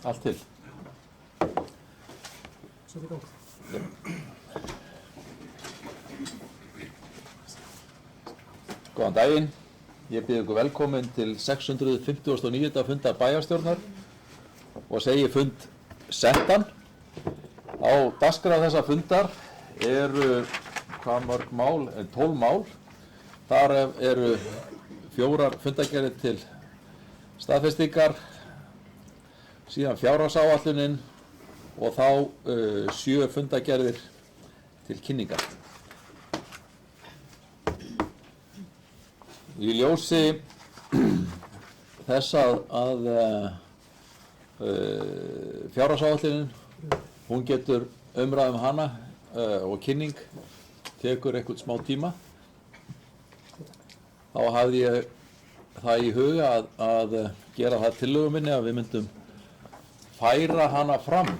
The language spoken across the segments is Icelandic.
Allt til. Sett í gang. Góðan daginn. Ég býð ykkur velkomin til 659. fundar bæjarstjórnar og segi fund settan. Á dagskrá þessa fundar eru hvað mörg mál, 12 mál. Þar eru 4 fundargerðir til staðfestingar, síðan fjárhagsáætlunin og þá 7 fundargerðir til kynningar. Í ljósi þess að fjárhagsáætlunin, hún getur umræðum hana og kynning tekur einhvern smá tíma, þá hafði ég það í huga að gera það tillögu minni að við myndum færa hana fram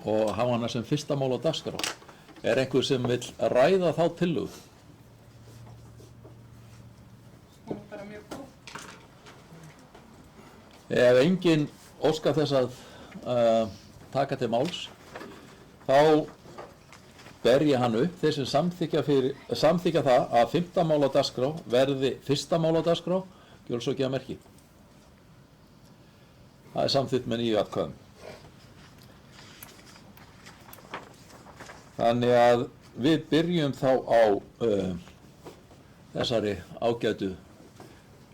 og hafa hana sem fyrsta mál á dagskrá. Er einhver sem vill ræða þá tillögu? Ef enginn óskar þess að taka til máls, þá ber ég hann upp. Þeir sem samþykja það að 5. mál á dagskrá verði 1. mál á dagskrá, gjörðu svo ekki að merki. Það er samþykkt með 9 atkvæðum. Þannig að við byrjum þá á þessari ágætu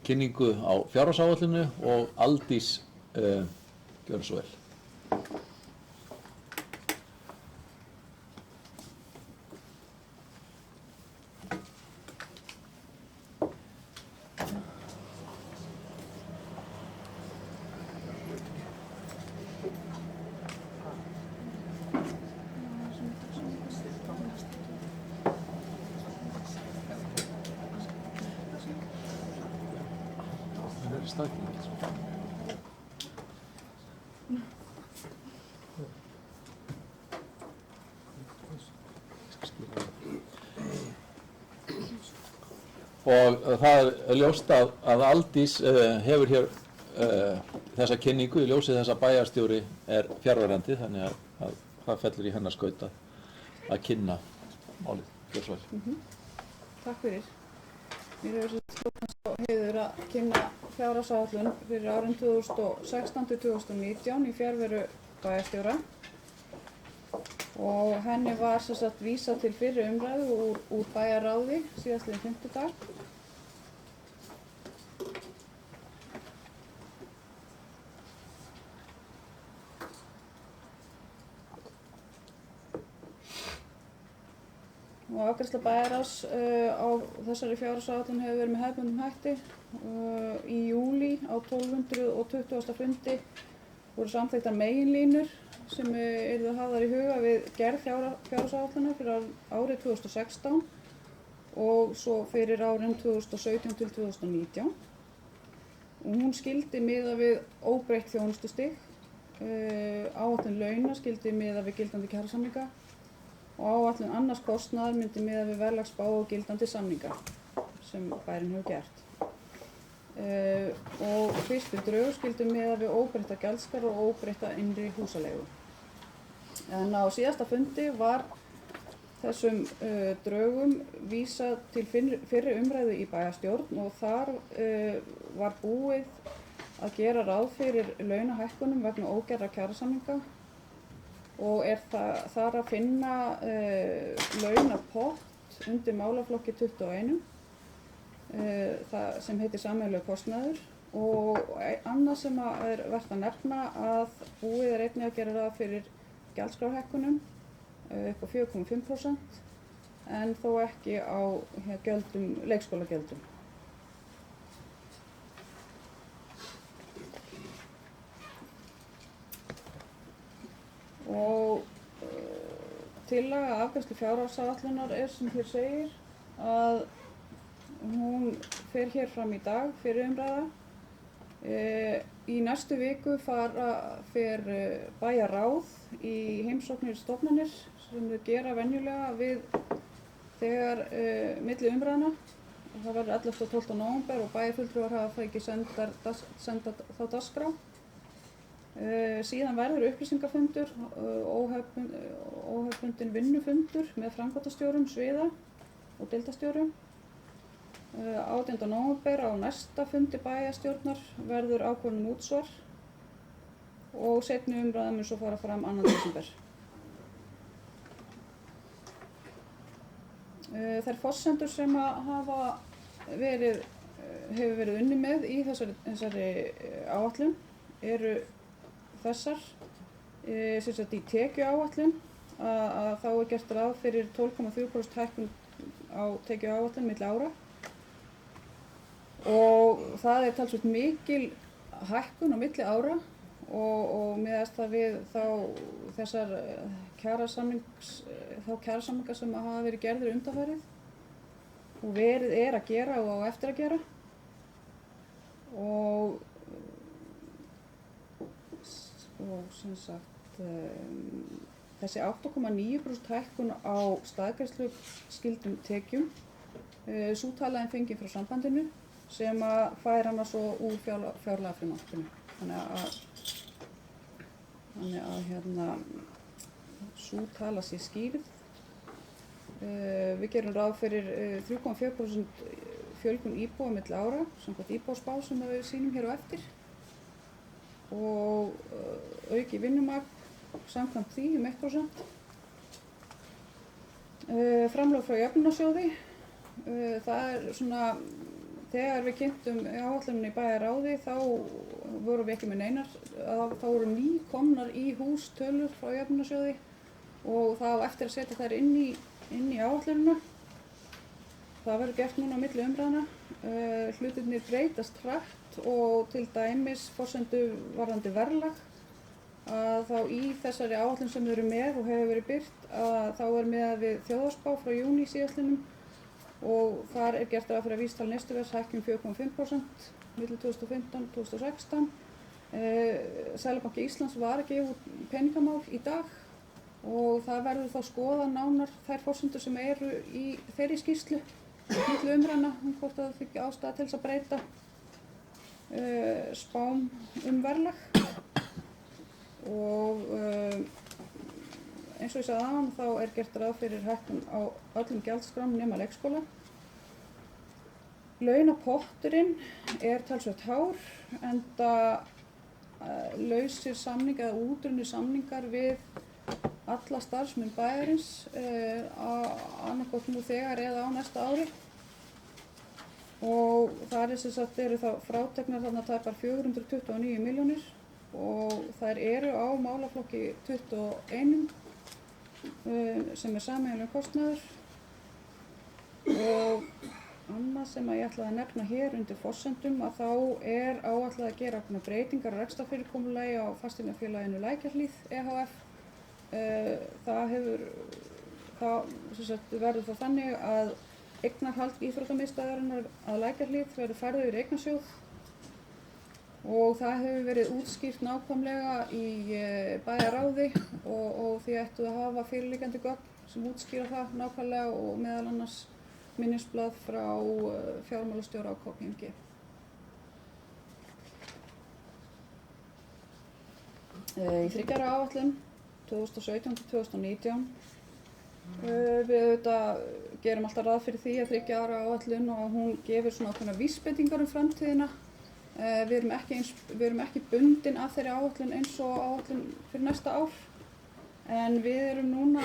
kynningu á fjárhagsáætlunni og Aldís gjörðu svo vel. Og það er ljóst að Aldís hefur hér þessa kynningu í ljósi þess að bæjarstjóri er fjarverandi, þannig að það fellur í hennar skaut að kynna málið. Gjörðu svo vel. Takk fyrir. Mér hefur svo heiður að kynna fjárhagsáætlun fyrir árin 2016 til 2019 í fjarveru bæjarstjóra og henni var sem sagt vísað til fyrri umræðu úr bæjarráði síðastliðinn fimmtudag. Og afgreiðsla bæjarráðs á þessari fjárhagsáætlun hefur verið með hefðbundnum hætti. Í júlí á 1220. fundi voru samþykktar meginlínur sem yrðu hafðar í huga við gerð fjárhagsáætlunar fyrir árið 2016 og svo fyrir árin 2017 til 2019. Og hún skyldi miða við óbreytt þjónustustig, áætlun launa skyldi miða við gildandi kjarasamninga og áætlun annars kostnaðar myndi miða við verðlagsspá og gildandi samninga sem bærinn hefur gert. Og fyrstu drög skyldu miða við óbreytta gjaldskrár og óbreytta innri húsaleigu. En á síðasta fundi var þessum drögum vísað til fyrri umræðu í bæjarstjórn og þar var búið að gera ráð fyrir launahækkunum vegna ógerðra kjarasamninga og er þar að finna launapott undir málaflokki 21 sem heitir sameiginlegur kostnaður og annað sem er vert að nefna að búið er einnig að gera ráð fyrir gjaldskrárhækkunum upp á 4,5% en þó ekki á leikskólagjöldum. Og tillaga afgreiðslu fjárhagsáætlunar er sem hér segir að hún fer hér fram í dag fyrir umræða. Í næstu viku fer bæjarráð í heimsóknir stofnanir sem þau gera venjulega við þegar milli umræðna. Það verður 11. og 12. nóvember og bæjarfulltrúar hafa fengið senda þá dagskrá. Síðan verður upplýsingafundur, óhefðbundinn vinnufundur með framkvæmdastjórum sviða og deildarstjórum. 18. nóvember á næsta fundi bæjarstjórnar verður ákvörðun um útsvar og seinni umræða mun svo fara fram 2. desember. Þær forsendur sem hefur verið unnið með í þessari áætlun eru þessar. Sem sagt í tekjuáætlun að þá er gert ráð fyrir 12,3% hækkun á tekjuáætlun milli ára og það er talsvert mikil hækkun á milli ára og miðast það við þessar kjarasamninga sem hafa verið gerðir undanfarið og verið að gera og á eftir að gera. Og sem sagt þessi 8,9% hækkun á staðgreiðsluskyldum tekjum, sú tala er fengin frá sambandinu sem fær hana svo úr fjárlagafrumvarpinu. Þannig að sú tala sé skýrð. Við gerum ráð fyrir 3,4% fjölgun íbúa milli ára, samkvæmt íbúaspá sem við sýnum hér á eftir. Og auki vinnumagn samkvæmt því 1%. Framlög frá jöfnunarsjóði, það svona, þegar við kynntum áætlunina í bæjarráði þá vorum við ekki með neinar, þá voru nýkomnar í hús tölur frá jöfnunarsjóði og það á eftir að setja þær inn í áætlunina. Það verður gert núna á milli umræðna. Hlutirnir breytast hratt og til dæmis forsendu varðandi verðlag að þá í þessari áætlun sem við erum með og hefur verið birt að þá er miðað við þjóðhagsspá frá júní síðastliðnum og þar er gert ráð fyrir að vísitala neysluverðs hækki um 4,5% milli 2015-2016. Seðlabanki Íslands var að gefa út peningamál í dag og það verður þá skoða nánar þær forsendur sem eru í þeirri skýrslu milli umræðna hvort það þykir ástæða til þess að breyta spám verðlag. Og eins og ég sagði áðan þá er gert ráð fyrir hækkun á öllum gjaldskrám nema leikskóla. Launapotturinn er talsvert hár enda lausir samningar eða útrunnir samningar við alla starfsmenn bæjarins annaðhvort nú þegar eða á næsta ári. Og þar eru þá fráteknar þarna tæpar 429 milljónir og þær eru á málaflokki 21 sem er sameiginlegur kostnaður. Og annað sem ég ætlaði að nefna hér undir forsendum að þá er áætlað að gera ákveðnar breytingar á rekstrarfyrirkomulagi á fasteignafélaginu Lækjarhlíð ehf. Það verður þá þannig að eignarhald íþróttamiðstöðvarinnar að Lækjarhlíð verður færð yfir í eignasjóð og það hefur verið útskýrt nákvæmlega í bæjarráði og því ættu að hafa fyrirliggjandi gögn sem útskýra það nákvæmlega og meðal annars minnisblað frá fjármálastjóra á KPMG. Í 3 ára áætlun 2017-2019 við auðvitað gerum alltaf ráð fyrir því að 3 ára áætlun og hún gefur svona ákveðnar vísbendingar um framtíðina. Við erum ekki bundin af þeirri áætlun eins og áætlun fyrir næsta ár en við erum núna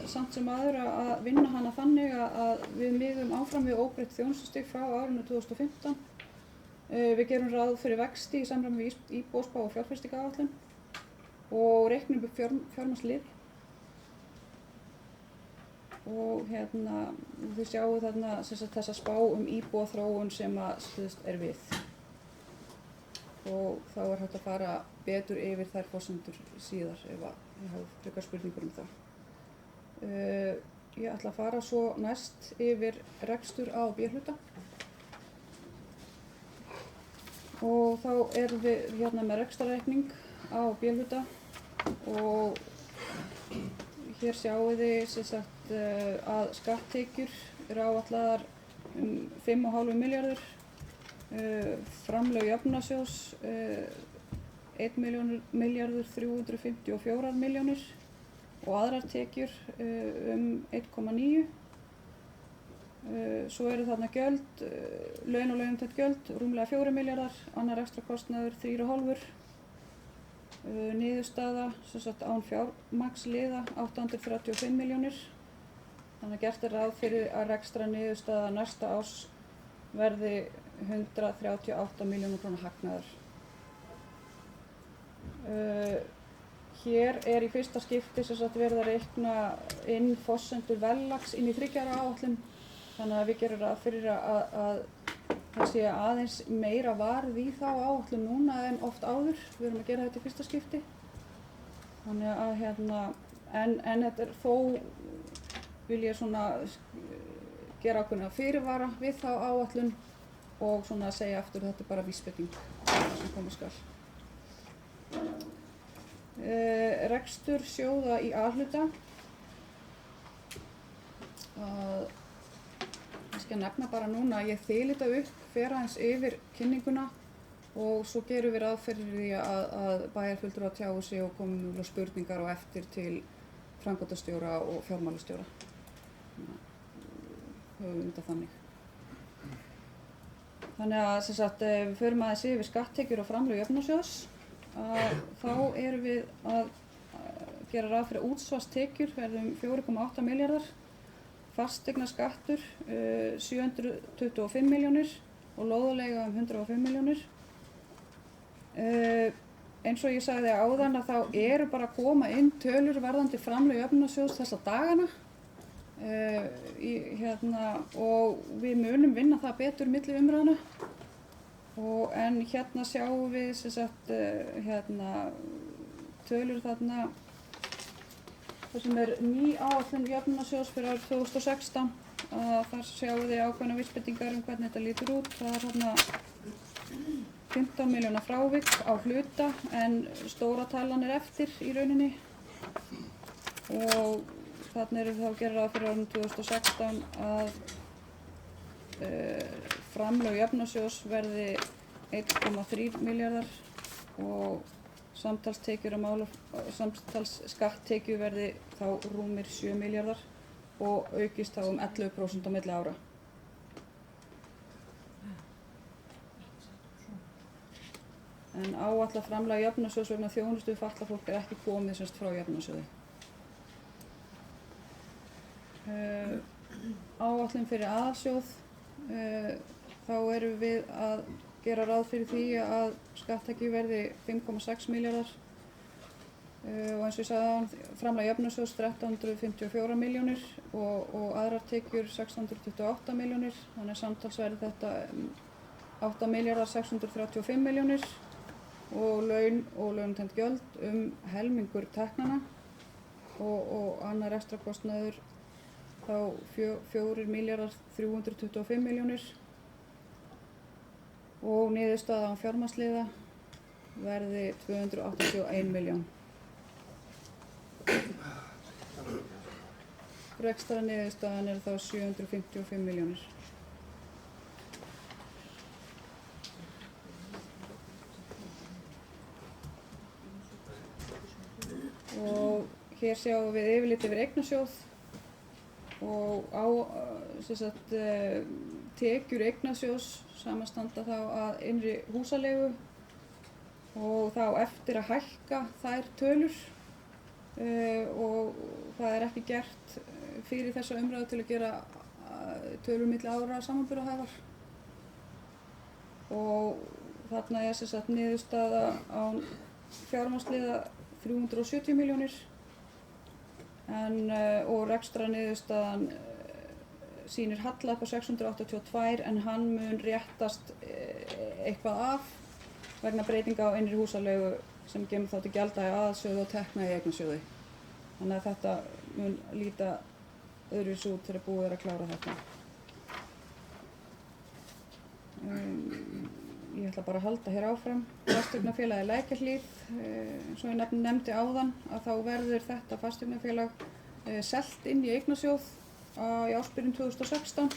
samt sem áður að vinna hana þannig að við miðum áfram við óbreytt þjónustustig frá árinu 2015. Við gerum ráð fyrir vexti í samræmi við íbúaspá og fjárfestingaráætlun og reiknum upp fjármagnsliði. Og þið sjáu þarna þessa spá íbúaþróun sem að stuðst er við. Og þá er hægt að fara betur yfir þær forsendur síðar ef ég hafi frekar spurningur það. Ég ætla að fara svo næst yfir rekstur á B-hluta. Og þá erum við með rekstrarreikning á B-hluta og hér sjáu þið að skatttekjur eru áætlaðar 5,5 milljarður. Framlög jöfnunarsjóðs 1.354 milljónir og aðrar tekjur um 1,9. Svo eru þarna gjöld, laun og launatengd gjöld, rúmlega 4 milljarðar, annar rekstrarkostnaður 3,5. Niðurstaða sem sagt án fjármagnsliða 835 milljónir. Þannig að gert ráð fyrir að rekstrarniðurstaða næsta árs verði 138 milljónir króna hagnaður. Hér í fyrsta skipti sem sagt verið að reikna inn forsendur verðlags inn í 3 ára áætlun. Þannig að við gerum ráð fyrir að það sé aðeins meira varið í þá áætlun núna en oft áður. Við erum að gera þetta í fyrsta skipti. Þannig að en þetta þó vil ég svona gera ákveðna fyrirvara við þá áætlun og svona segja aftur þetta bara vísbending sem koma skal. Rekstur sjóða í A-hluta. Ég skal nefna bara núna að ég þyli þetta upp, fer aðeins yfir kynninguna og svo gerum við ráð fyrir því að bæjarfulltrúar tjái sig og komi með spurningar og eftir til framkvæmdastjóra og fjármálastjóra. Höfum þetta þannig. Þannig að sem sagt, við förum aðeins yfir skatttekjur og framlög jöfnunarsjóðs. Þá erum við að gera ráð fyrir útsvarstekjur verðum 4,8 milljarðar. Fasteignaskattur 725 milljónir og lóðarleiga 105 milljónir. Eins og ég sagði áðan að þá eru bara að koma inn tölur varðandi framlög jöfnunarsjóðs þessa dagana og við munum vinna það betur milli umræðna. En hérna sjáum við sem sagt tölur þarna. Það sem ný áætlun jöfnunarsjóðs fyrir árið 2016. Þar sjáum við ákveðnar vísbendingar hvernig þetta lítur út. Það þarna 15 milljóna frávik á hluta en stóra talan eftir í rauninni. Og þarna erum við þá að gera ráð fyrir árið 2016 að framlög jöfnunarsjóðs verði 1,3 milljarðar og samtalsskatttekjur verði þá rúmir 7 milljarðar og aukist þá 11% á milli ára. En áætlað framlag jöfnunarsjóðs vegna þjónustu við fatlað fólk ekki komið semst frá jöfnunarsjóði. Áætlun fyrir aðalsjóð, þá erum við að gera ráð fyrir því að skatttekjur verði 5,6 milljarðar og eins og ég sagði áðan framlag jöfnunarsjóðs 1354 milljónir og aðrar tekjur 628 milljónir. Þannig að samtals verði þetta 8 milljarðar 635 milljónir og laun og launatengd gjöld helmingur teknanna og annar rekstrarkostnaður þá 4 milljarðar 325 milljónir. Og niðurstaða án fjármagnsliða verði 281 milljón. Rekstrarniðurstaðan þá 755 milljónir. Og hér sjáum við yfirlit yfir eignasjóð og tekjur eignasjóðs samanstanda þá að innri húsaleigu og þá eftir að hækka þær tölur og það ekki gert fyrir þessa umræðu til að gera tölur milli ára samanburðarhæfar. Og þarna sem sagt niðurstaða án fjármagnsliða 370 milljónir og rekstrarniðurstaðan sýnir halla upp á 682 en hann mun réttast eitthvað af vegna breytinga á innri húsaleigu sem kemur þá til gjalda í aðalsjóði og tekna í eignasjóði. Þannig að þetta mun líta öðruvísi út þegar búið að klára þetta. Ég ætla bara að halda hér áfram. Fasteignafélagið Lækjarhlíð, eins og ég nefndi áðan, að þá verður þetta fasteignafélag selt inn í eignasjóð í ársbyrjun 2016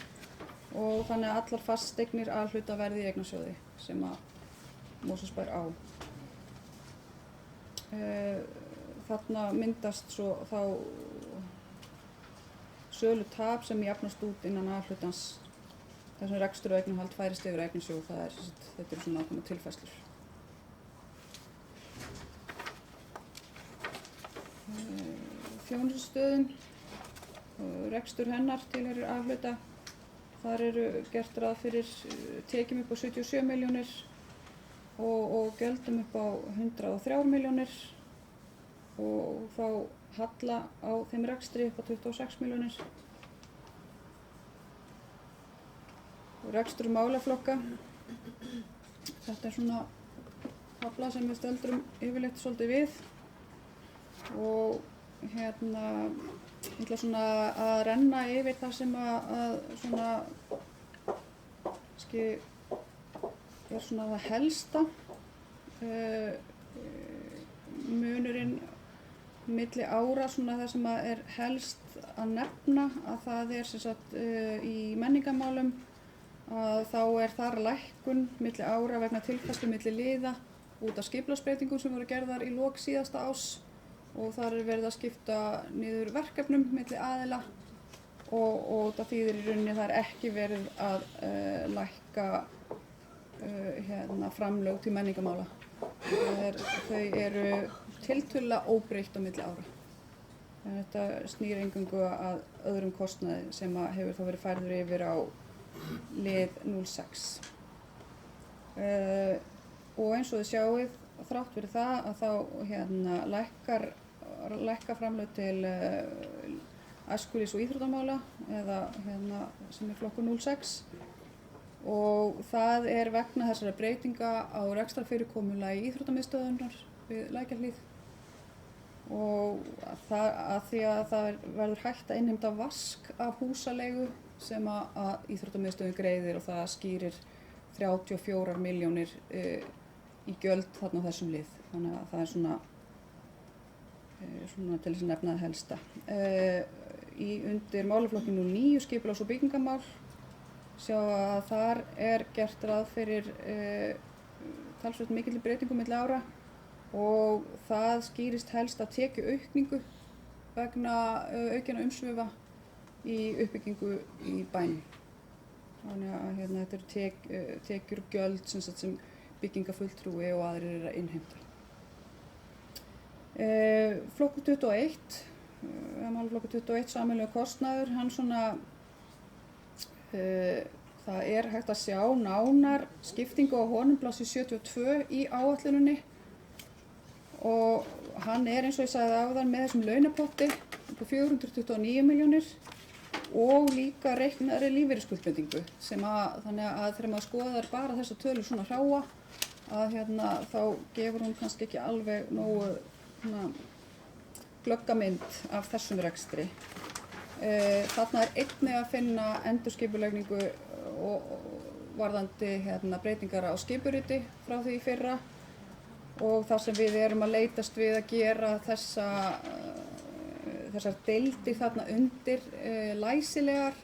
og þannig að allar fasteignir A-hluta verði í eignasjóði sem að Mosfellsbær á. Þarna myndast svo þá sölu tap sem jafnast út innan A-hlutans þar sem rekstur og eignarhald færist yfir eignarsjóð. Þetta eru svona ákveðnar tilfærslur. Þjónustustöðin, rekstur hennar tilheyrir A-hluta. Þar eru gert ráð fyrir tekjum upp á 77 milljónir og gjöldum upp á 103 milljónir og þá halla á þeim rekstri upp á 26 milljónir. Rekstur málaflokka. Þetta er svona tafla sem við stöldrum yfirleitt svolítið við og ég ætla svona að renna yfir það sem að svona er svona það helsta. Munurinn milli ára, svona það sem er helst að nefna, að það er sem sagt í menningarmálum að þá er þar lækkun milli ára vegna tilfærslu milli liða út af skipulagsbreytingum sem voru gerðar í lok síðasta árs og þar er verið að skipta niður verkefnum milli aðila og það þýðir í rauninni það er ekki verið að lækka framlög til menningarmála. Þau eru tiltölulega óbreytt á milli ára. Þetta snýr eingöngu að öðrum kostnaði sem hefur þá verið færður yfir á lið 06. Og eins og þið sjáið, þrátt fyrir það að þá lækka framlög til æskulýðs- og íþróttamála eða sem er flokkur 06 og það er vegna þessara breytinga á rekstrarfyrirkomulagi íþróttamiðstöðvarinnar við Lækjarhlíð og að því að það verður hægt að innheimta vask af húsaleigu sem að íþróttamiðstöðin greiðir og það skýrir 34 milljónir í gjöld þarna á þessum lið. Þannig að það er svona til þess að nefna það helsta. Undir málaflokkinu 9 skipulags- og byggingamál sjá að þar er gert ráð fyrir talsvert mikilli breytingum milli ára og það skýrist helst af tekjuaukningu vegna aukinna umsvifa í uppbyggingu í bænum. Þannig að þetta eru tekjur og gjöld sem byggingafulltrúi og aðrir eru að innheimta. Flokkur 21, málaflokkur 21, sameiginlegur kostnaður, hann svona það er hægt að sjá nánar skiptingu á honum pláss 72 í áætluninni og hann er eins og ég sagði áðan með þessum launapotti upp á 429 milljónir og líka reiknaðri lífeyrisskuldbindingu sem þannig að þegar maður skoðar bara þessa tölur svona hráa að þá gefur hún kannski ekki alveg nógu glögga mynd af þessum rekstri. Þarna er einnig að finna endurskipulagningu og varðandi breytingar á skipuriti frá því í fyrra og þar sem við erum að leitast við að gera þessar deildir þarna undir læsilegar,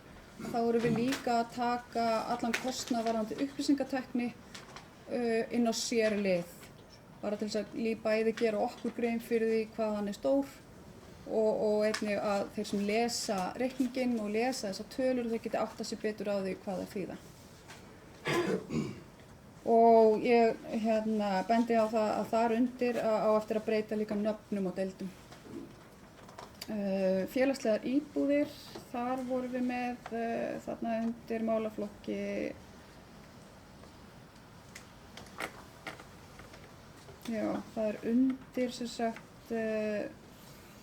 þá erum við líka að taka allan kostnað varðandi upplýsingatækni inn á sér lið, bara til þess að bæði gera okkur grein fyrir því hvað hann er stór og einnig að þeir sem lesa reikninginn og lesa þessar tölur þeir geti áttað sig betur á því hvað það þýða. Og ég bendi á það að þar undir á eftir að breyta líka nöfnum og deildum. Félagslegar íbúðir, þar vorum við með þarna undir málaflokki það er undir sem sagt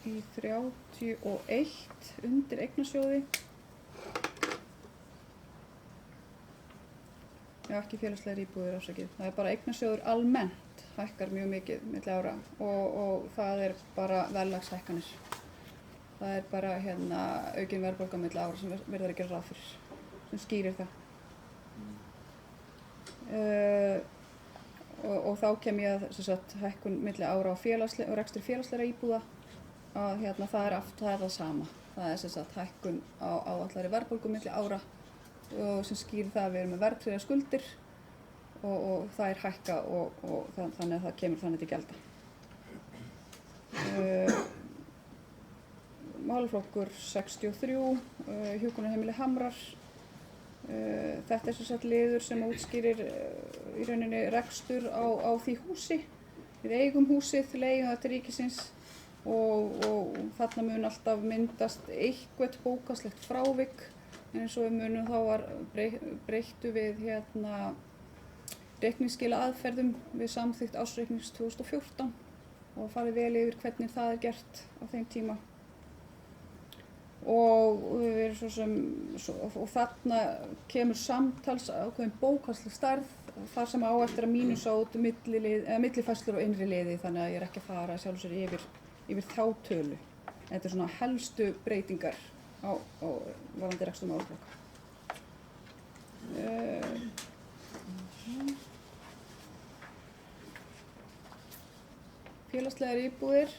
í 31 undir eignarsjóði. Ekki félagslegar íbúðir, afsakið. Það er bara eignarsjóður almennt hækkar mjög mikið milli ára og það er bara verðlagshækkanir. Það er bara aukin verðbólga milli ára sem verður að gera ráð fyrir, sem skýrir það. Og þá kem ég að hækkun milli ára og rekstri félagslegra íbúða að það er það sama. Það er hækkun á áætlaðri verðbólgu milli ára og sem skýrir það að við erum með verðtryggðar skuldir og það er hækka og þannig að það kemur þannig til gjalda. Málaflokkur 63, hjúkrunarheimili Hamrar. Þetta sem sagt liður sem útskýrir í rauninni rekstur á því húsi. Við eigum húsið, leigjum það til ríkisins og þarna mun alltaf myndast eitthvað bókhaldislegt frávik. En eins og við munum þá breyttu við reikningsskila aðferðum við samþykkt ársreiknings 2014 og farið vel yfir hvernig það gert á þeim tíma. Og þarna kemur samtals ákveðin bókhaldsleg stærð þar sem á eftir að mínusa út millifærslur og innri liði, þannig að ég ekki að fara sjálfur sér yfir þá tölu. Þetta svona helstu breytingar á varðandi rekstur málaflokka. Félagslegar íbúðir,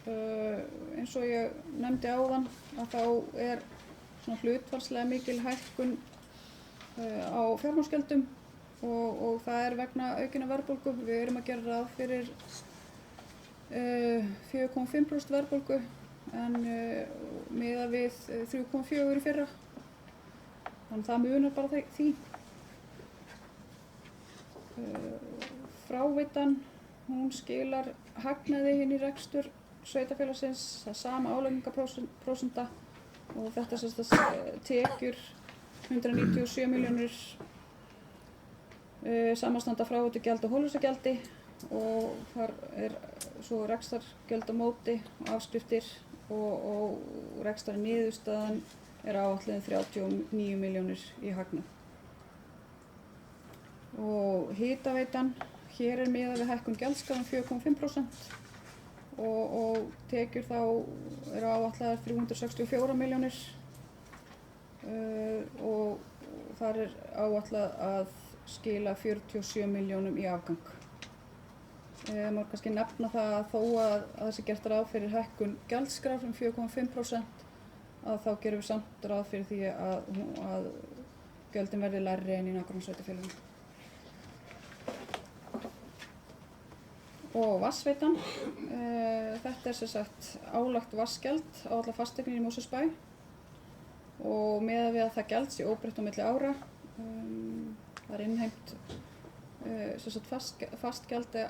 eins og ég nefndi áðan, að þá svona hlutfallslega mikil hækkun á fjármagnsgjöldum og það vegna aukinnar verðbólgu. Við erum að gera ráð fyrir 4,5% verðbólgu en miðað við 3,4% í fyrra. Þannig það munar bara því. Fráveitan, hún skilar hagnaði inn í rekstur sveitarfélagsins, það sama álagningarprósenta og þetta sem sagt tekjur 197 milljónir samanstanda fráveitugjaldi og hollustugjald og þar svo rekstrargjöld á móti og afskriftir og rekstrar niðurstaðan áætluð 39 milljónir í hagnað. Og hitaveitan, hér miðað við hækkun gjaldskrár 4,5% og tekjur þá áætlaðar 364 milljónir og þar áætlað að skila 47 milljónum í afgang. Má kannski nefna það að þó að það sé gert ráð fyrir hækkun gjaldskrár 4,5% að þá gerum við samt ráð fyrir því að gjöldin verði lægri en í nágrannasveitarfélögum. Og vatnsveitan, þetta sem sagt álagt vatnsgjald á alla fasteignir í Mosfellsbæ og miðað við að það gjald sé óbreytt á milli ára. Það innheimt sem sagt fast gjald á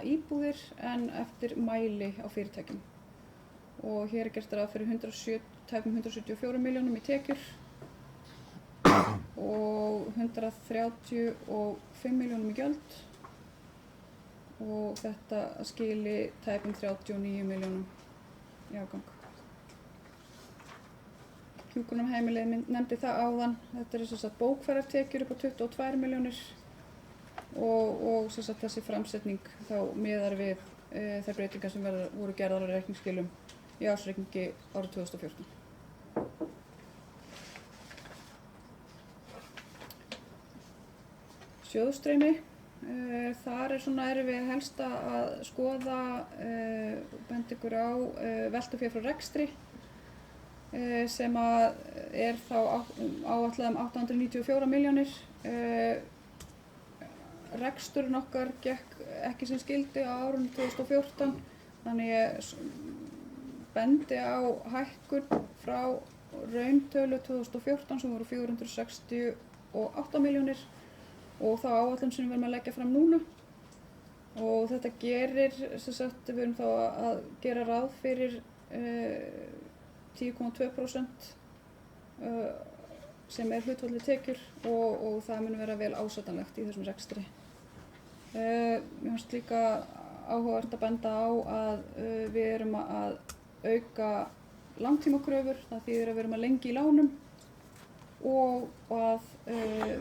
íbúðir en eftir mæli á fyrirtækjum. Og hér gert ráð fyrir tæpum 174 milljónum í tekjur og 135 milljónum í gjöld. Og þetta skili tæpum 39 milljónum í afgang. Hjúkrunarheimilið nefndi það áðan. Þetta sem sagt bókfærðartekjur upp á 22 milljónir og sem sagt þessi framsetning þá miðar við þær breytingar sem voru gerðar á reikningsskilum í ársreikningi árið 2014. Sjóðstreymi. Þar svona við helst að skoða benda ykkur á veltufé frá rekstri sem þá áætlað 894 milljónir. Reksturinn okkar gekk ekki sem skyldi á árinu 2014 þannig ég bendi á hækkun frá rauntölu 2014 sem voru 468 milljónir og þá áætlun sem við erum að leggja fram núna og þetta gerir sem sagt við erum þá að gera ráð fyrir 10,2% sem hlutfallið tekjur og það mun vera vel ásættanlegt í þessum rekstri. Mér finnst líka áhugavert að benda á að við erum að auka langtímakröfur, það þýðir að við erum að lengja í lánum og að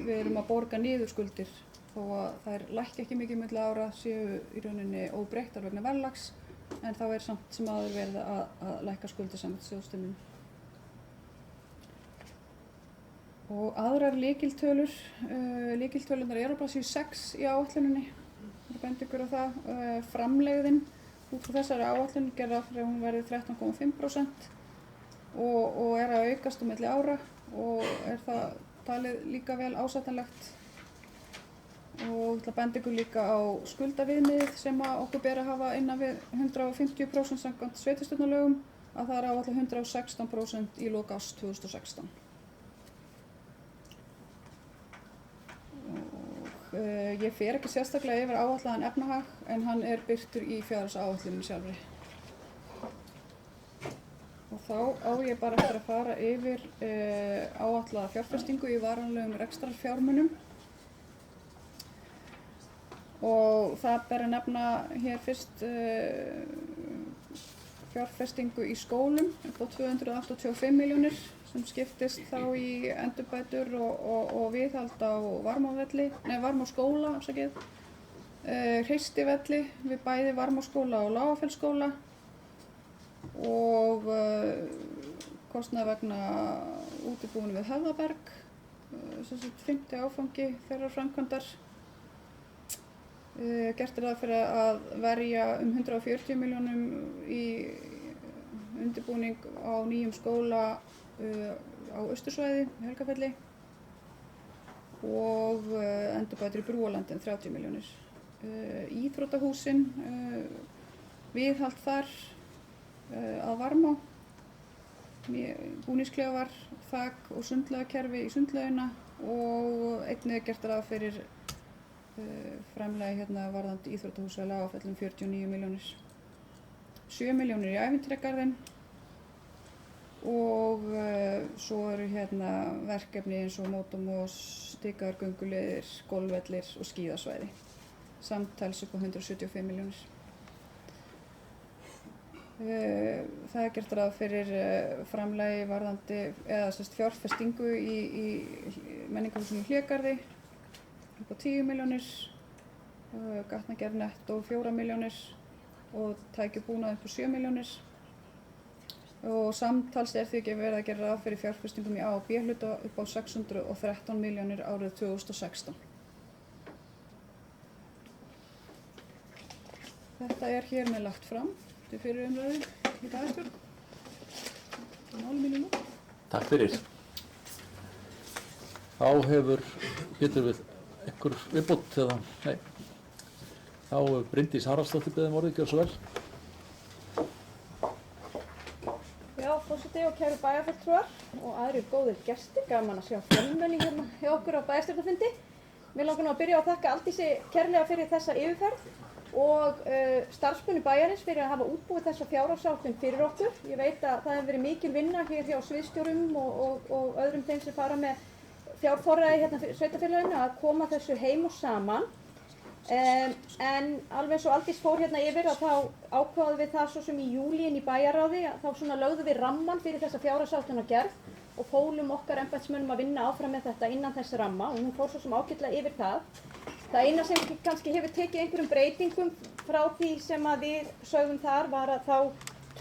við erum að borga niður skuldir þó að þær lækki ekki mikið milli ára séu í rauninni óbreyttar vegna verðlags en þá samt sem áður verið að lækka skuldir samkvæmt sjóðstreyminum. Og aðrar lykiltölurnar á blaðsíðu 6 í áætluninni. Ég bendi ykkur á það. Framlegðin út frá þessari áætlun gerði ráð fyrir að hún verði 13,5% og að aukast á milli ára og það talið líka vel ásættanlegt. og ég ætla að benda ykkur líka á skuldaviðmiðið sem að okkur ber að hafa innan við 150% samkvæmt sveitarstjórnarlögum, að það er áætlað 116% í lok árs 2016. Ég fer ekki sérstaklega yfir áætlaðan efnahag en hann er birtur í fjárhagsáætluninni sjálfri. Og þá á ég bara eftir að fara yfir áætlaða fjárfestingu í varanlegum rekstrarfjármunum. Og það ber að nefna hér fyrst fjárfestingu í skólum upp á 285 milljónir sem skiptist þá í endurbætur og viðhald á Varmáskóla, Hreistivelli við bæði Varmáskóla og Lágafellsskóla og kostnaður vegna útibúinu við Höfðaberg, 5. áfangi þeirrar framkvæmdar. Gert er það fyrir að verja 140 milljónum í undirbúning á nýjum skóla á Austursvæði, í Helgafelli og endurbætur í Brúalandi 30 milljónir. Íþróttahúsin, viðhald þar að Varmá, búningsklefar, þak og sundlaugakerfi í sundlaugina og einnig gert ráð fyrir framlagi varðandi íþróttahúsi á Lágafellum 49 milljónir. 7 milljónir í ævintýragarðinn og svo eru verkefni eins og mótomós, stikaðar gönguleiðir, golfvellir og skíðasvæði. Samtals upp á 175 milljónir. Það er gert ráð fyrir framlagi varðandi fjárfestingu í menningarhúsinu í Hlégarði upp á 10 milljónir, gatnagerð nettó 4 milljónir og tækjubúnað upp á 7 milljónir. Og samtals er því ekki verið að gera ráð fyrir fjárfestingum í A og B hluta upp á 613 milljónir árið 2016. Þetta er hér með lagt fram til fyrir umræðu í bæjarstjórn. Máli mínu nú. Takk fyrir. Þá getur við einhver viðbót eða nei. Þá Bryndís Haraldsdóttir beðið orðið, gjörðu svo vel. Já, forseti og kæru bæjarfulltrúar og aðrir góðir gestir, gaman að sjá fjölmenni hérna hjá okkur á bæjarstjórnarfundi. Mér langar nú að byrja á að þakka Aldísi kærlega fyrir þessa yfirferð og starfsmönnum bæjarins fyrir að hafa útbúið þessa fjárhagsáætlun fyrir okkur. Ég veit að það hefur verið mikil vinna hér hjá sviðsstjórum og öðrum þeim sem fara með fjárforræði hérna fyrir sveitarfélaginu að koma þessu heim og saman. En alveg eins og Aldís fór hérna yfir að þá ákváðum við það svo sem í júlí inn í bæjarráði að þá svona lögðum við ramman fyrir þessa fjárhagsáætlunargerð og fólum okkar embættismönnum að vinna áfram með þetta innan þess ramma og hún fór svo sem ágætlega yfir það. Það eina sem kannski hefur tekið einhverjum breytingum frá því sem að við sögðum þar var að þá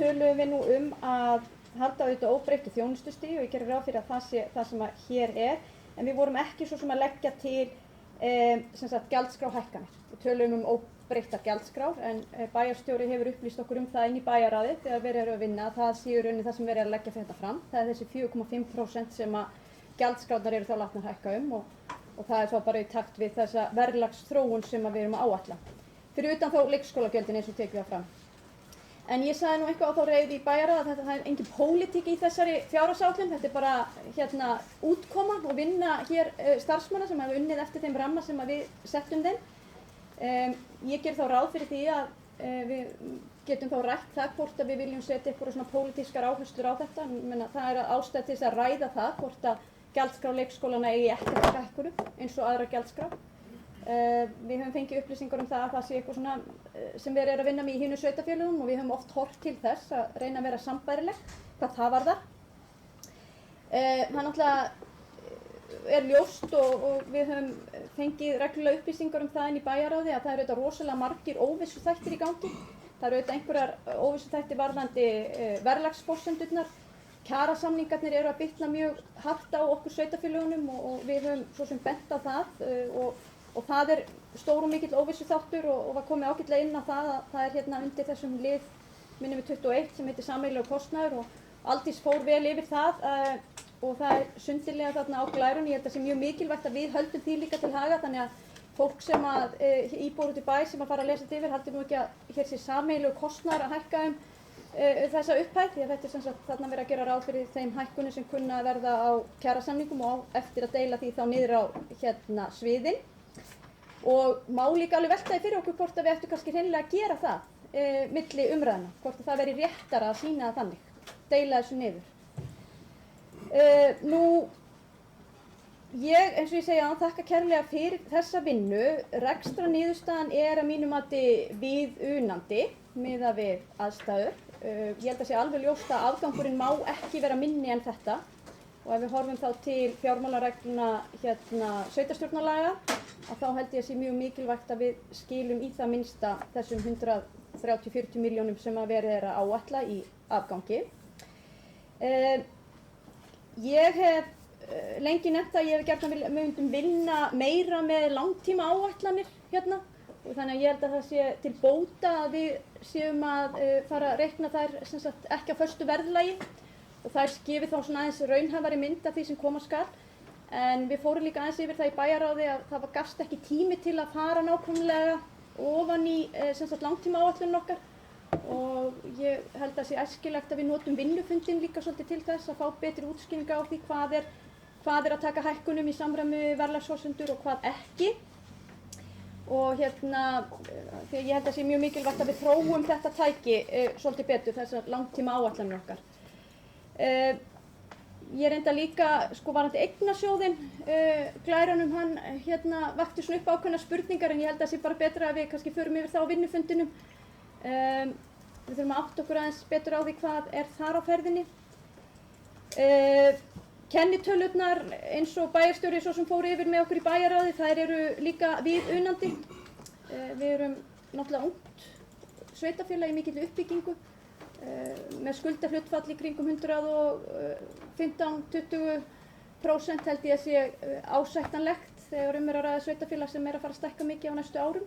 töluðum við nú að halda auðvitað óbreyttu þjónustustigi og ég gerir ráð fyrir að það sé það sem að hér er en við vorum ekki svo sem að leggja til gjaldskráhækkanir. Við töluðum óbreyttar gjaldskrár en bæjarstjóri hefur upplýst okkur það inn í bæjarráði þegar verið eru að vinna að það sé í rauninni það sem verið að leggja fyrir þetta fram. Það er þessi 4,5% sem að gjaldskránar eru þá látnar hækka og það er þá bara í takt við þessa verðlagsþróun sem við erum að áætla. Fyrir utan þó leikskólagjöldin eins og tekið það fram. En ég sagði nú eitthvað á þá reið í bæjarráði að það er engin pólitík í þessari fjárhagsáætlun, þetta er bara útkoma og vinna hér starfsmanna sem hafa unnið eftir þeim ramma sem við settum þeim. Ég ger þá ráð fyrir því að við getum þá rætt það hvort að við viljum setja eitthvað svona pólitískar áherslur á þetta. Það er ástæða til þess að ræða það hvort að gjaldskrá leikskólana eigi ekki að hækkunum eins og aðra gjaldskrá. Við höfum fengið upplýsingar það að það sé eitthvað svona sem við erum að vinna með í hinum sveitarfélögum og við höfum oft horft til þess að reyna að vera sambærileg hvað það varðar. Það náttúrulega er ljóst og við höfum fengið reglulega upplýsingar það inn í bæjarráði að það eru auðvitað rosalega margir óvissuþættir í gangi. Það eru auðvitað einhverjar óvissuþættir varðandi verðlagsforsendurnar. Kjarasamningarnir eru að bitna mjög hart á okkur sveitarfélögunum og við höfum svo sem bent á það og það er stór og mikill óvissuþáttur og var komið ágætlega inn á það að það er hérna undir þessum lið minnum við 21 sem heitir sameiginlegur kostnaður og Aldís fór vel yfir það og það er sundilega þarna á glærunni. Ég held að það sé mjög mikilvægt að við höldum því líka til haga þannig að fólk sem að íbúar út í bæ sem að fara að lesa þetta yfir haldi nú ekki að hér sé sameiginlegur kostnaður að hækka þessa upphæð, því að þetta er sem sagt þarna verið að gera ráð fyrir þeim hækkunum sem kunna að verða á kjarasamningum og eftir að deila því þá niður á sviðin. Og má líka alveg velta því fyrir okkur hvort að við ættum kannski hreinlega að gera það milli umræðna, hvort að það veri réttara að sýna það þannig, deila þessu niður. Ég, eins og ég segja, þakka kærlega fyrir þessa vinnu. Rekstrarniðurstaðan að mínu mati viðunandi miðað við aðstæður. Ég held að sé alveg ljóst að afgangurinn má ekki vera minni en þetta og ef við horfum þá til fjármálaregluna sveitarstjórnarlaga þá held ég að sé mjög mikilvægt að við skilum í það minnsta þessum 130–140 milljónum sem að verið að áætla í afgangi. Ég hef lengi nefnt að ég hef gjarnan myndum vinna meira með langtíma áætlanir hérna og þannig að ég held að það sé til bóta að við séum að fara að reikna þær sem sagt ekki á föstu verðlagi og þær gefi þá svona aðeins raunhæfari mynd af því sem koma skal. En við fórum líka aðeins yfir það í bæjarráði að það gafst ekki tími til að fara nákvæmlega ofan í sem sagt langtíma áætlunum okkar og ég held að það sé æskilegt að við notum vinnufundin líka svolítið til þess að fá betri útskýringa á því hvað er að taka hækkunum í samræmi við verðlagsforsendur og hvað ekki. Og því að ég held að það sé mjög mikilvægt að við þróum þetta tæki svolítið betur, þessar langtíma áætlanir okkar. Ég reynda líka, varðandi eignasjóðinn, glæranum hann vakti svona upp ákveðnar spurningar en ég held að það sé bara betra að við kannski förum yfir það á vinnufundinum. Við þurfum að átta okkur aðeins betur á því hvað er þar á ferðinni. Kennitölurnar eins og bæjarstjóri svo sem fór yfir með okkur í bæjarráði, þær eru líka viðunandi. Við erum náttúrulega ungt sveitarfélag í mikilli uppbyggingu með skuldahlutfall í kringum 115–20% held ég að sé ásættanlegt þegar að ræða sveitarfélag sem að fara að stækka mikið á næstu árum.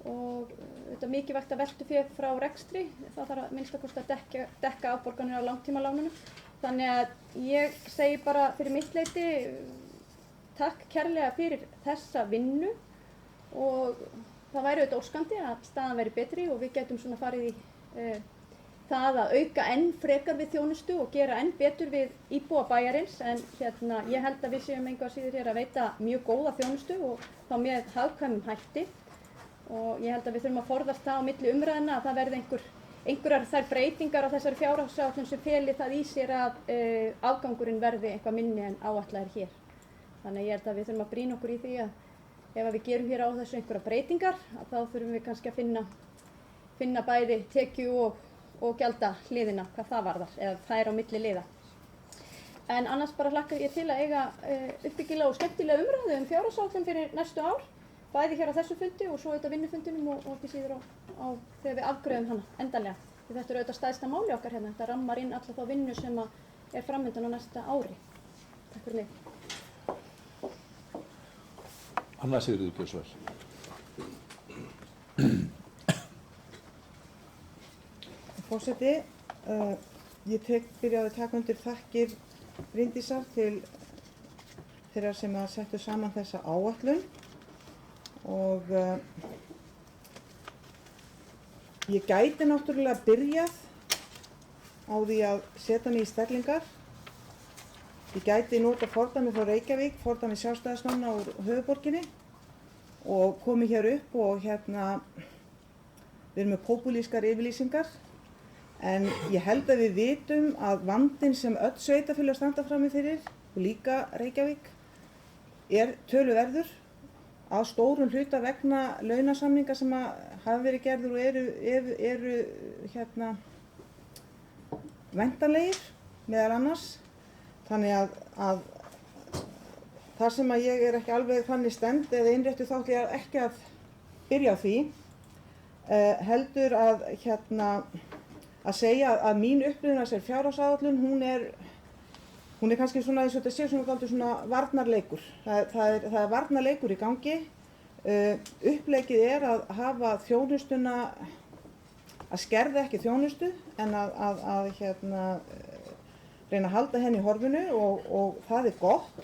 Og þetta er mikilvægt að veltufé frá rekstri, það þarf að minnsta kosti að dekka afborganir á langtímalánunum. Þannig að ég segi bara fyrir mitt leyti takk kærlega fyrir þessa vinnu og það væri auðvitað óskandi að staðan væri betri og við getum svona farið í það að auka enn frekar við þjónustu og gera enn betur við íbúa bæjarins en ég held að við séum engu að síður hér að veita mjög góða þjónustu og þá með hagkvæmum hætti og ég held að við þurfum að forðast það á milli umræðna að það verði einhverjar þær breytingar á þessari fjárhagsáætlun sem feli það í sér að afgangurinn verði eitthvað minni en áætlað hér. Þannig að ég held að við þurfum að brýna okkur í því að ef við gerum hér á þessu einhverjar breytingar að þá þurfum við kannski að finna bæði tekju og gjalda hliðina hvað það varðar eða það er á milli liða. En annars bara hlakka ég til að eiga uppbyggilega og skemmtilega umræðu fjárhagsáætlun fyrir næstu ár. Bæði hér á þessu fundi og svo auðvitað vinnufundinum og ekki síður á þegar við afgreiðum hana endanlega. Því þetta er auðvitað stærsta máli okkar hérna. Þetta rammar inn alla þá vinnu sem er framöndan á næsta ári. Takk fyrir mig. Anna Sigríður Björnsson. Forseti, ég byrjaði að taka undir þakkir Bryndísar til þeirra sem að settu saman þessa áætlun. Og ég gæti náttúrulega byrjað á því að setja mig í stellingar. Ég gæti nota fordæmi frá Reykjavík, fordæmi sjálfstæðismanna úr höfuðborginni og komið hér upp og við erum með popúlískar yfirlýsingar. En ég held að við vitum að vandinn sem öll sveitarfélög standa frammi fyrir og líka Reykjavík er töluverður. Að stórum hluta vegna launasamninga sem hafa verið gerður og eru væntanlegir meðal annars. Þannig að þar sem að ég er ekki alveg þannig stend eða innréttu þá ætla ég ekki að byrja á því. Heldur að segja að mín upplifun af þessari fjárhagsáætlun hún er kannski svona eins og þetta sé svona varnarleikur. Það er varnarleikur í gangi. Uppleggið er að hafa þjónustuna, að skerða ekki þjónustu en að reyna að halda henni í horfinu og það er gott.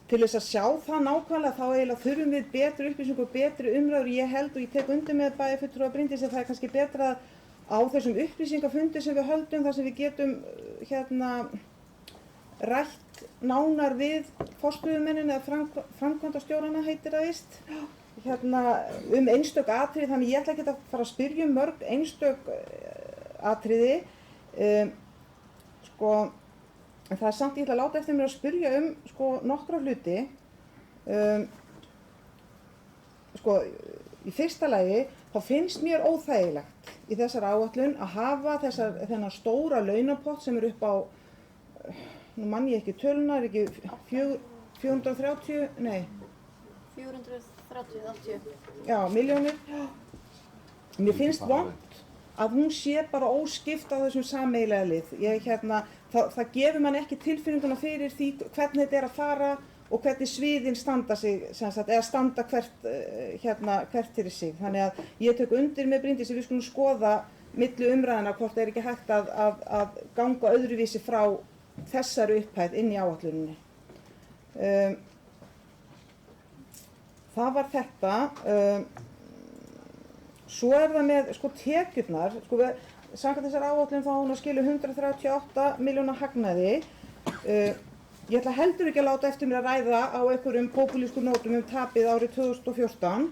til þess að sjá það nákvæmlega þá eiginlega þurfum við betri upplýsingu og betri umræður. Ég held og ég tek undir með bæjarfulltrúa Bryndísi að það er kannski betra á þessum upplýsingafundi sem við höldum þar sem við getum rætt nánar við forstöðumennina eða framkvæmdastjórana heitir það víst, einstök atriði, þannig ég ætla ekki að fara að spyrja mörg einstök atriði, en það er samt ég ætla að láta eftir mér að spyrja nokkra hluti. Í fyrsta lagi þá finnst mér óþægilegt í þessari áætlun að hafa þennan stóra launapott sem upp á, nú mann ég ekki töluna, er ekki 430, nei. 430, 80. Já, milljónir. Mér finnst vont að hún sé bara óskipt á þessum sameiginlega lið. Það gefur mann ekki tilfinninguna fyrir því hvernig þetta er að fara og hvernig sviðin standa sig, eða standa hvert fyrir sig. Þannig að ég tek undir með Bryndísi, við skulum skoða milli umræðina hvort það er ekki hægt að ganga öðruvísi frá þessari upphæð inn í áætluninni. Það var þetta. Svo er það með tekjurnar. Samkvæmt þessari áætlun þá á hún að skila 138 milljóna hagnaði. Ég ætla heldur ekki að láta eftir mér að ræða á einhverjum popúlískum nótum tapið árið 2014.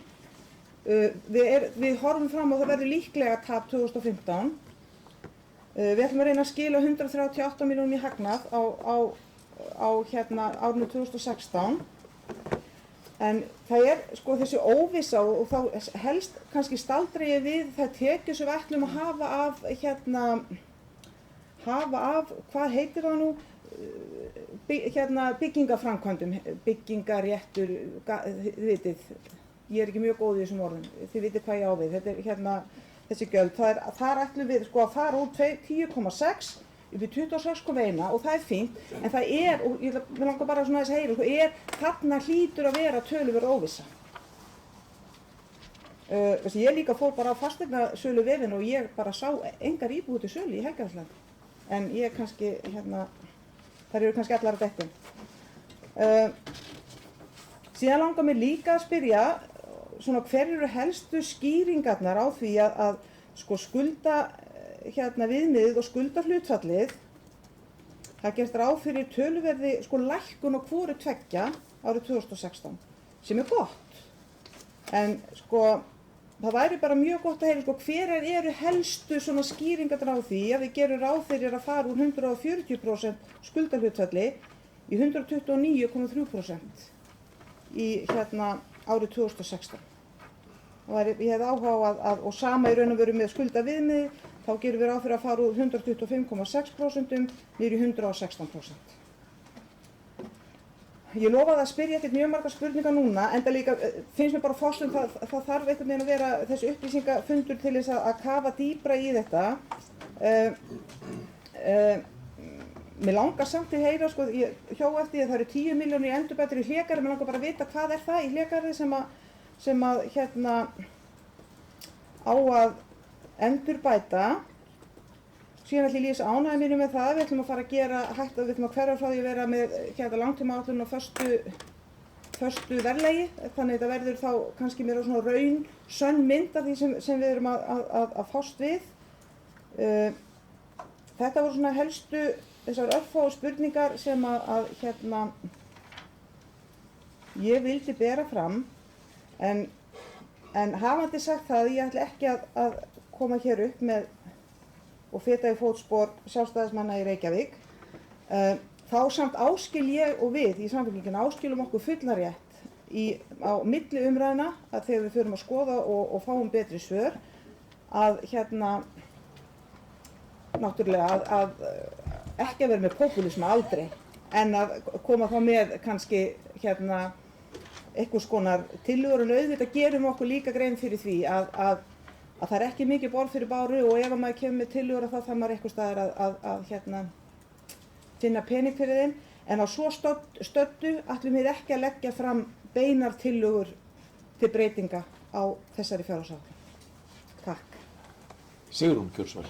Við horfum fram á það verður líklega tap 2015. Við ætlum að reyna að skila 138 milljónum í hagnað á árinu 2016. En það er þessi óvissa og þá helst kannski staldra ég við það tekjur sem við ætlum að hafa af, hvað heitir það nú, byggingaframkvæmdum, byggingaréttur, þið vitið, ég er ekki mjög góð í þessum orðum, þið vitið hvað ég á við, þetta er þessi gjöld, þar ætlum við að fara úr 10,6 upp í 26,1 og það er fínt, en það er, og ég langar bara svona þess að heyra, þarna hlýtur að vera töluverð óvissa. Ég líka fór bara á fasteignasölu vefinn og ég bara sá engar íbúðir til sölu í Helgafelli, en ég kannski, þær eru kannski allar að dettin. Síðan langar mér líka að spyrja, hver eru helstu skýringarnar á því að skulda viðmiðið og skuldahlutfallið, það er gert ráð fyrir töluverði lækkun á hvoru tveggja árið 2016, sem er gott. En það væri bara mjög gott að heyra hver eru helstu skýringarnar á því að við gerum ráð fyrir að fara úr 140% skuldahlutfalli í 129,3% í árið 2016. Ég hefði áhuga á og sama í raun og veru með skuldaviðmiðið, þá gerum við ráð fyrir að fara úr 125,6% niður í 116%. Ég lofaði að spyrja ekkert mjög margar spurningar núna, enda líka finnst mér bara það þarf einhvern veginn að vera þessi upplýsingafundur til þess að kafa dýpra í þetta. Mér langar samt til að heyra, ég hjó eftir því að það eru 10 milljónir í endurbætur í Hlégarði, mér langar bara að vita hvað er það í Hlégarði sem á að endurbæta. Síðan ætlum ég lýsa ánægju mínu með það, við ætlum að fara að gera hægt að við ætlum að hverfa frá því að vera með langtímaáætlun og föstu verðlagi, þannig að þetta verður þá kannski meira svona sönn mynd af því sem við erum að fást við. Þetta voru svona helstu þessar örfáu spurningar sem ég vildi bera fram, en hafandi sagt það, ég ætla ekki að koma hér upp með og feta í fótspor sjálfstæðismanna í Reykjavík. Þá samt áskil ég og við í Samfylkinguna áskilum okkur fullan rétt á milli umræðna að þegar við förum að skoða og fáum betri svör að náttúrulega að ekki að vera með popúlisma aldrei, en að koma þá með kannski einhvers konar tillögur, en auðvitað gerum okkur líka grein fyrir því að það er ekki mikið borð fyrir báru og ef maður kemur með tillögur þá þarf maður eitthvað staðar að finna pening fyrir þeim, en á svo stöddu ætlum við ekki að leggja fram beinar tillögur til breytinga á þessari fjárhagsáætlun. Takk. Sigrún Kjölsvall.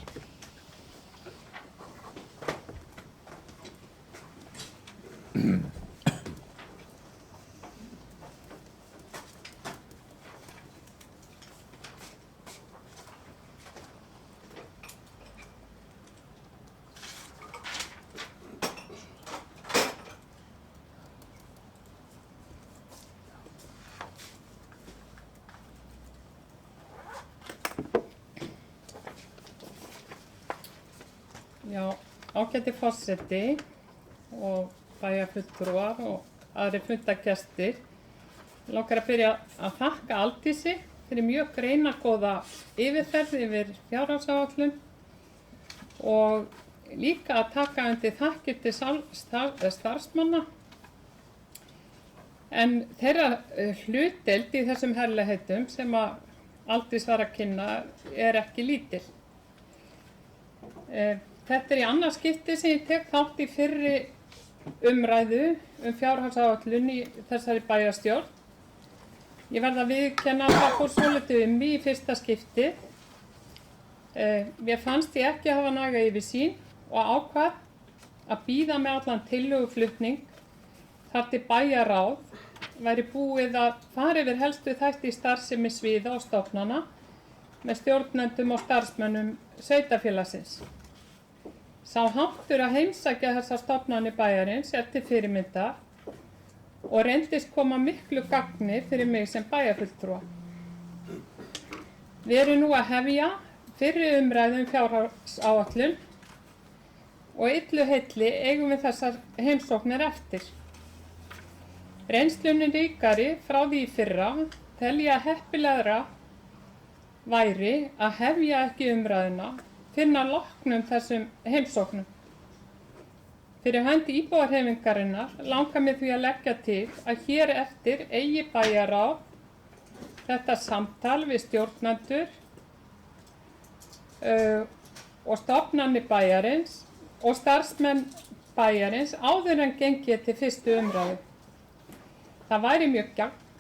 Já, ágæti forseti og bæjarfulltrúar og aðrir fundargestir. Mig langar að byrja að þakka Aldísi fyrir mjög greinargóða yfirferð yfir fjárhagsáætlun og líka að taka undir þakkir til starfsmanna. En þeirra hlutdeild í þessum herlegheitum sem að Aldís var að kynna er ekki lítil. Þetta í annað skipti sem ég tek þátt í fyrri umræðu fjárhagsáætlun í þessari bæjarstjórn. Ég verð að viðurkenna að það fór svolítið mig í fyrsta skipti. Mér fannst ég ekki hafa næga yfirsýn og ákvað að bíða með allan tillöguflutning þar til bæjarráð væri búið að fara yfir helstu þætti í starfsemi sviða og stofnana með stjórnendum og starfsmönnum sveitarfélagsins. Sá háttur að heimsækja þessar stofnanir bæjarins til fyrirmyndar og reyndist koma miklu gagni fyrir mig sem bæjarfulltrúa. Við erum nú að hefja fyrri umræðu fjárhagsáætlun og illu heilli eigum við þessar heimsóknir eftir. Reynslunni ríkari frá því í fyrra tel ég að heppilegra væri að hefja ekki umræðuna fyrr að loknum þessum heimsóknum. Fyrir hönd íbúahreyfingarinnar langar mig því að leggja til að hér eftir eigi bæjarráð þetta samtal við stjórnendur og stofnanir bæjarins og starfsmenn bæjarins áður en gengið til fyrstu umræðu. Það væri mjög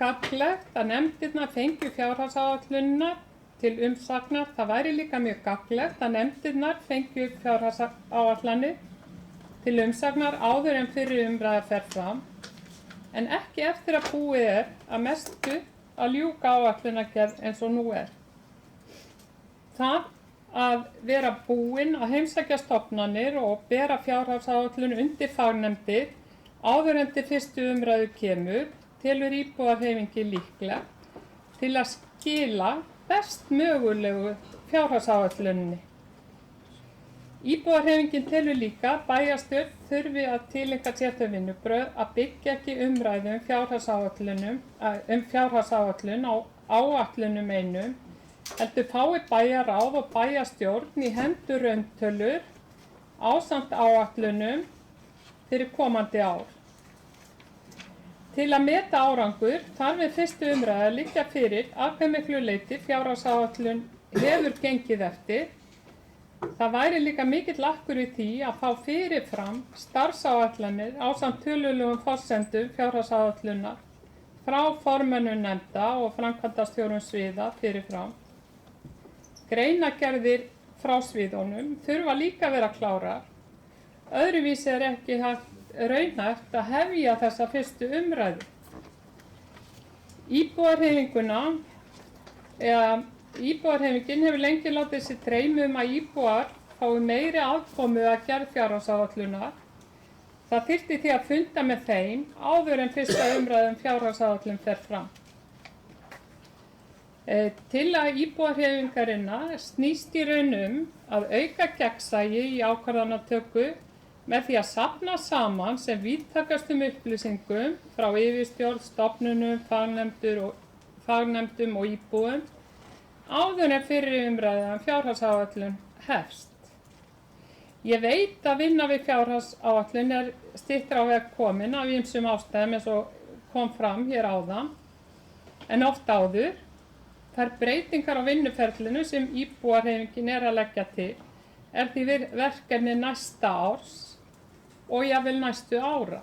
gagnlegt að nefndirnar fengju fjárhagsáætlunina til umsagnar. Það væri líka mjög gagnlegt að nefndirnar fengju fjárhagsáætlanir til umsagnar áður en fyrri umræða fer fram, en ekki eftir að búið að mestu að ljúka áætlunargerð eins og nú er. Það að vera búin að heimsækja stofnanir og bera fjárhagsáætlun undir fagnefndir áður en til fyrstu umræðu kemur, telur íbúahreyfingi líklegt til að skila best mögulegu fjárhagsáætluninni. Íbúahreyfingin telur líka að bæjarstjórn þurfi að tileinka sér þau vinnubrögð að byggja ekki umræðu fjárhagsáætlun á áætlunum einum, heldur fái bæjarráð og bæjarstjórn í hendur rauntölur ásamt áætlunum fyrir komandi ár. Til að meta árangur þarf við fyrstu umræðu að liggja fyrir að hve miklu leyti fjárhagsáætlun hefur gengið eftir. Það væri líka mikill akkur í því að fá fyrirfram starfsáætlanir ásamt tölulegum forsendum fjárhagsáætlunar frá formönnum nefnda og framkvæmdastjórum sviða fyrirfram. Greinargerðir frá sviðunum þurfa líka að vera klárar. Öðruvísi ekki raunhæft að hefja þessa fyrstu umræðu. Íbúahreyfingin hefur lengi látið sér dreyma að íbúar fái meiri aðkomu að gerð fjárhagsáætlunar. Það þyrfti því að funda með þeim áður en fyrsta umræðu fjárhagsáætlun fer fram. Til að íbúahreyfingarinnar snýst í raun að auka gegnsæi í ákvarðanatöku með því að safna saman sem víðtækastum upplýsingum frá yfirstjórn, stofnunum, fagnefndum og íbúum áður en fyrri umræða fjárhagsáætlun hefst. Ég veit að vinna við fjárhagsáætlun styttra á veg komin af ýmsum ástæðum eins og kom fram hér áðan, en oft áður. Þær breytingar á vinnuferlinu sem íbúahreyfingin að leggja til því verkefni næsta árs og jafnvel næstu ára.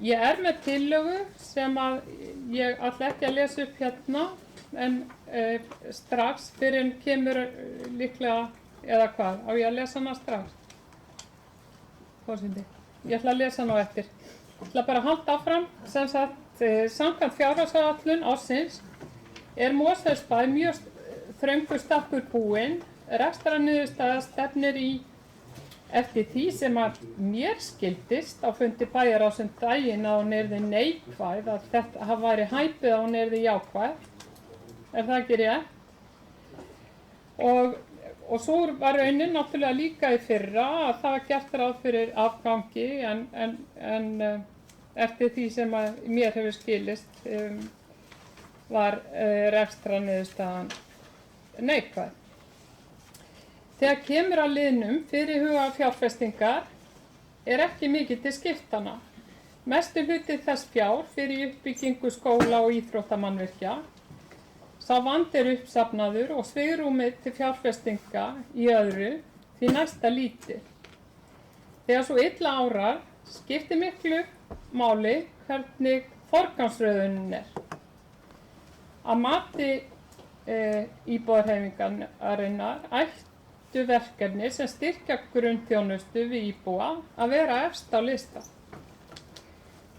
Ég með tillögu sem að ég ætla ekki að lesa upp hérna, en strax fyrir en kemur líklega, eða hvað, á ég að lesa hana strax? Forseti, ég ætla að lesa hana á eftir. Ég ætla bara að halda áfram, sem sagt, samkvæmt fjárhagsáætlun ársins Mosfellsbær mjög þröngur stakkur búinn, rekstrarniðurstaða stefnir í eftir því sem að mér skildist á fundi bæjarráðs daginn að hún yrði neikvæð, að þetta væri hæpið að hún yrði jákvæð. Er það ekki rétt? Og svo var raunin náttúrulega líka í fyrra að það var gert ráð fyrir afgangi en eftir því sem að mér hefur skilist var rekstrarniðurstaðan neikvæð. Þegar kemur að liðnum fyrirhugaðar fjárfestingar ekki mikið til skiptana. Mestu hluti þess fjár fyrir uppbyggingu skóla og íþróttamannvirkja. Sá vandi uppsafnaður og svigrúmið til fjárfestinga í öðru því næsta lítið. Þegar svo illa árar skiptir miklu máli hvernig forgangsröðunin er. Að mati íbúðarhreyfingarinnar ættu verkefni sem styrkja grunnþjónustu við íbúa að vera efst á lista.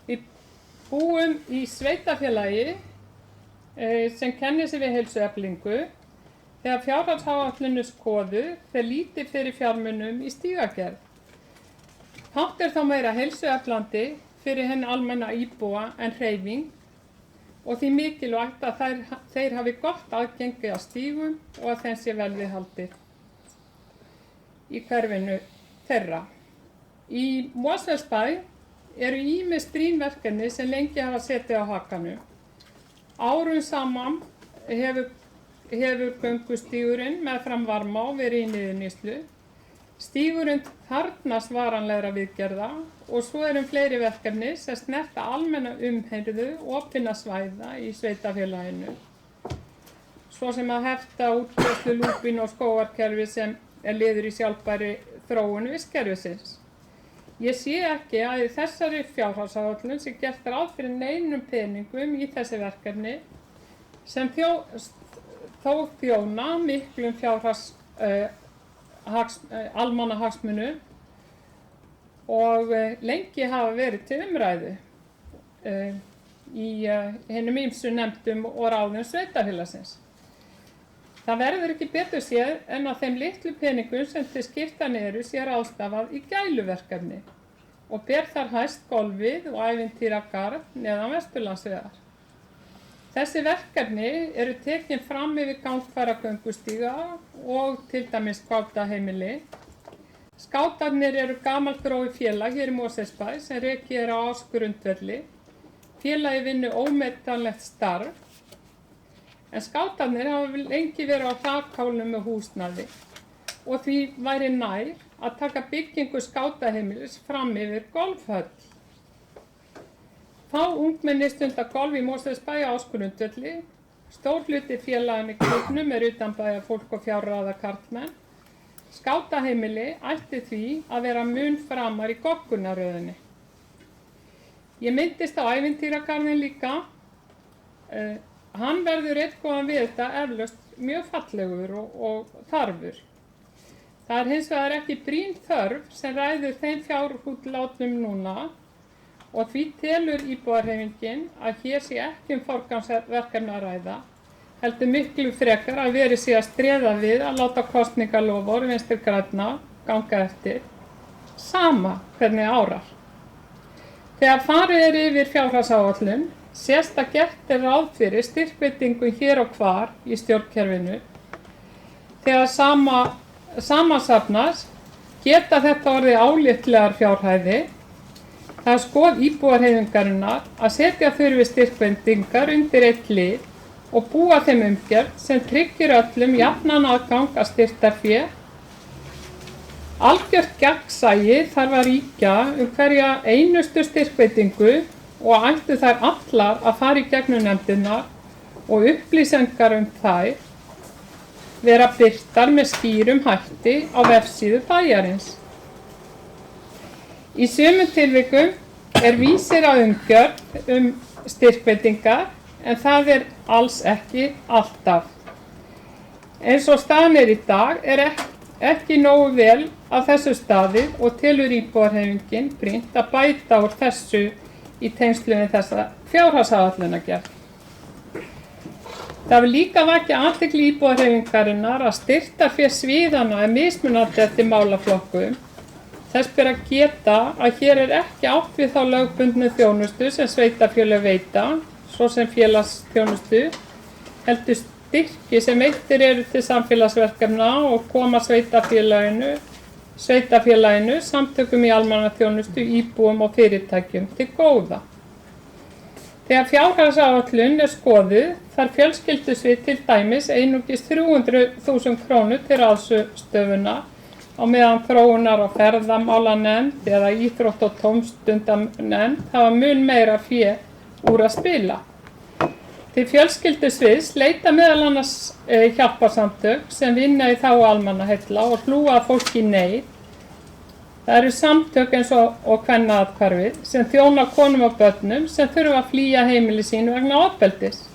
Við búum í sveitarfélagi sem kennir sig við heilsueflingu. Þegar fjárhagsáætlun er skoðuð fer lítið fyrir fjármunum í stígagerð. Fátt er þá meira heilsueflandi fyrir hinn almenna íbúa en hreyfing og því mikilvægt að þeir hafi gott aðgengi að stígum og að þeim sé vel við haldið í hverfinu þeirra. Í Mosfellsbæ eru ýmis brýn verkefni sem lengi hafa setið á hakanum. Árum saman hefur göngustígurinn meðfram Varmá verið í niðurníðslu. Stígurinn þarfnast varanlegra viðgerða og svo fleiri verkefni sem snerta almenna umheyrðu opinna svæða í sveitarfélaginu. Svo sem að hefta útbreiðslu lúpín og skógarkerfi sem liður í sjálfbæri þróun vistkerfisins. Ég sé ekki að í þessari fjárhagsáætlun sé gert ráð fyrir neinum peningum í þessi verkefni sem þó þjóna miklum almannahagsmunum og lengi hafa verið til umræðu í hinum ýmsu nefndum og ráðum sveitarfélagsins. Það verður ekki betur séð en að þeim litlu peningum sem til skiptan eru sé ráðstafað í gæluverkefni og ber þar hæst golfið og ævintýragarð neðan Vesturlandsvegar. Þessi verkefni eru tekin fram yfir gangfæra göngustíga og til dæmis skátaheimili. Skátarnir eru gamalgróið félag hér í Mosfellsbæ sem rekið á ársgrundvelli. Félagið vinnur ómetanlegt starf. En skátarnir hafa lengi verið á hrakhálum með húsnæði og því væri nær að taka byggingu skátaheimilis fram yfir golfhöll. Fá ungmenni stunda golf í Mosfellsbæ á Ásgrundvelli. Stór hluti félaganna í klúbbnum utanbæjar fólk og fjárráða karlmenn. Skátaheimili ætti því að vera mun framar í goggunarröðinni. Ég minntist á ævintýragarðinn líka. Hann verður góðan við þetta eflaust mjög fallegur og þarfur. Það hins vegar ekki brýn þörf sem ræður þeim fjárútlátum núna og því telur íbúðarhreyfingin að hér sé ekki forgangsverkefni að ræða, heldur miklu frekar að verið sé að streða við að láta kosningaloforð Vinstri grænna ganga eftir, sama hvernig árar. Þegar farið yfir fjárhagsáætlun sést að gert ráð fyrir styrkveitingu hér og hvar í stjórnkerfinu. Þegar samansafnast geta þetta orðið álitlegar fjárhæðir. Það er skoð íbúðarhreyfingarinnar að setja þurfi styrkveitingar undir eitt lið og búa þeim umgjörð sem tryggir öllum jafnan aðgang að styrktarfé. Algjört gegnsæi þarf að ríkja hverja einustu styrkveitingu og ættu þær allar að fara í gegnum nefndirnar og upplýsingar þær vera birtar með skýrum hætti á vefsíðu bæjarins. Í sumum tilvikum vísir að umgjörð styrkveitingar en það alls ekki alltaf. Eins og staðan í dag ekki nógu vel að þessu staðið og telur íbúðarhreyfingin brýnt að bæta úr þessu í tengslum við þessa fjárhagsáætlunargerð. Það hefur líka vakið athygli íbúðarhreyfingarinnar að styrktarfé sviðanna mismunandi eftir málaflokkum. Þess ber að geta að hér ekki átt við þá lögbundnu þjónustu sem sveitarfélög veita, svo sem félagsþjónustu, heldur styrki sem veittir eru til samfélagsverkefna og koma sveitafélaginu, samtökum í almannaþjónustu, íbúum og fyrirtækjum til góða. Þegar fjárhagsáætlun er skoðuð þarf fjölskyldusvið til dæmis einungis 300.000 krónur til ráðstöfunar á meðan þróunar- og ferðamálanefnd eða íþrótt- og tómstundanefnd hafa mun meira fé úr að spila. Til fjölskyldusviðs leita meðal annars hjálparsamtök sem vinna í þágu almannaheilla og hlúa að fólki í neyð. Það eru samtök eins og Kvennaathvarfið sem þjóna konum og börnum sem þurfa að flýja heimili sín vegna ofbeldis.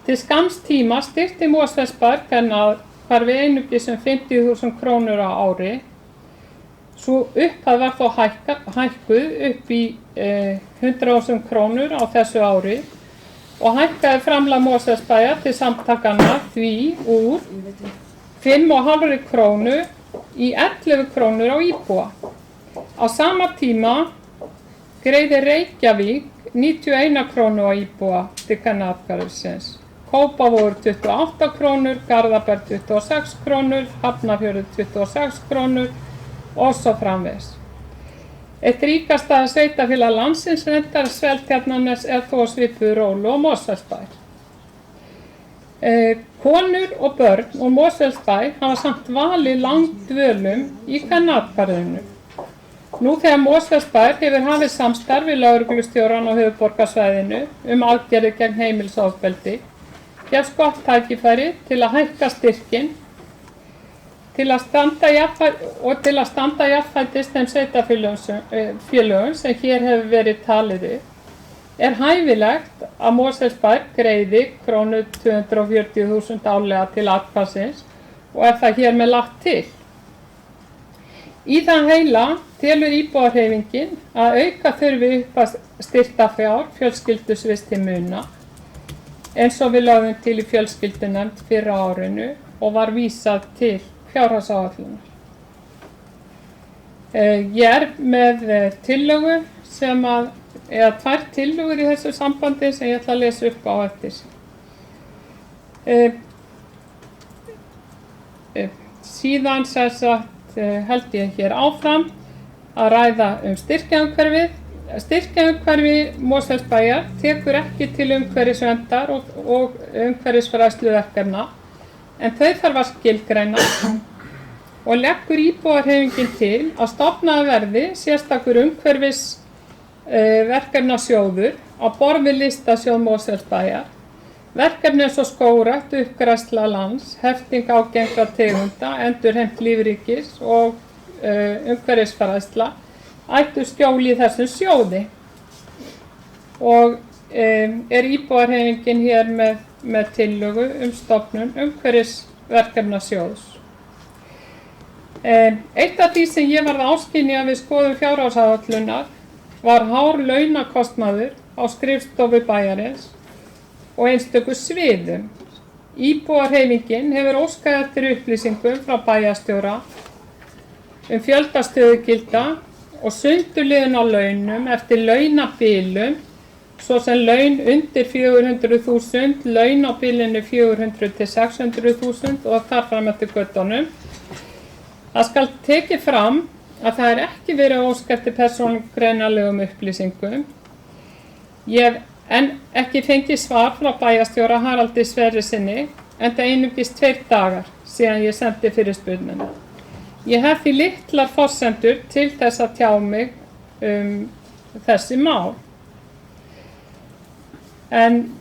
Til skamms tíma styrkti Mosfellsbær Kvennaathvarfið einungis 50.000 krónur á ári. Sú upphæð var þó hækkuð upp í 100.000 krónur á þessu ári og hækkaði framlag Mosfellsbæjar til samtakanna því úr 5,5 krónu í 11 krónur á íbúa. Á sama tíma greiði Reykjavík 91 krónu á íbúa til Kvennaathvarfsins. Kópavogur 28 krónur, Garðabær 26 krónur, Hafnarfjörður 26 krónur og svo framvegis. Eitt ríkasta sveitafélag landsins reyndar Seltjarnarnes er þó svipuð rólu og Mosfellsbær. Konur og börn og Mosfellsbær hafa samt valið langdvölum í Kvennaathvarfinu. Nú þegar Mosfellsbær hefur hafið samstarf við lögreglustjórann á höfuðborgarsvæðinu aðgerðir gegn heimilisofbeldi, gefst gott tækifæri til að hækka styrkinn til að standa jafnfætis þeim sveitafélögum sem hér hefur verið talið upp. Er hæfilegt að Mosfellsbær greiði krónu 240.000 árlega til athvarfsins og er það hér með lagt til. Í það heila telur íbúahreyfingin að auka þurfi upp að styrktarfjár fjölskyldusviðs til muna eins og við lögðum til í fjölskyldunefnd fyrr á árinu og var vísað til fjárhagsáætlunar. Ég með tillögu eða 2 tillögur í þessu sambandi sem ég ætla að lesa upp á eftir. Síðan held ég hér áfram að ræða styrkjaumhverfið. Styrkjaumhverfi Mosfellsbæjar tekur ekki til umhverfisverndar og umhverfisfræðsluverkefna en þau þarf að skilgreina og leggur íbúahreyfingin til að stofnaður verði sérstakur umhverfisverkefnasjóður á borð við listasjóð Mosfellsbæjar. Verkefni eins og skógrækt, uppgræðsla lands, hefting ágengra tegunda, endurheimt lífríkis og umhverfisfræðsla ættu skjól í þessum sjóði og er íbúahreyfingin hér með tillögu stofnun umhverfisverkefnasjóðs. Eitt af því sem ég varð áskynja við skoðun fjárhagsáætlunar var hár launakostnaður á skrifstofu bæjarins og einstöku sviðum. Íbúahreyfingin hefur óskað eftir upplýsingum frá bæjarstjóra fjölda stöðugilda og sundurliðun á launum eftir launabilum, svo sem laun undir 400.000, laun á bilinu 400 til 600.000 og þar fram eftir göttunum. Það skal tekið fram að það er ekki verið óskað eftir persónugreinanlegum upplýsingum. Ég hef ekki fengið svar frá bæjarstjóra Haraldi Sverrissyni enda einungis 2 dagar síðan ég sendi fyrirspurnina. Ég hef því litlar forsendur til þess að tjá mig þessi mál. En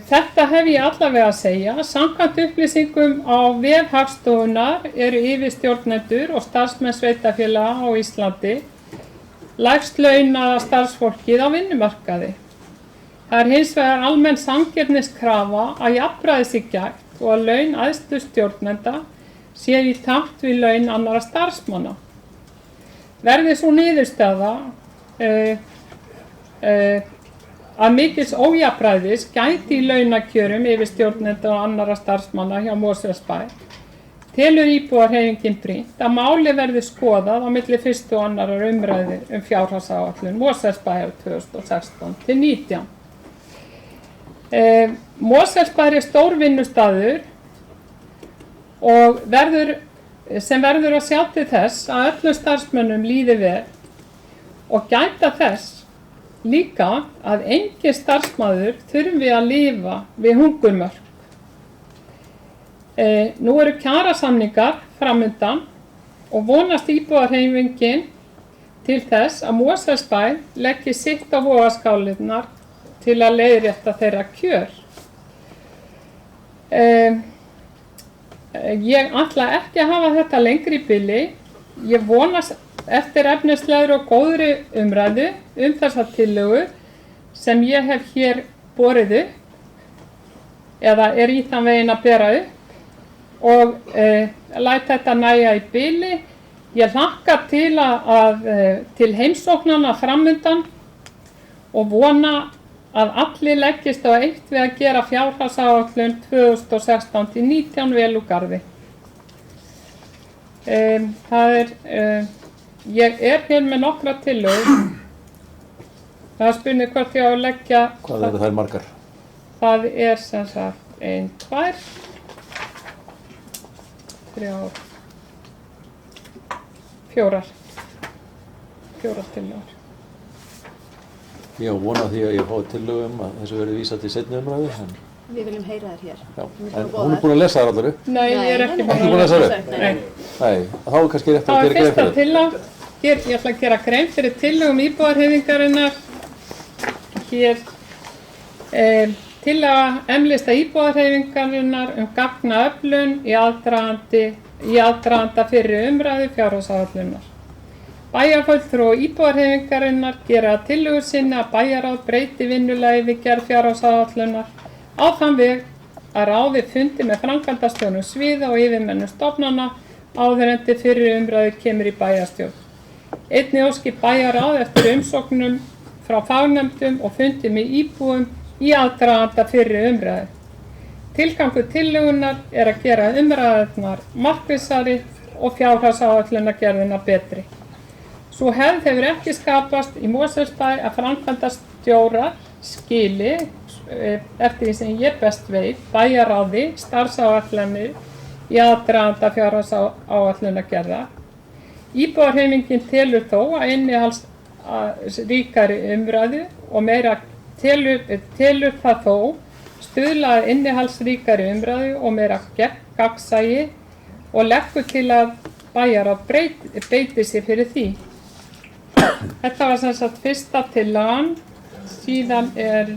þetta hef ég allavega að segja. Samkvæmt upplýsingum á vef Hagstofunnar eru yfirstjórnendur og starfsmenn sveitafélaga á Íslandi lægst launaða starfsfólkið á vinnumarkaði. Það er hins vegar almenn sanngirniskrafa að jafnræðis sé gætt og að laun æðstu stjórnenda séu í takt við laun annarra starfsmanna. Verði sú niðurstaða að mikils ójafnræðis gæti í launakjörum yfirstjórnenda og annarra starfsmanna hjá Mosfellsbæ, telur íbúahreyfingin brýnt að málið verði skoðað á milli 1. og 2. umræðu fjárhagsáætlun Mosfellsbæjar 2016 til 2019. Mosfellsbær er stór vinnustaður og sem verður að sjá til þess að öllum starfsmönnum líði vel og gæta þess líka að engin starfsmaður þurfi að lifa við hungurmörk. Nú eru kjarasamningar framundan og vonast íbúðarhreyfingin til þess að Mosfellsbær leggi sitt á vogarskálarnar til að leiðrétta þeirra kjör. Ég ætla ekki að hafa þetta lengri í bili. Ég vonast eftir efnislegri og góðri umræðu þessa tillögu sem ég hef hér borið upp eða er í þann veginn að bera upp og læt þetta nægja í bili. Ég hlakka til heimsóknanna framundan og vona að allir leggist á eitt við að gera fjárhagsáætlun 2016-19 vel úr garði. Ég er hér með nokkra tillögur. Það er spurning hvort ég á að leggja. Hvað eru þær margar? Það er sem sagt 1, 2, 3, 4 tillögur. Ég á vona því að ég fái tillögu að þessu verði vísað til seinni umræðu. Við viljum heyra þér hér. Já, en hún er búin að lesa þær allar upp. Nei, ég er ekki Ekki búin að lesa þær upp? Nei. Nei, þá er kannski rétt að Það gera er grein fyrsta fyrir það. tillaga. Ég ætla að gera grein fyrir tillögum íbúðarhreyfingarinnar. Hér tillaga M-lista íbúðarhreyfingarinnar gagnaöflun í aðdraganda fyrri umræðu fjárhagsáætlunar. Bæjarfulltrúi og íbúðarhreyfingarinnar gera að tillögu sinni að bæjarráð breyti vinnulagi við gerð fjárhagsáætlunar á þann veg að ráðið fundi með framkvæmdastjórum sviða og yfirmönnum stofnana áður en til fyrri umræðu kemur í bæjarstjórn. Einnig óski bæjarráð eftir umsóknum frá fagnefndum og fundi með íbúum í aðdraganda fyrri umræðu. Tilgangur tillögunnar er að gera umræðurnar markvissari og fjárhagsáætlunargerðina betri. Sú hefð hefur ekki skapast í Mosfellsbæ að framkvæmdastjórar skili, eftir því sem ég best veit, bæjarráði starfsáætlanir í aðdraganda fjárhagsáætlunargerða. Íbúðarhreyfingin telur þó að innihaldsríkari umræðu og meira telur það þó stuðla að innihaldsríkari umræðu og meira gagnsæi og leggur til að bæjarráð beiti sér fyrir því. Þetta var sem sagt fyrsta tillagan, síðan er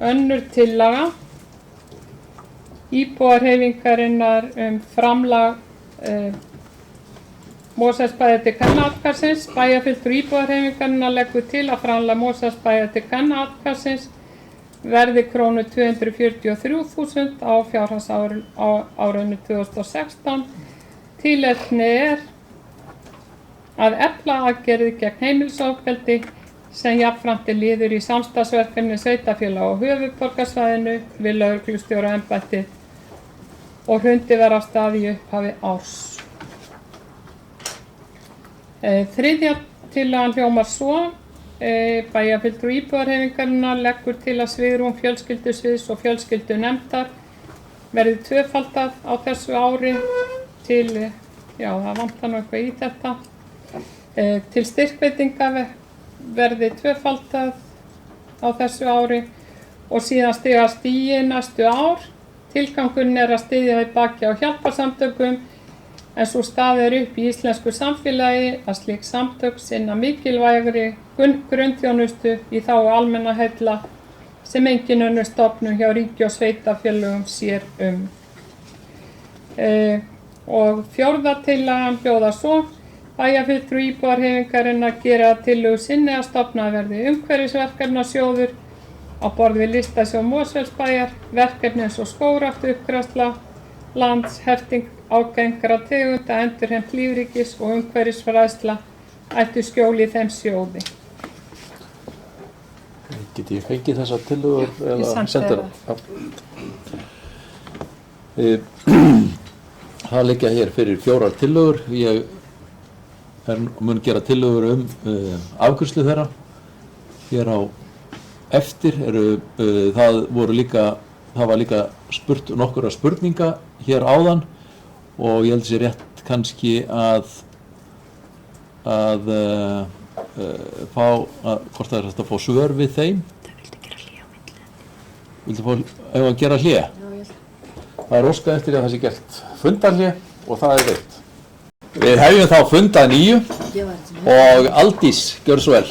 önnur tillaga íbúðarhreyfingarinnar framlag Mosfellsbæjar til Kvennaathvarfsins. Bæjarfulltrúi íbúðarhreyfingarinnar leggur til að framlag Mosfellsbæjar til Kvennaathvarfsins verði krónu 243.000 á fjárhagsárinu 2016. Tilefni er að efla aðgerðir gegn heimilisofbeldi sem jafnframt er liður í samstarfsverkefni sveitarfélaga á höfuðborgarsvæðinu við lögreglustjóraembættið og hrundið var af stað í upphafi árs. Þriðja tillagan hljómar svo. Bæjarfulltrúi íbúðarhreyfingarinnar leggur til að svigrúm fjölskyldusviðs og fjölskyldunefndar verði tvöfaldað á þessu ári til, það vantar nú eitthvað í þetta, til styrkveitinga verði tvöfaldað á þessu ári og síðan stiga stigi næstu ár. Tilgangurinn er að styðja við baki á hjálparsamtökum en svo staðið upp í íslensku samfélagi að slík samtök sinna mikilvægri grunnþjónustu í þágu almannaheilla sem engin önnur stofnun hjá ríki og sveitarfélögum sér um. Og fjórða tillagan hljóðar svo. Bæjarfulltrúi íbúðarhreyfingarinnar gera að tillögu sinni að stofnað verði umhverfisverkefnasjóður á borð við listasjóð Mosfellsbæjar, verkefni eins og skógrækt, uppgræðsla, landshefting ágengra tegunda, endurheimt lífríkis og umhverfisfræðsla ættu skjóli í þeim sjóði. Get ég fengið þessar tillögur eða sendir það liggja hér fyrir 4 tillögur. Ég mun gera tillögur afgreiðslu þeirra hér á eftir það var líka spurt nokkurra spurninga hér áðan og ég held sér rétt kannski að fá hvort það hægt að fá svör við þeim. Vildu fá að gera hlé? Það óskað eftir að það sé gert fundarhlé og það veitt. Við hefjum þá fund að 9 og Aldís, gjör svo vel.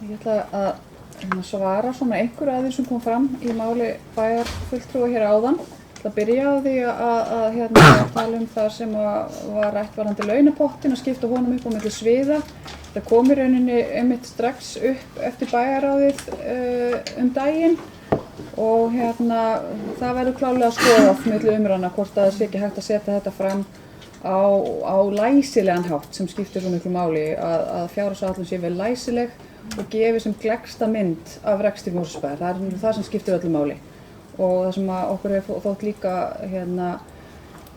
Ég ætla að svara svona einhverju að því sem kom fram í máli bæjarfulltrúa hér áðan. Ég ætla að byrja á því að tala um það sem var rætt varðandi launapottin og skipta honum upp á milli sviða. Það kom í rauninni einmitt strax upp eftir bæjarráðið daginn og það verður klárlega skoðað milli umræðna hvort það sé ekki hægt að setja þetta fram á læsilegan hátt sem skiptir svo miklu máli að fjárhagsáætlun sé vel læsileg og gefi sem gleggsta mynd af rekstri Mosfellsbæjar. Það er það sem skiptir öllu máli og það sem okkur hefur þótt líka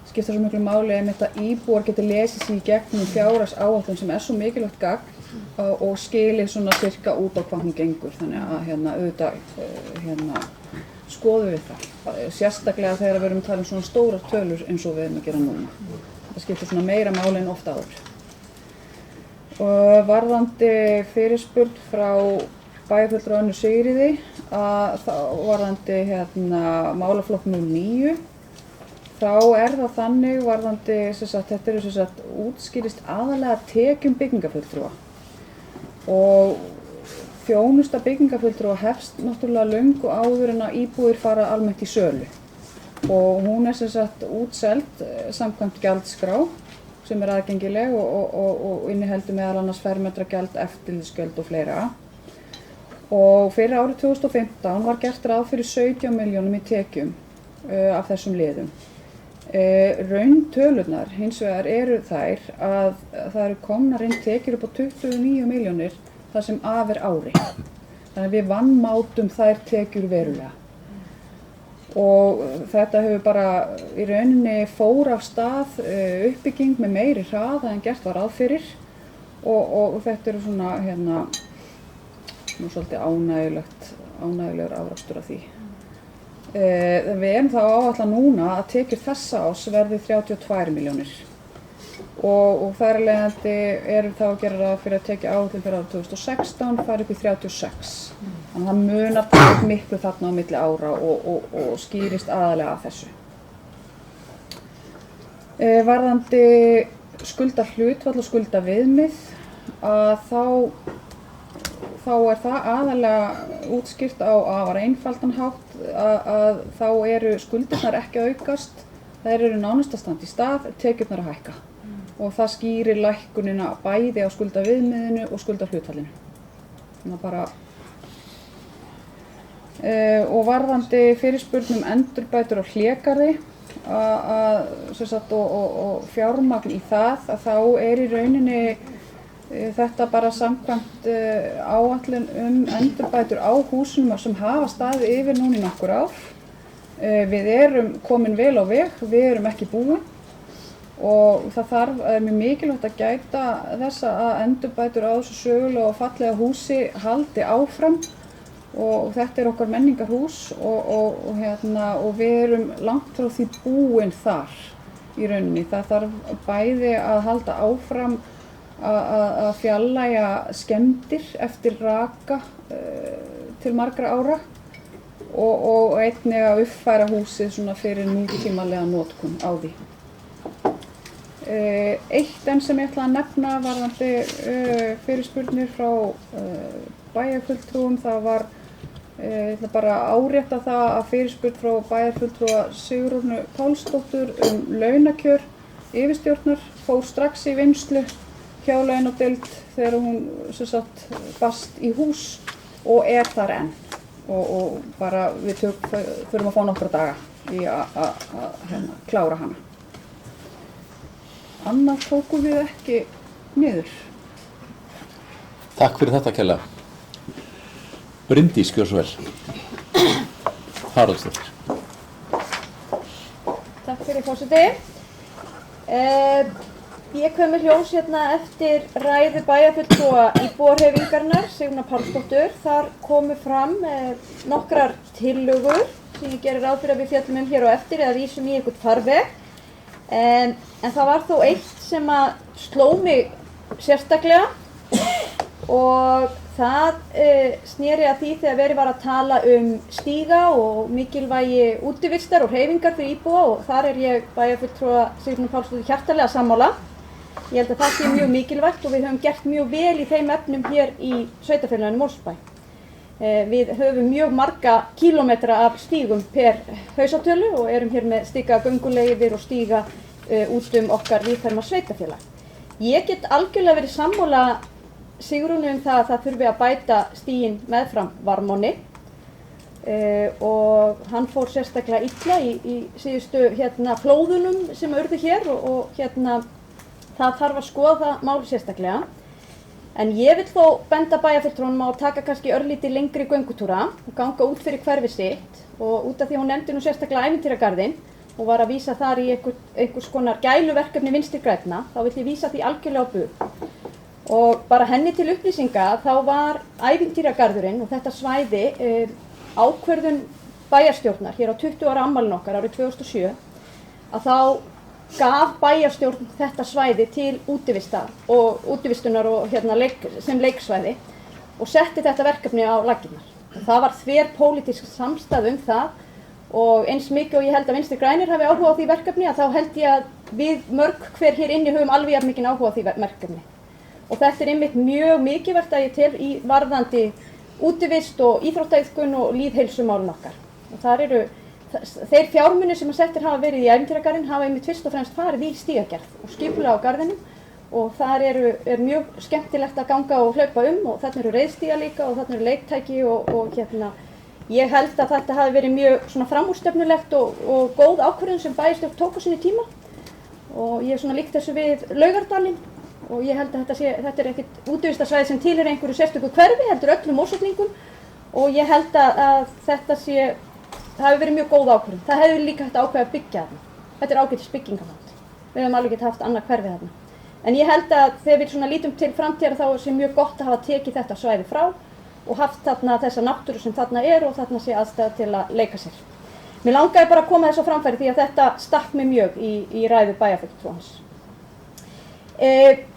skiptir svo miklu máli einmitt að íbúar geti lesið sig í gegnum fjárhagsáætlun sem er svo mikilvægt gagn og skilið svona cirka út á hvað hún gengur. Þannig að auðvitað skoðum við það. Sérstaklega þegar við erum að tala um svona stórar tölur eins og við erum að gera núna. Það skiptir svona meira máli en oft áður. Og varðandi fyrirspurn frá bæjarfulltrúa Önnu Sigríði varðandi málaflokk 9 þá er það þannig varðandi þetta eru útskýrist aðalega tekjum byggingafulltrúa og þjónusta byggingafulltrúa hefst náttúrulega löngu áður en að íbúðir fara almennt í sölu og hún er útseld samkvæmt gjaldskrá sem er aðgengileg og inniheldur meðal annars fermetragjald, eftirlitsgjöld og fleira. Og fyrir árið 2015 var gert ráð fyrir 17 milljónum í tekjum af þessum liðum. Rauntölurnar hins vegar eru þær að það eru komnar inn tekjur upp á 29 milljónir þar sem af er ári. Þannig að við vanmátum þær tekjur verulega. Og þetta hefur bara í rauninni fór af stað uppbygging með meiri hraða en gert var ráð fyrir og þetta eru svona nú svolítið ánægjulegur afrakstur af því. Við erum þá áætla núna að tekjur þessa árs verði 32 milljónir og þar af leiðandi eru þá að gera ráð fyrir að tekja áætlun fyrir árið 2016 fara upp í 36. Þannig að það munar tækt miklu þarna á milli ára og skýrist aðalega af þessu. Varðandi skuldahlutfall og skuldaviðmið þá er það aðalega útskýrt á afar einfaldan hátt að þá eru skuldirnar ekki að aukast, þær eru nánast að standa í stað, tekjurnar að hækka. Og það skýrir lækkunina bæði á skuldaviðmiðinu og skuldahlutfallinu. Þannig að bara og varðandi fyrirspurn endurbætur á hlégarði og fjármagn í það að þá er í rauninni þetta bara samkvæmt áætlun endurbætur á húsunum sem hafa staðið yfir núna í nokkur ár. Við erum komin vel á veg, við erum ekki búin og það er mjög mikilvægt að gæta þess að endurbætur á þessu sögulega og fallega húsi haldi áfram. Og þetta er okkar menningarhús og við erum langt frá því búin þar í rauninni. Það þarf bæði að halda áfram að fjarlægja skemmdir eftir raka til margra ára og einnig að uppfæra húsið svona fyrir nútímalega notkun á því. Eitt enn sem ég ætla að nefna varðandi fyrirspurnir frá bæjarfulltrúum það var ég ætla bara að árétta það að fyrirspurn frá bæjarfulltrúa Sigrúnu Pálsdóttur launakjör yfirstjórnar fór strax í vinnslu hjá launadeild þegar hún bast í hús og er þar enn og bara við þurfum að fá nokkra daga í að klára hana. Annað tókum við ekki niður. Takk fyrir þetta kærlega. Bryndís, gjör svo vel. Haraldsdóttir. fyrir forseti. Ég kom með ljós hérna eftir ræðu bæjarfulltrúa íbúahreyfingarinnar, Sigrúnar Pálsdóttur. Þar komu fram nokkrar tillögur sem ég gerir ráð fyrir að við fjallum hér á eftir eða vísum í einhvern farveg. En það var þó eitt sem að sló mig sérstaklega og það sneri að því þegar verið var að tala stíga og mikilvægi útivistar og hreyfingar fyrir íbúa og þar ég bæjarfulltrúa Sigrúnar Pálsdóttur hjartanlega sammála. Ég held að það sé mjög mikilvægt og við höfum gert mjög vel í þeim efnum hér í sveitarfélaginu Mosfellsbæ. Við höfum mjög marga kílómetra af stígum per hausatölu og erum hér með stíga gönguleiðir og stíga út okkar víðfeðma sveitarfélag. Ég get algjörlega verið sammála Sigrúnu það að það þurfi að bæta stíginn meðfram Varmóni og hann fór sérstaklega illa í síðustu flóðunum sem urðu hér og það þarf að skoða það máli sérstaklega. En ég vil þó benda bæjarfulltrúanum á að taka kannski örlítið lengri göngutúra og ganga út fyrir hverfi sitt og út af því hún nefndi nú sérstaklega ævintýragarðinn og var að vísa þar í einhvers konar gæluverkefni Vinstri grænna, þá vil ég vísa því algjörlega á bug. Og bara henni til upplýsinga þá var ævintýragarðurinn og þetta svæði ákvörðun bæjarstjórnar hér á 20 ára afmælinu okkar árið 2007 að þá gaf bæjarstjórn þetta svæði til útivistunar og sem leiksvæði og setti þetta verkefni á laggirnar. Það var þverpólitísk samstaða það og eins mikið og ég held að Vinstri grænir hafi áhuga á því verkefni að þá held ég að við mörg hver hér inni höfum alveg jafn mikinn áhuga á því verkefni. Og þetta einmitt mjög mikilvægt að ég tel í varðandi útivist og íþróttaiðkun og lýðheilsumálin okkar. Og þar þeir fjármunir sem settir hafa verið í ævintýragarðinn hafa einmitt fyrst og fremst farið í stígagerð og skipulag á garðinum og þar er mjög skemmtilegt að ganga og hlaupa og þarna eru reiðstíga líka og þarna eru leiktæki og ég held að þetta hafi verið mjög svona framúrstefnulegt og góð ákvörðun sem bæjarstjórn tók á sinni tíma og ég hef svona líkt þessu við Laugardalinn og ég held að þetta er ekkert útivistarsvæði sem tilheyrir einhverju sérstöku hverfi, heldur öllum Mosfellingum og ég held að þetta það hefur verið mjög góð ákvörðun. Það hefur líka hægt að ákveða að byggja þarna. Þetta er ágætis byggingamátt. Við höfum alveg getað haft annað hverfi þarna. En ég held að þegar við svona lítum til framtíðar þá sé mjög gott að hafa tekið þetta svæði frá og haft þarna þessa náttúru sem þarna og þarna sé aðstæða til að leika sér. Mér langaði bara að koma þessu á framfæri því að þetta stakk mig mjög í ræðu bæjarfulltrúans.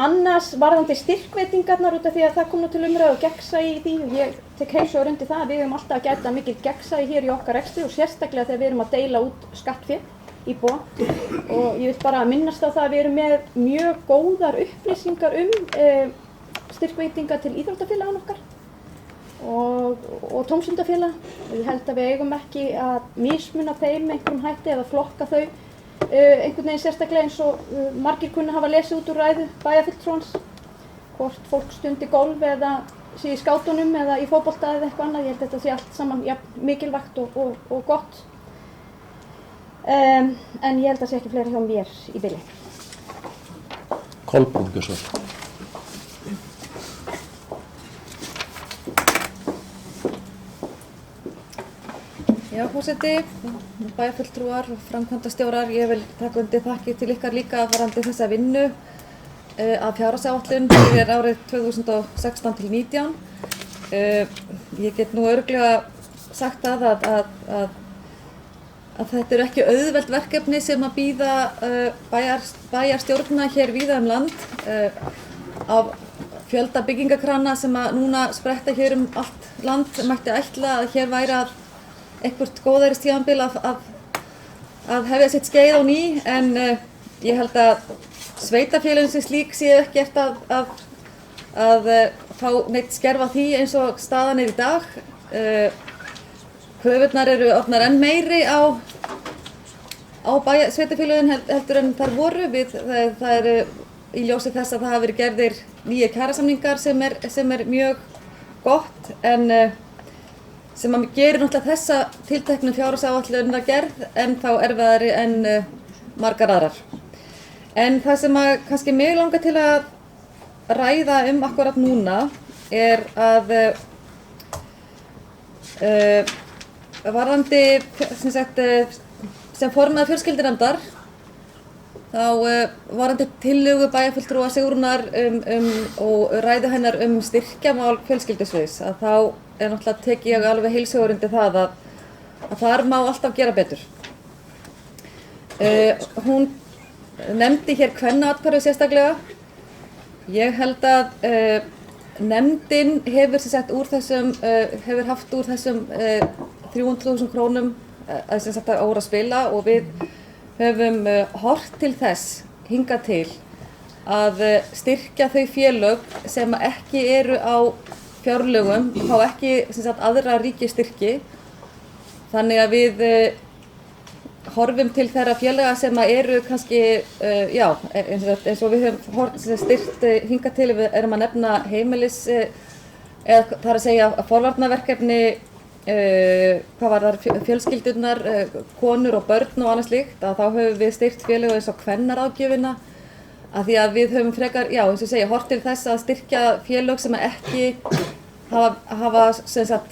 Annars varðandi styrkveitingarnar út af því að það kom nú til umræðu og gegnsæi í því og ég tek heils og undir það að við höfum alltaf að gæta mikil gegnsæi hér í okkar rekstri og sérstaklega þegar við erum að deila út skattfé íbúa og ég vil bara minnast á það að við erum með mjög góðar upplýsingar styrkveitingar til íþróttafélaganna okkar og tómstundafélaga og ég held að við eigum ekki að mismuna þeim einhverjum hætti eða flokka þau einhvern veginn sérstaklega eins og margir kunna hafa lesið út úr ræðu bæjarfulltrúans hvort fólk stundi golf eða sé í skátunum eða í fótbolta eða eitthvað annað. Ég held að þetta sé allt saman mikilvægt og gott en ég held að það sé ekki fleira hjá mér í bili. Kolbrún Björnsson. Já, forseti, bæjarfulltrúar og framkvæmdastjórar, ég vil taka undir þakkir til ykkar líka varðandi þessa vinnu af fjárhagsáætlun fyrir árið 2016-19. Ég get nú örugglega sagt að þetta eru ekki auðvelt verkefni sem að bíða bæjarstjórna hér víða land af fjölda byggingakrana sem að núna spretta hér allt land mætti ætla að hér væri að eitthvert góðæristímabil að hefja sitt skeið á ný en ég held að sveitarfélögin sem slík séu ekki eftir að fá neitt skerf af því eins og staðan í dag. Kröfurnar eru orðnar enn meiri á sveitarfélögin heldur en þar voru. Það eru í ljósi þess að það hafa verið gerðir nýjir kjarasamningar sem er mjög gott en sem að gerir náttúrulega þessa tilteknu fjárhagsáætlunina gerð en þá erfiðari en margar aðrar. En það sem að kannski mig langar til að ræða akkurat núna er að varðandi sem formaður fjölskyldunefndar þá varandi tillögu bæjarfulltrúa Sigrúnar og ræðu hennar styrkjamál fjölskyldusviðs að þá náttúrulega tek ég alveg heils hugar undir það að þar má alltaf gera betur. Hún nefndi hér kvennaathvarfið sérstaklega. Ég held að nefndin hefur hefur haft úr þessum 300.000 krónum sem sagt á ára að spila og við höfum horft til þess hingað til að styrkja þau félög sem ekki eru á fjárlögum, fá ekki sem sagt aðra ríkisstyrki. Þannig að við horfum til þeirra félaga sem eru kannski, eins og við höfum styrkt hingað til, við erum að nefna heimilis, eða það að segja forvarnaverkefni, hvað var þar fjölskyldurnar, konur og börn og annað slíkt, að þá höfum við styrkt félög eins og kvennaráðgjöfina, af því að við höfum frekar, eins og segja, hort til þess að styrkja félög sem ekki hafa sem sagt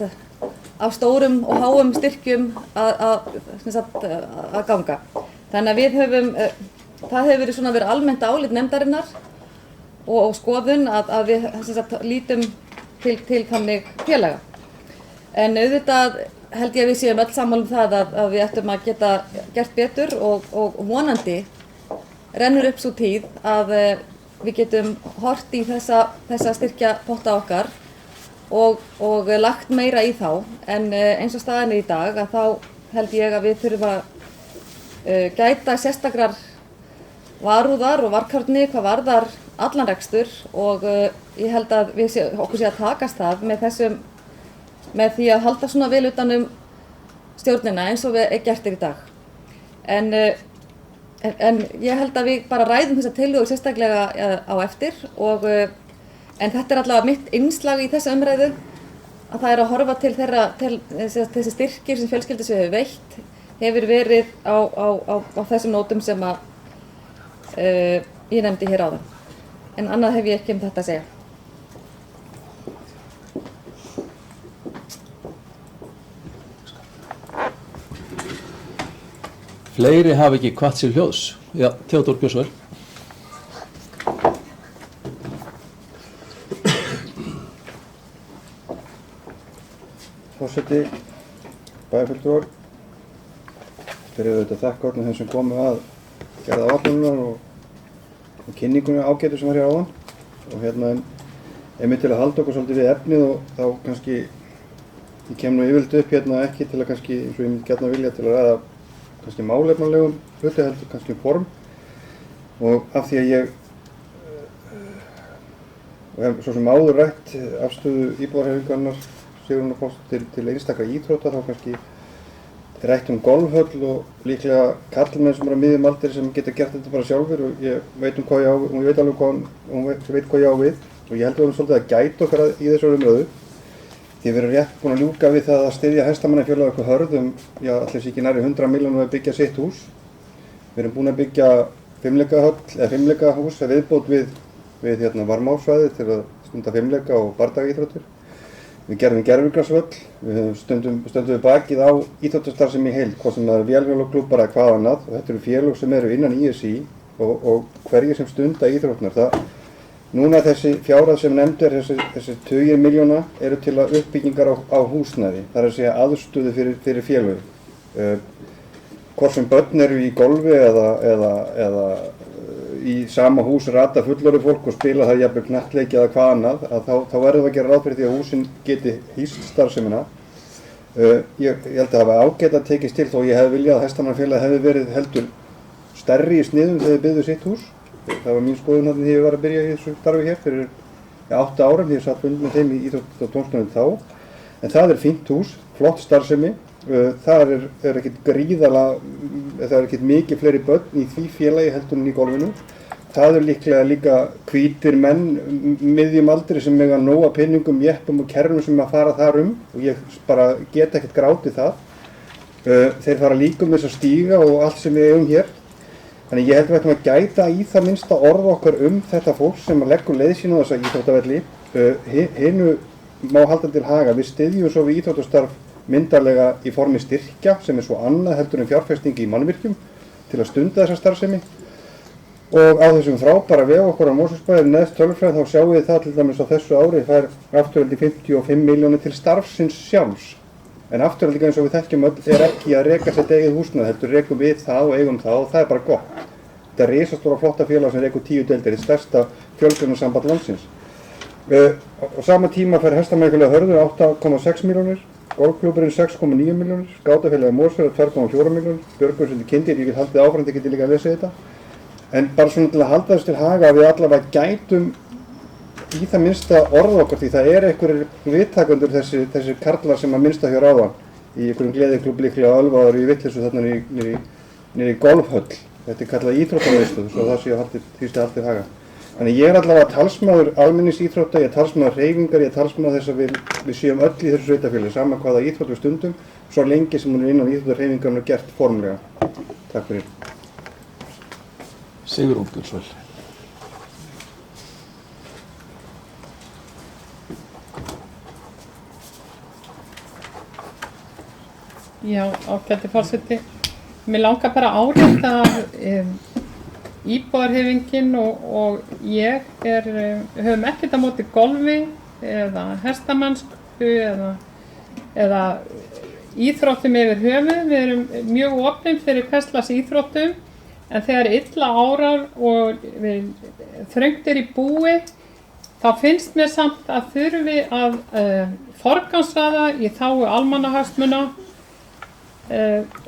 af stórum og háum styrkjum að ganga. Þannig að við höfum, það hefur verið almennt álit nefndarinnar og skoðun að við sem sagt lítum til þannig félaga. En auðvitað held ég að við séum öll sammála það að við ættum að geta gert betur og vonandi rennur upp svo tíð að við getum hort í þessa styrkja potta okkar og lagt meira í þá. En eins og staðan er í dag að þá held ég að við þurfum að gæta sérstakrar varúðar og varkárni hvað varðar allan rekstur og ég held að okkur sé að takast það með því að halda svona vel utan stjórnina eins og við gert í dag. En ég held að við bara ræðum þessa tillögu sérstaklega á eftir en þetta er allavega mitt innslag í þessa umræðu að það er að horfa til þessi styrkir sem fjölskyldusvið hefur veitt hefur verið á þessum nótum sem ég nefndi hér áðan. En annað hef ég ekki þetta að segja. Fleiri hafa ekki hvatt sér hljóðs. Já, Theodór Björnsson. Forseti, bæjarfulltrúar, fyrir auðvitað þakka öllum þeim sem komu að gerða áætlunar og kynningunni ágætu sem var hér áðan. Og einmitt til að halda okkur svolítið við efnið og þá kannski, ég kem nú yfirleitt upp hérna ekki til að kannski, eins og ég myndi gjarnan vilja til að ræða kannski málefnalegum hluti heldur kannski form og af því að ég og hef svo sem áður rætt afstöðu íbúðarhreyfingarinnar Sigrúnar Foss til einstakra íþrótta þá kannski rætt golfhöll og líklega karlmenn sem eru á miðjum aldri sem geta gert þetta bara sjálfur og ég veit hvað ég á og ég veit alveg hvað ég á við og ég held að við erum svolítið að gæta okkar í þessu umræðu. Því við erum rétt búin að ljúka við það að styðja hestamannafélag okkur hörðum, allir sé ekki nærri 100 milljónum að byggja sitt hús. Við erum búin að byggja fimmleikahús viðbót við varmásvæði til að stunda fimmleika og bardagaíþróttir. Við gerðum gervigrasvöll, við stöndum við bakið á íþróttastarfsemi í heild, hvort sem það eru vélhjólaklúbbar eða hvað annað og þetta eru félög sem eru innan ISÍ og hverjir sem stunda íþróttirnar. Núna þessi fjárhæð sem nefnd þessi tugir milljóna eru til að uppbyggingar á húsnæði, það er að segja aðstöðu fyrir félögum. Hvort sem börn eru í golfi eða í sama hús rata fullorðið fólk og spila það jafnvel knattleiki eða hvað annað, þá verðum við að gera ráð fyrir því að húsin geti hýst starfsemina. Ég held að það hafa ágætlega tekist til þó ég hefði viljað að hestamannafélagið hefði verið heldur stærri í sniðum þegar þau byggðu sitt hús. Það var mín skoðun þarna þegar ég var að byrja í þessu starfi hér fyrir 8 árum þegar ég satt fund með þeim í íþrótta- og tómstundum þá. En það er fínt hús, flott starfsemi, það er ekkert mikið fleiri börn í því félagi heldur en í golfinu. Það líklega líka hvítir menn miðjum aldri sem eiga nóga peningum, jeppum og kerrum sem að fara þar og ég bara get ekkert grátið það. Þeir fara líka þess að stíga og allt sem við eigum hér. Þannig ég held að við ættum að gæta í það minnsta orð okkar þetta fólk sem leggur leið sín á þessa íþróttavelli. Hinu má halda til haga, við styðjum svo við íþróttastarf myndarlega í formi styrkja sem svo annað heldur en fjárfestingi í mannvirkjum til að stunda þessa starfsemi. Og á þessum frábæra veg okkur á Mosfellsbæ neðst tölfræði þá sjáum við það til dæmis á þessu ári fær Afturelding 55 milljónir til starfsins sjálfs. En Afturelding eins og við þekkjum öll ekki að reka sitt eigið húsnæði, heldur rekum við það og eigum það og það bara gott. Þetta er risastóra flotta félag sem rekur 10 deildir, stærsta fjölgunarsamband landsins. Á sama tíma fær hestamækjulega Hörður 8,6 milljónir, golfklúburinn 6,9 milljónir, skátafélagi Mosfellsbæ 2,4 milljónir, Björgunarsveitin Kindir, ég get haldið áfram, þið getið líka að lesa þetta. En bara svona til að halda þess til haga að við allavega gætum í það minnsta orða okkar því það einhverjir viðtakendur þessir karlar sem að minnsta hér áðan í einhverjum gleðiklúbb líklega Ölvaður í vitleysu þarna niður í golfhöll. Þetta kallað íþróttamiðstöð, svo það sé að því sé haldið haga. Þannig ég allavega talsmaður almenningsíþrótta, ég talsmaður hreyfingar, ég talsmaður þess að við séum öll í þessu sveitarfélagi, sama hvaða íþrótt við stundum, svo lengi sem hún innan íþróttahreyfingarnar gert formlega. Takk fyrir. Sigrún Guðsvöld. Já, ágæti forseti. Mér langar bara að árétta að íbúðarhreyfingin og ég höfum ekkert á móti golfi eða hestamennsku eða íþróttum yfir höfuð. Við erum mjög opin fyrir hvers slags íþróttum, en þegar illa árar og þröngt í búi, þá finnst mér samt að þurfi að forgangsraða í þágu almannahagsmuna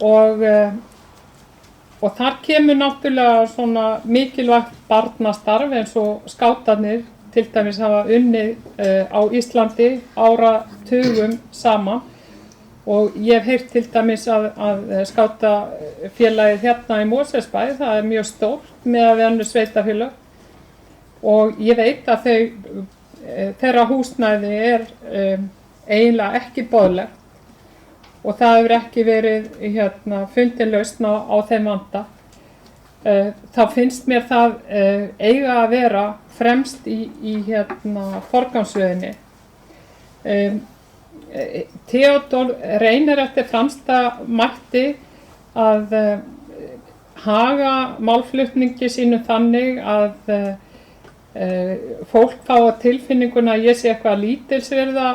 og þar kemur náttúrulega svona mikilvægt barnastarf eins og skátarnir til dæmis hafa unnið á Íslandi áratugum saman. Og ég hef heyrt til dæmis að skátafélagið hérna í Mosfellsbæ, það mjög stórt með að við önnur sveitafélög og ég veit að þeirra húsnæði eiginlega ekki boðlegt og það hefur ekki verið fundin lausn á þeim vanda. Þá finnst mér það eiga að vera fremst í forgangsröðinni. Theodór reynir eftir fremsta mætti að haga málflutningi sínu þannig að fólk fá að tilfinninguna að ég sé eitthvað lítilsvirða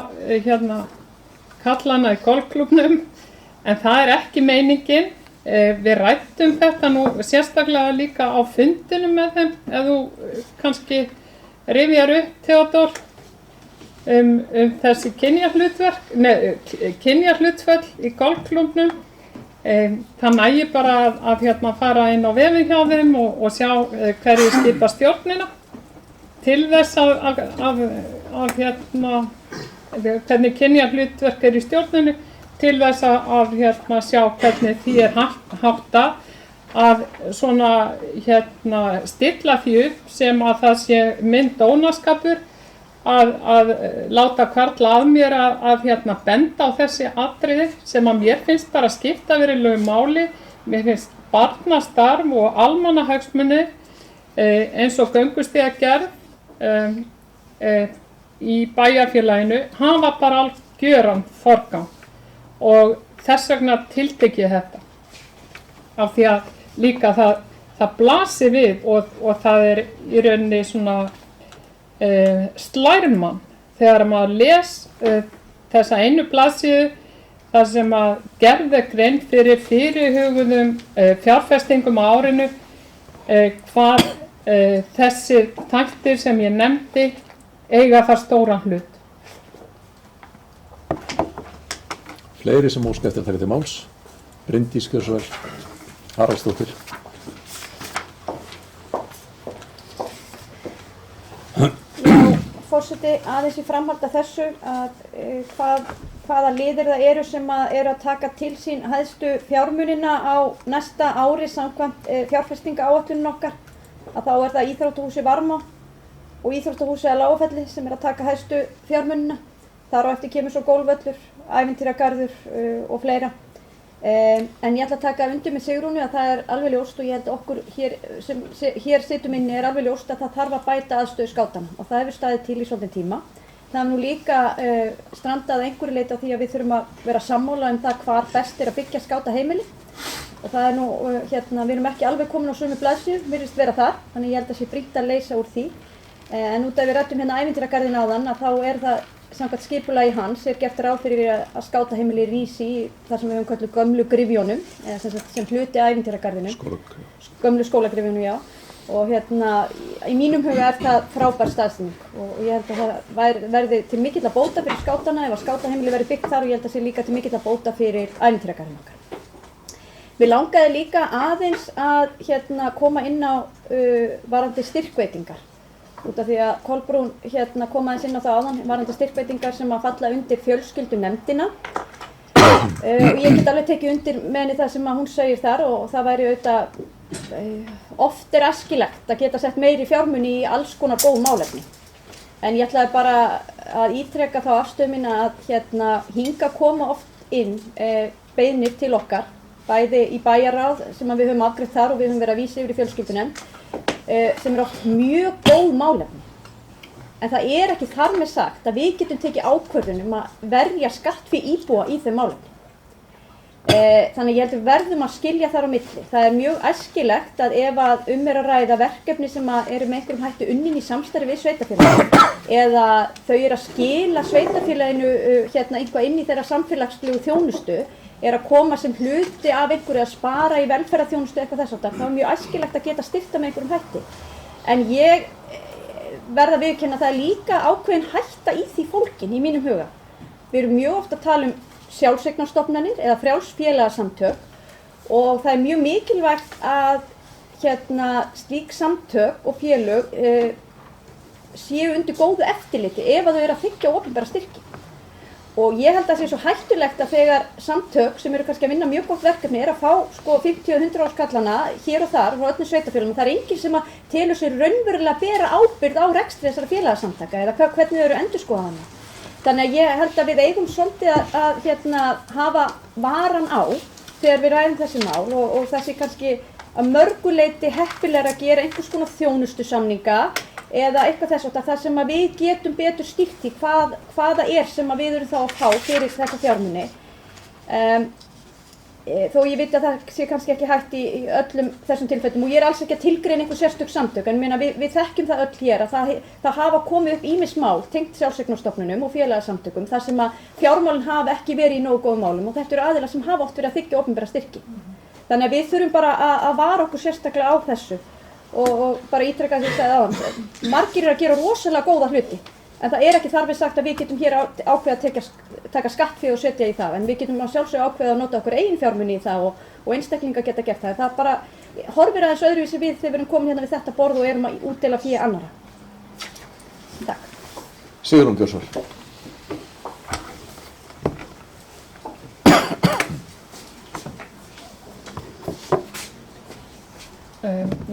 kallana í golfklúbbnum, en það ekki meiningin. Við ræddum þetta nú sérstaklega líka á fundinum með þeim, ef þú kannski rifjar upp, Theodór, þessi kynjahlutföll í golfklúbbnum. Það nægir bara að fara inn á vefinn hjá þeim og sjá hverju skipa stjórnina til þess hvernig kynjahlutverk í stjórninu, til þess að sjá hvernig því háttað að svona stilla því upp sem að það sé minn dónaskapur að láta hvarfla að mér að benda á þessi atriði sem að mér finnst bara skipta verilegu máli. Mér finnst barnastarf og almannahagsmunir eins og göngustígagerð í bæjarfélaginu hafa bara algjöran forgang og þess vegna tiltek ég þetta. Af því að líka það blasir við og það í rauninni svona slær mann þegar maður les þessa einu blaðsíðu þar sem að gerð grein fyrir fyrirhuguðum fjárfestingum á árinu, hvað þessir þættir sem ég nefndi eiga þar stóran hlut. Fleiri sem óska eftir að taka til máls. Bryndís Guðsvöld Haraldsdóttir. Forseti, aðeins í framhald af þessu að hvaða liðir það eru sem eru að taka til sín hæstu fjármunina á næsta ári samkvæmt fjárfestingaáætlunin okkar, að þá það íþróttahúsi Varmá og íþróttahúsi að Lágafelli sem að taka hæstu fjármunina. Þar á eftir kemur svo golfvöllur, ævintýragarður og fleira. En ég ætla að taka undir með Sigrúnu að það alveg ljóst og ég held okkur sem hér sitjum inni alveg ljóst að það þarf að bæta aðstöðu skátanna og það hefur staðið til í svolítinn tíma. Það hefur nú líka strandað einhverju leyti á því að við þurfum að vera sammála það hvar best að byggja skátaheimili og það nú, við erum ekki alveg komin á sömu blaðsíðu, virðist vera þar, þannig ég held að sé brýnt að leysa úr því. En út af við rættum hérna ævintýragarðinn áðan að þá það samkvæmt skipulagi hans gert ráð fyrir að skátaheimili rísi þar sem við höfum kölluð gömlu gryfjónum, eða sem hluti ævintýragarðinum. Gömlu skólagryfjónum, já. Og í mínum huga það frábær staðsending og ég held að það verði til mikilla bóta fyrir skátana ef að skátaheimili verði byggt þar og ég held að sé líka til mikilla bóta fyrir ævintýragarðinn okkar. Mér langaði líka aðeins að koma inn á varðandi styrkveitingar. Út af því að Kolbrún kom aðeins inn á það áðan varðandi styrkveitingar sem að falla undir fjölskyldunefndina. Og ég get alveg tekið undir með henni það sem að hún segir þar og það væri auðvitað oft æskilegt að geta sett meiri fjármuni í alls konar góð málefni. En ég ætlaði bara að ítreka þá afstöðu mína að hinga koma oft inn beiðnir til okkar, bæði í bæjarráð sem við höfum afgreitt þar og við höfum verið að vísa yfir í fjölskyldunefnd, sem oft mjög góð málefni. En það ekki þar með sagt að við getum tekið ákvörðun að verja skattfé íbúa í þeim málefni. Þannig ég held við verðum að skilja þar á milli. Það mjög æskilegt að ef að að ræða verkefni sem eru með einhverjum hætti unnin í samstarfi við sveitarfélaginu eða þau að skila sveitarfélaginu eitthvað inn í þeirra samfélagslegu þjónustu að koma sem hluti af einhverju að spara í velferðarþjónustu eitthvað þess aftar, þá mjög æskilegt að geta styrkt með einhverjum hætti. En ég verð að viðurkenna að það líka ákveðin hætta í því fólkin í mínum huga. Við erum mjög oft að tala sjálfseignarstofnanir eða frjáls félagasamtök og það mjög mikilvægt að slík samtök og félög séu undir góðu eftirliti ef að þau að þiggja opinbera styrki. Og ég held að það sé svo hættulegt að þegar samtök sem eru kannski að vinna mjög gott verkefni að fá 50-100 áskallana hér og þar frá öllum sveitarfélögum, það enginn sem að telur sér raunverulega bera ábyrgð á rekstri þessara félagasamtaka eða hvernig þau eru endurskoða hana. Þannig að ég held að við eigum svolítið að hafa varan á þegar við ræðum þessi mál og það sé kannski að mörgu leyti heppilegra að gera einhvers konar þjónustusamninga eða eitthvað þess að það sem að við getum betur stýrt í hvaða sem að við erum þá að fá fyrir þessa fjármuni. Þó ég veit að það sé kannski ekki hægt í öllum þessum tilfellum og ég alls ekki að tilgreina einhver sérstök samtök en við þekkjum það öll hér að það hafa komið upp ýmis mál tengt sjálfseignarstofnunum og félagasamtökum þar sem að fjármálin hafa ekki verið í nógu góðum málum og þetta eru aðilar sem hafa oft verið að þiggja opinbera styrki. Þannig að við þurfum bara að vara okkur sérstaklega á þessu og bara ítreka því að segja áðan. Margir að gera rosalega góða hluti en það ekki þar við sagt að við getum hér ákveða að taka skattfé og setja í það en við getum á sjálfsögðu ákveða að nota okkur eigin fjármuni í það og einstaklingar geta gert það. Það bara horfir aðeins öðruvísi við þegar við erum komin hérna við þetta borð og erum að útdeila fé annarra. Takk. Sigrún Björnsson.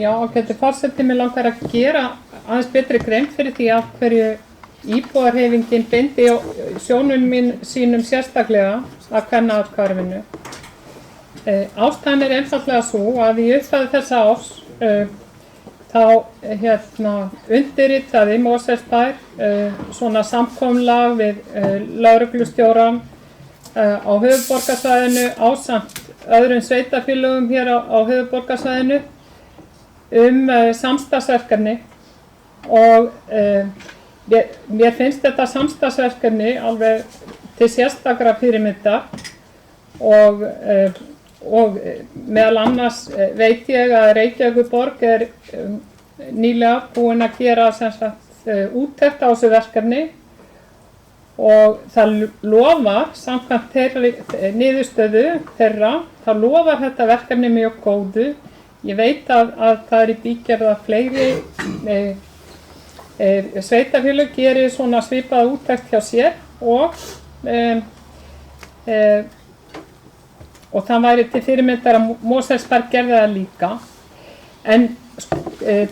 Já, ágæti forseti, mig langar að gera aðeins betri grein fyrir því af hverju íbúðarhreyfingin beindi sjónum sínum sérstaklega að kvennaathvarfinu. Ástæðan einfaldlega svo að í upphafi þessa árs þá undirritaði Mosfellsbær svona samkomulag við lögreglustjórann á höfuðborgarsvæðinu ásamt öðrum sveitarfélögum hér á höfuðborgarsvæðinu samstarfsverkefni og mér finnst þetta samstarfsverkefni alveg til sérstakra fyrirmyndar og meðal annars veit ég að Reykjavíkurborg nýlega búin að gera úttekt á þessu verkefni og það lofar samkvæmt niðurstöðu þeirra, það lofar þetta verkefni mjög góðu. Ég veit að það í bígerð að fleiri sveitarfélög gerir svona svipaða úttekt hjá sér og það væri til fyrirmyndar að Mosfellsbær gerði það líka. En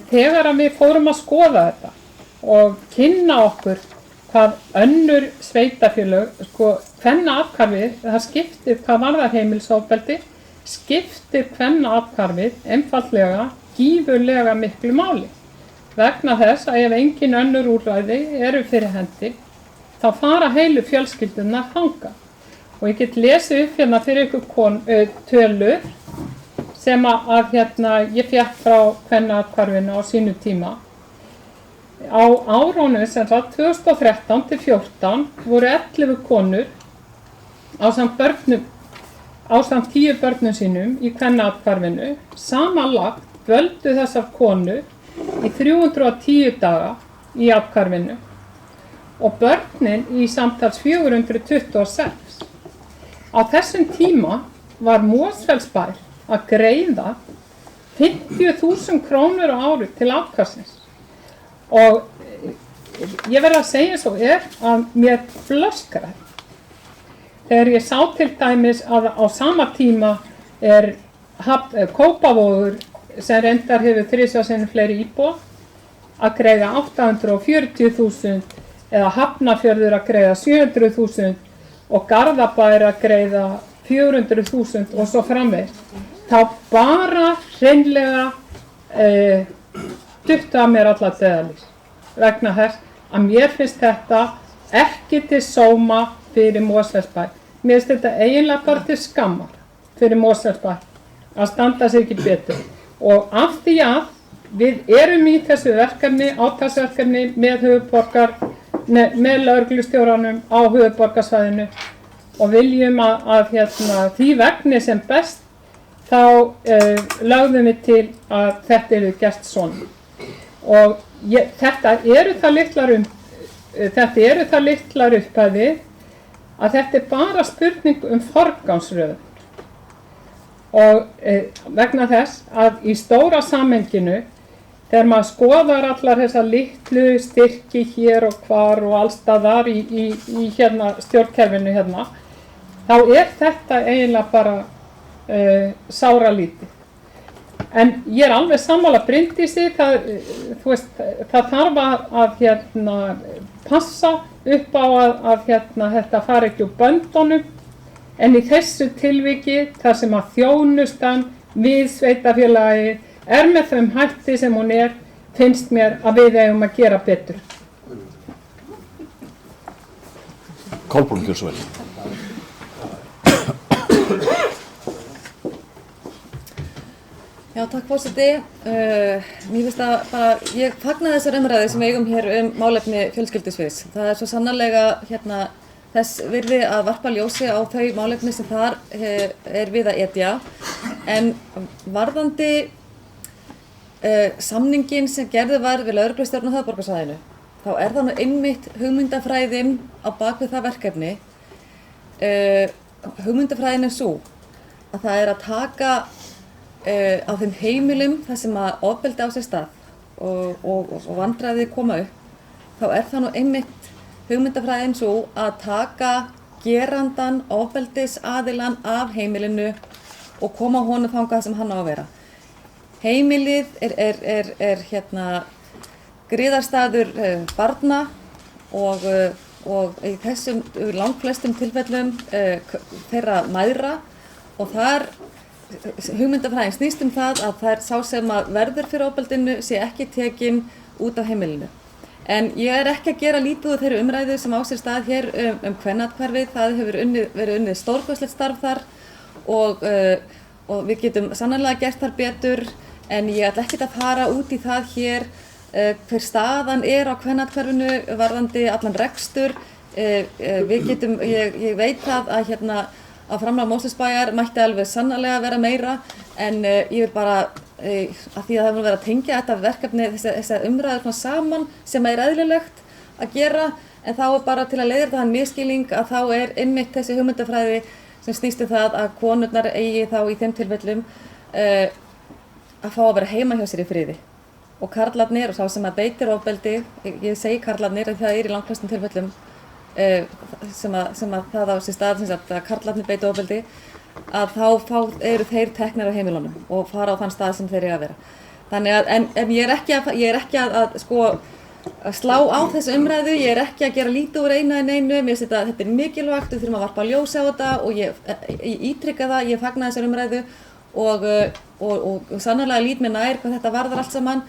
þegar við fórum að skoða þetta og kynna okkur hvað önnur sveitarfélög, kvennaathvarfið, það skiptir hvað varðar heimilisofbeldi, skiptir kvennaathvarfið einfaldlega gífurlega miklu máli. Vegna þess að ef engin önnur úrræði eru fyrir hendi, þá fara heilu fjölskyldunar þangað. Og ég get lesið upp hérna fyrir ykkur tölur sem ég fékk frá Kvennaathvarfinu á sínu tíma. Á árunum sem sagt 2013 til 2014 voru 11 konur ásamt 10 börnum sínum í Kvennaathvarfinu. Samanlagt dvöldu þessar konur í 310 daga í athvarfinu og börnin í samtals 426. Á þessum tíma var Mosfellsbær að greiða 50.000 krónur á ári til athvarfsins. Og ég verð að segja svo að mér blöskrar þegar ég sá til dæmis að á sama tíma Kópavogur sem reyndar hefur 3 sinnum fleiri íbúa að greiða 840.000 eða Hafnarfjörður að greiða 700.000 og Garðabær að greiða 400.000 og svo framvegis. Þá bara hreinlega duttu að mér alla dauðalýs vegna þess að mér finnst þetta ekki til sóma fyrir Mosfellsbæ. Mér finnst þetta eiginlega bara til skammar fyrir Mosfellsbæ að standa sig ekki betur. Og af því að við erum í þessu verkefni, átaksverkefni með lögreglustjóranum á höfuðborgarsvæðinu og viljum að því vegni sem best, þá lögðum við til að þetta yrði gert svona. Og þetta eru það litlar upphæðir að þetta bara spurning forgangsröðun. Og vegna þess að í stóra samhenginu, þegar maður skoðar allar þessar litlu styrki hér og hvar og allstaðar í stjórnkerfinu þá þetta eiginlega bara sáralítið. En ég alveg sammála Bryndísi, það þarf að passa upp á að þetta fari ekki úr böndunum, en í þessu tilviki þar sem að þjónustan við sveitarfélagið með þeim hætti sem hún finnst mér að við eigum að gera betur. Kolbrún, gjör svo vel. Já, takk forseti. Mér finnst að bara, ég fagna þessar umræðu sem við eigum hér málefni fjölskyldusviðs. Það svo sannarlega þess virði að varpa ljósi á þau málefni sem þar við að etja. En varðandi samningin sem gerður var við lögreglustjórn á höfuðborgarsvæðinu, þá það nú einmitt hugmyndafræðin á bakvið það verkefni. Hugmyndafræðin svo að það að taka á þeim heimilum þar sem að ofbeldi á sér stað og vandræði koma upp, þá það nú einmitt hugmyndafræðin svo að taka gerandan, ofbeldisaðilann af heimilinu og koma honum þangað sem hann á að vera. Heimilið griðarstaður barna og í þessum langflestum tilfellum þeirra mæðra, og þar hugmyndafræðin snýst það að sá sem að verður fyrir ofbeldinu sé ekki tekinn út af heimilinu. En ég ekki að gera lítið úr þeirri umræðu sem á sér stað hér Kvennaathvarfið. Það hefur verið unnið stórkostlegt starf þar og við getum sannarlega gert þar betur, en ég ætla ekkert að fara út í það hér hver staðan á Kvennaathvarfinu varðandi allan rekstur. Ég veit það að framlag Mosfellsbæjar mætti alveg sannarlega vera meira, en ég vil bara að því að það verið að tengja þetta verkefni, þessa umræður saman sem eðlilegt að gera, en þá bara til að leiða þetta misskilning að þá einmitt þessi hugmyndafræði sem snýst það að konurnar eigi þá í þeim tilfellum að fá að vera heima hjá sér í friði, og karlarnir og sá sem að beitir ofbeldi, ég segi karlarnir en það í langflestum tilfellum sem að það á sér stað að karlarnir beiti ofbeldi, að þá eru þeir teknir á heimilunum og fara á þann stað sem þeir eiga að vera. Þannig að, en ég ekki að slá á þessu umræðu, ég ekki að gera lítið úr einu, mér finnst þetta mikilvægt, við þurfum að varpa ljósi á þetta og ég ítrykka það, ég fagna þessar umræðu og sannarlega lít mér nær hvað þetta varðar allt saman,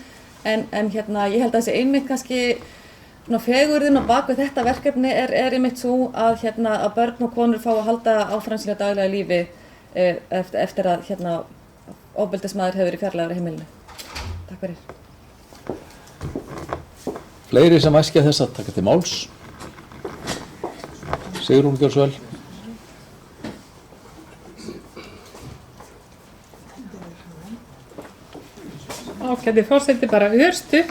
en ég held að þessi einmitt kannski fegurðin á bakvið þetta verkefni einmitt svo að börn og konur fá að halda áfram sínu daglega lífi eftir að ofbeldismaður hefur verið fjarlægur af heimilinu. Takk fyrir. Fleiri sem æskja þess að taka til máls? Sigrún, gjörðu svo vel. Ágæti forseti, bara örstutt.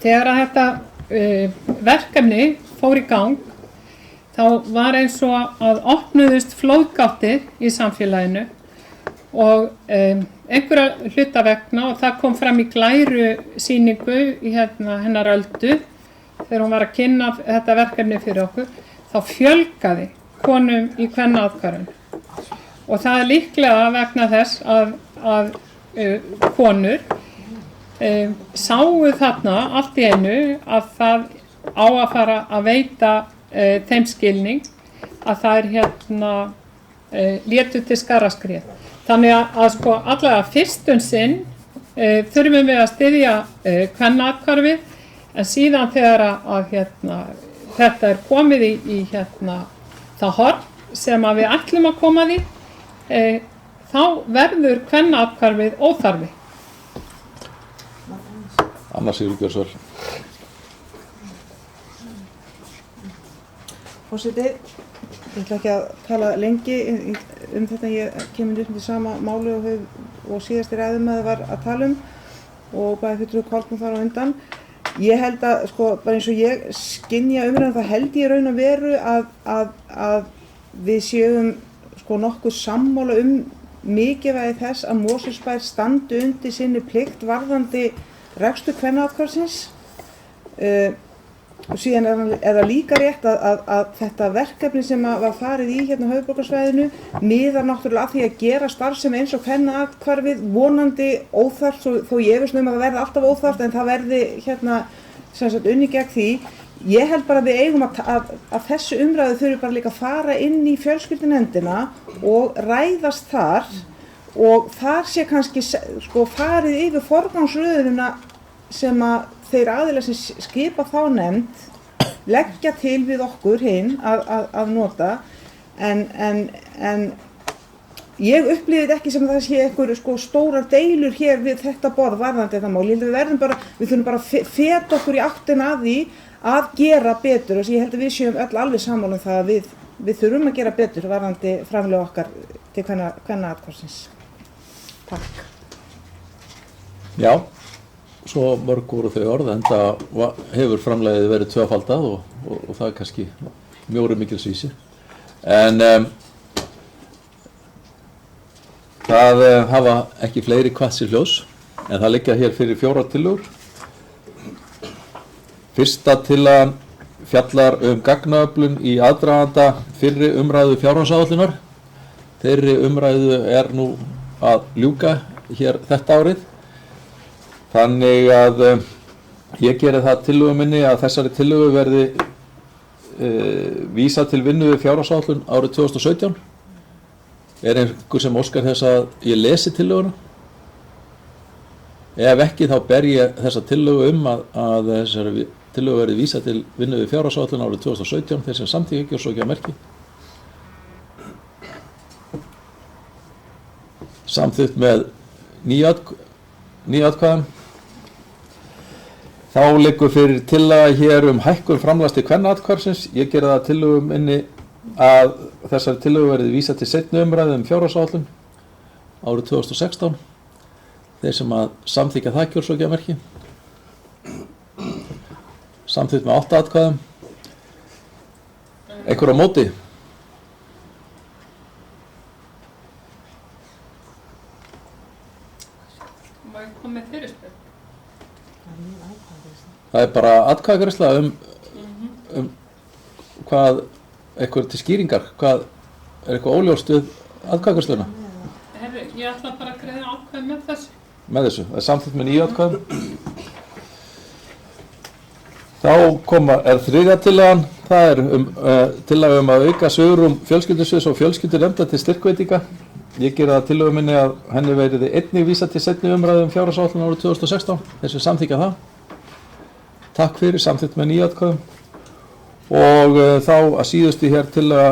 Þegar að þetta verkefni fór í gang, þá var eins og að opnuðust flóðgáttir í samfélaginu og einhverja hluta vegna, og það kom fram í glæru sýningu í hennar Öldu, þegar hún var að kynna þetta verkefni fyrir okkur, þá fjölgaði konum í kvennaathvarfinu. Og það er líklega vegna þess að konur sáu þarna allt í einu að það á að fara að veita þeim skilning að það er létu til skarraskrið. Þannig að sko allavega fyrstum sinn þurfum við að styðja kvennaathvarfið, en síðan þegar að þetta er komið í það horn sem að við ætlum að koma því, þá verður kvennaathvarfið óþarfi. Anna Sigrún, gjörðu svo vel. Forseti, ég ætla ekki að tala lengi þetta, ég kemur upp til sama máli og síðasti ræðumaður var að tala og bæði fulltrúi Kolbrún þar á undan. Ég held að, sko, bara eins og ég skynja umræðan, þá held ég raun og veru að við séum sko nokkuð sammála mikilvægi þess að Mosfellsbær standi undir sinni plikt varðandi rekstur kvennaathvarfsins. Og síðan er það líka rétt að þetta verkefni sem var farið í á höfuðborgarsvæðinu miðar náttúrulega að því að gera starfsemi eins og kvennaathvarfið vonandi óþarft, þó ég efast að það verði alltaf óþarft, en það verði unnið gegn því. Ég held bara að við eigum að þessu umræðu þurfi bara líka að fara inn í fjölskyldunefndina og ræðast þar, og þar sé kannski sko farið yfir forgangsröðunina sem að þeir aðilar sem skipa þá nefnd leggja til við okkur hinn að nota, en ég upplifði ekki sem það sé einhver sko stórar deilur hér við þetta borð varðandi þetta mál. Ég held að við þurfum bara að feta okkur í áttina að því að gera betur, og ég held að við séum öll alveg sammála um það að við þurfum að gera betur varðandi framlög okkar til kvennaathvarfsins. Takk. Já, svo mörg voru þau orð, enda hefur framlegið verið tvöfaldað og það er kannski mjóri mikilsvísi. En það hafa ekki fleiri kvatt sér hljós, en það liggja hér fyrir 4 tillögur. Fyrsta tillagan fjallar gagnaöflun í aðdraganda fyrri umræðu fjárhagsáætlunar. Þeirri umræðu er nú að ljúka hér þetta árið. Þannig að ég geri það tillögu minni að þessari tillögu verði vísað til vinnu við fjárhagsáætlun árið 2017. Er einhver sem óskar þess að ég lesi tillöguna? Ef ekki, þá ber ég þessa tillögu að þessari tillögu verði vísað til vinnu við fjárhagsáætlun árið 2017, þeir sem samþykja ekki og svo ekki að merki. Samþykkt með 9 atkvæðum. Þá liggur fyrir tillaga hér hækkun framlags til kvennaathvarfsins. Ég geri það tillögu minni að þessari tillögu verði vísað til seinni umræðu fjárhagsáætlun árið 2016. Þeir sem að samþykja það gjörðu svo ekki að merki. Samþykkt með 8 atkvæðum. Einhver á móti? Má ég koma með fyrirspurn? Það er bara atkvæðagreiðsla hvað, eitthvað til skýringar, hvað er eitthvað óljóst við atkvæðagreiðsluna? Herru, ég ætla bara að greiða atkvæði með þessu. Með þessu, það er samþykkt með 9 atkvæðum. Þá er þriðja tillagan, það er tillaga að auka svigrúm fjölskyldusviðs og fjölskyldunefnda til styrkveitinga. Ég geri það tillögu minni að henni verði einnig vísað til seinni umræðu fjárhagsáætlun árið 2016, þessu samþykja það. Takk fyrir, samþykkt með 9 atkvæðum. Og þá að síðustu hér tillaga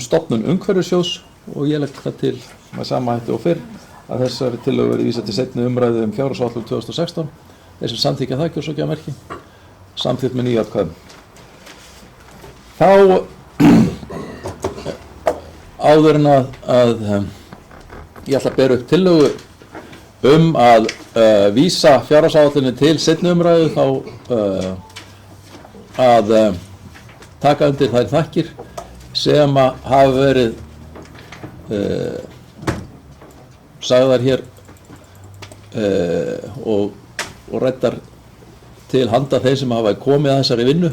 stofnun umhverfissjóðs, og ég legg það til með sama hætti og fyrr að þessari tillögu verði vísað til seinni umræðu fjárhagsáætlun 2016. Þeir sem samþykkja það kjósa ekki að merki. Samþykkt með 9 atkvæðum. Þá áður en að ég ætla að bera upp tillögu að vísa fjárhagsáætluninni til seinni umræðu þá að taka undir þær þakkir sem hafa verið sagðar hér og ræddar til handa þeir sem hafa komið að þessari vinnu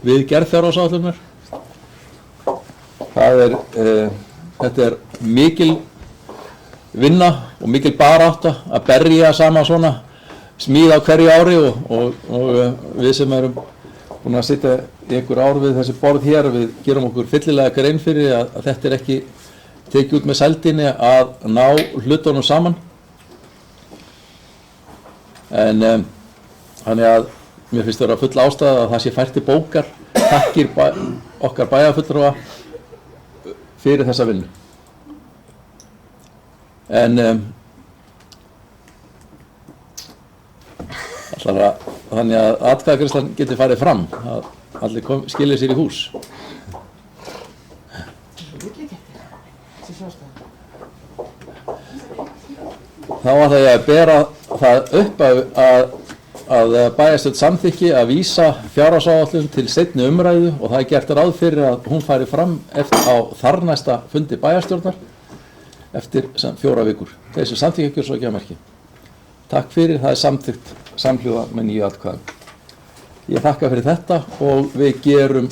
við gerð fjárhagsáætlunar. Þetta er mikil vinna og mikil barátta að berja saman svona smíð á hverju ári og við sem erum búin að sitja í einhver ár við þessi borð hér, við gerum okkur fyllilega grein fyrir að þetta er ekki tekið út með sældinni að ná hlutunum saman. En þannig að mér finnst vera full ástæða að það sé fært til bókar, takkir okkar bæjarfulltrúa fyrir þessa vinnu. En þannig að atkvæðagreiðslan geti farið fram, að allir skilja sér í hús. Þá ætla ég að bera það upp að bæjarstjórn samþykki að vísa fjárhagsáætlun til seinni umræðu og það er gert ráð fyrir að hún fari fram á þarnæsta fundi bæjarstjórnar eftir 4 vikur. Þeir sem samþykja ekki svo ekki að merki. Takk fyrir, það er samþykkt samhljóða með 9 atkvæðum. Ég þakka fyrir þetta og við gerum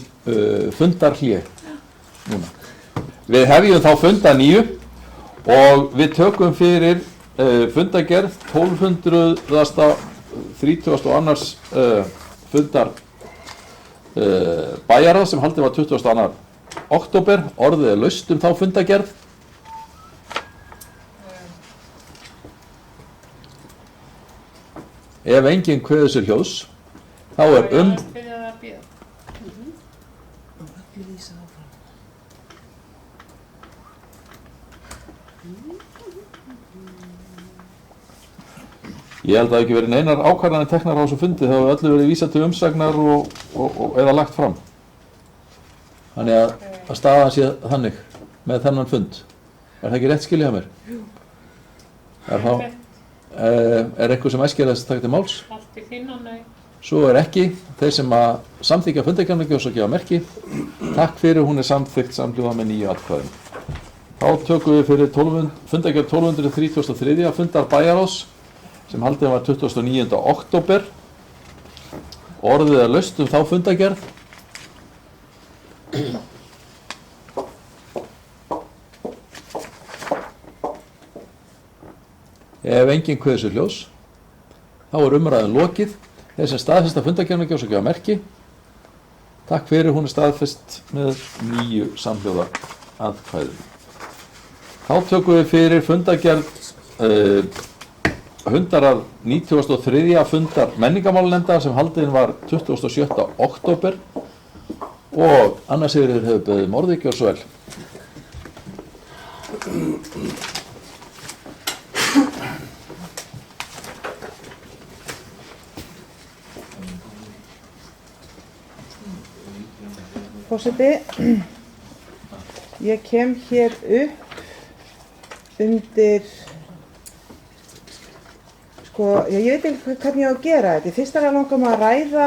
fundarhlé núna. Við hefjum þá funda 9 og við tökum fyrir fundagerð 1232. Fundar bæjarráðs sem haldið var 22. október. Orðið er laust þá fundagerð. Ef enginn kveður sér hljóðs, þá er Ég held að það ekki verið neinar ákvarðanir teknar á þessu fundi, það hafa öllu verið vísað til umsagnar eða lagt fram. Þannig að staðan sé þannig með þennan fund. Er það ekki rétt skiljað mér? Er einhver sem æskilegast að taka til máls? Allt í fína, nei. Svo er ekki. Þeir sem að samþykja fundargerðina kjósa ekki að merki. Takk fyrir, hún er samþykkt samhljóða með 9 atkvæðum. Þá tökum við fyrir fundargerð 1233. fundar bæjarráðs sem haldið var 29. október. Orðið er laust þá fundargerð. Ef enginn kveður sér hljóðs, þá er umræðan lokið. Þeir sem staðfesta fundargerðina kjósa ekki að merki. Takk fyrir, hún er staðfest með 9 samhljóða atkvæðum. Þá tökum við fyrir fundargerð 193. fundar menningarmálanefndar sem haldin var 27. október og Anna Sigríður hefur beðið orðið, gjörðu svo vel. Forseti, ég kem hér upp undir, ég veit ekki hvernig ég á að gera þetta. Fyrst er að langa mig að ræða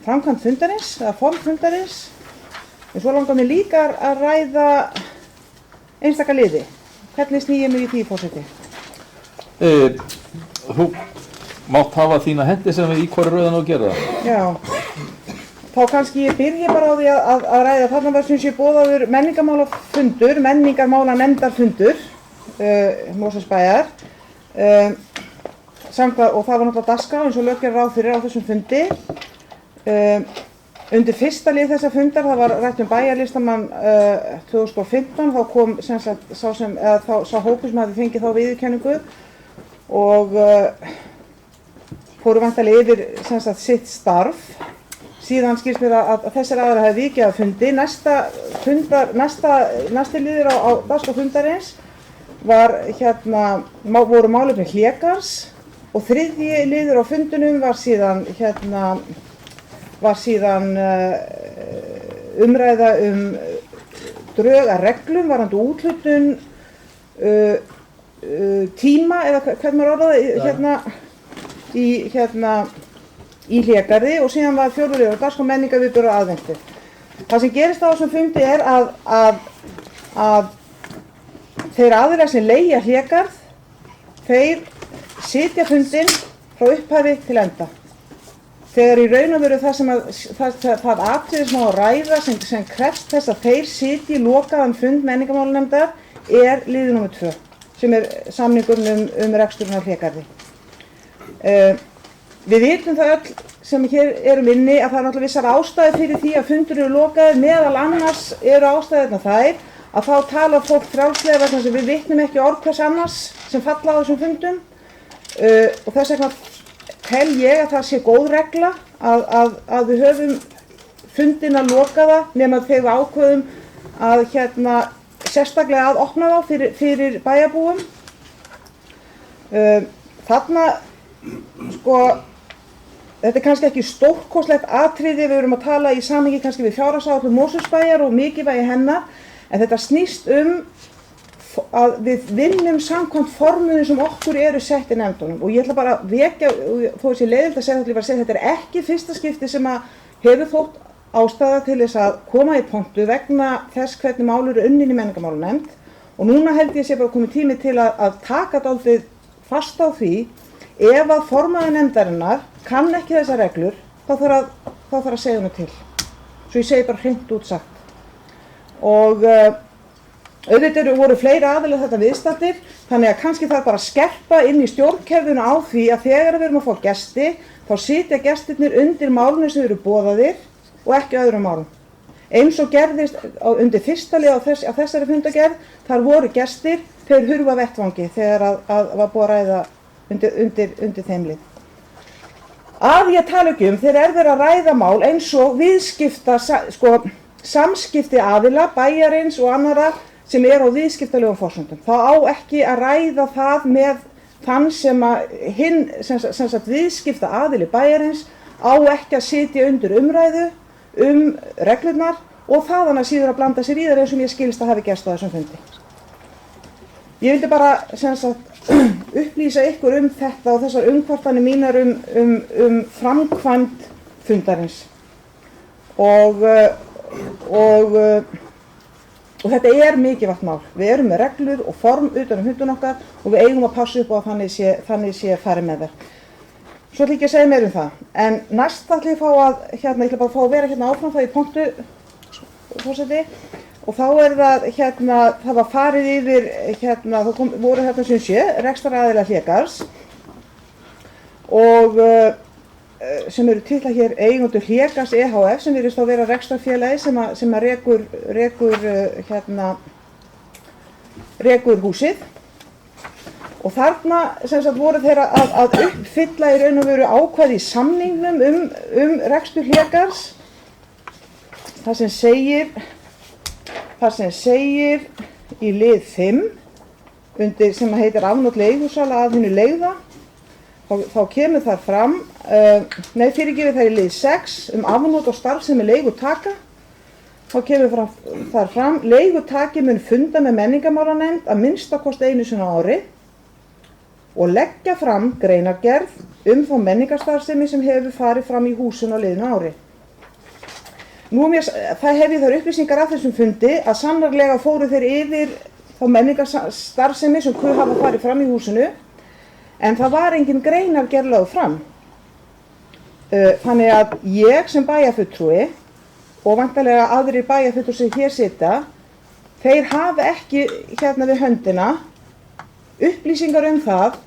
framkvæmd fundarins, eða form fundarins, en svo langar mig líka að ræða einstaka liði. Hvernig sný ég mig í því, forseti? Þú mátt hafa þína hendi sem við í hverju rauðan á að gera það. Já. Þá kannski ég byrja bara á því að ræða. Þarna var sem sé boðaður menningarmálafundur, menningarmálanefndarfundur Mosfellsbæjar. Og það var náttúrulega dagskrá eins og lög gera ráð fyrir á þessum fundi. Undir fyrsta lið þessa fundar, það var rætt bæjarlistamann 2015, þá kom sem sagt sá hópur sem hafði fengið þá viðurkenningu og fóru væntanlega yfir sem sagt sitt starf. Síðan skilst mér að þessir aðra hefði vikið að fundi. Næsti liður á dagskrá fundarins voru málefni Hlégarðs og þriðji liður á fundinum var síðan umræða drög að reglum varðandi úthlutun tíma eða hvernig maður orðaði í Hlégarði og síðan var fjórði liður á dagskrá menningarviðburður og aðventu. Það sem gerist á þessum fundi að þeir aðilar sem leigja Hlégarð, þeir sitja fundinn frá upphafi til enda. Þegar í raun og veru það atriði sem á að ræða sem krefst þess að þeir sitji lokaðan fund menningarmálanefndar liður númer 2, sem samningurinn reksturinn á Hlégarði. Við vitum það öll sem hér erum inni að það náttúrulega vissar ástæður fyrir því að fundur eru lokaðir, meðal annars eru ástæðurnar þær að þá talar fólk frjálslega vegna sem við vitnum ekki orð hvers annars sem falla á þessum fundum og þess vegna tel ég að það sé góð regla að við höfum fundina lokaða nema þegar við ákveðum að sérstaklega að opna þá fyrir bæjarbúum. Þarna þetta kannski ekki stórkostlegt atriði, við erum að tala í samhengi kannski við fjárhagsáætlun Mosfellsbæjar og mikilvægi hennar, en þetta snýst að við vinnum samkvæmt formúlum sem okkur eru sett í nefndunum og ég ætla bara að vekja, þó þessi leiðilegt að segja þetta er ekki fyrsta skipti sem að hefur þótt ástæða til þess að koma í pontu vegna þess hvernig mál eru unnin í menningarmálanefnd og núna held ég sé bara komið tími til að taka dálítið fast á því ef að formaður nefndarinnar kann ekki þessar reglur þá þarf að segja henni til. Svo ég segi bara hreint út sagt. Og auðvitað voru fleiri aðilar þetta viðstaddir, þannig að kannski þarf bara að skerpa inn í stjórnkerfinu á því að þegar við erum að fá gesti, þá sitja gestirnir undir málunum sem eru boðaðir og ekki öðrum málum. Eins og gerðist undir fyrsta lið á þessari fundagerð, þar voru gestir, þeir hurfu af vettvangi þegar að var búið að ræða undir þeim lið. Að ég tala ekki þegar verið að ræða mál eins og samskipti aðila, bæjarins og annarra sem á viðskiptalegum forsendum. Þá á ekki að ræða það með þann sem viðskipta aðili bæjarins á ekki að sitja undir umræðu reglurnar og þaðan að síður að blanda sér í þær eins og mér skilst að hafi gerst á þessum fundi. Ég vildi bara upplýsa ykkur þetta og þessar umkvartanir mínar framkvæmd fundarins og þetta mikilvægt mál. Við erum með reglur og form utan fundun okkar og við eigum að passa upp á að þannig sé farið með þær. Svo ætla ég ekki að segja meira það. En næst ætla ég ég ætla bara að fá að vera áfram það í pontu, forseti. Og þá það var farið yfir, voru sem sé, rekstraraðilar Hlégarðs og sem eru titla hér eigendur Hlégarðs EHF sem virðist þá vera rekstrarfélagi sem rekur húsið. Og þarna voru þeir að uppfylla í raun og veru ákvæði í samningnum rekstur Hlégarðs. Það sem segir í lið 5 sem heitir afnot leigursala að hinu leigða, þá kemur þar fram, fyrirgefið það í lið 6 afnot og starfsemi leigutaka, þá kemur þar fram, leigutaki mun funda með menningarmálanefnd að minnstakosti einu sinni á ári og leggja fram greinargerð þá menningarstarfsemi sem hefur farið fram í húsinu á liðnu ári. Það hef ég þær upplýsingar af þessum fundi að sannarlega fóru þeir yfir þá menningarstarfsemi sem hafa farið fram í húsinu en það var engin greinargerð lögð fram. Þannig að ég sem bæjarfulltrúi og væntanlega aðrir bæjarfulltrúar sem hér sitja, þeir hafa ekki við höndina upplýsingar það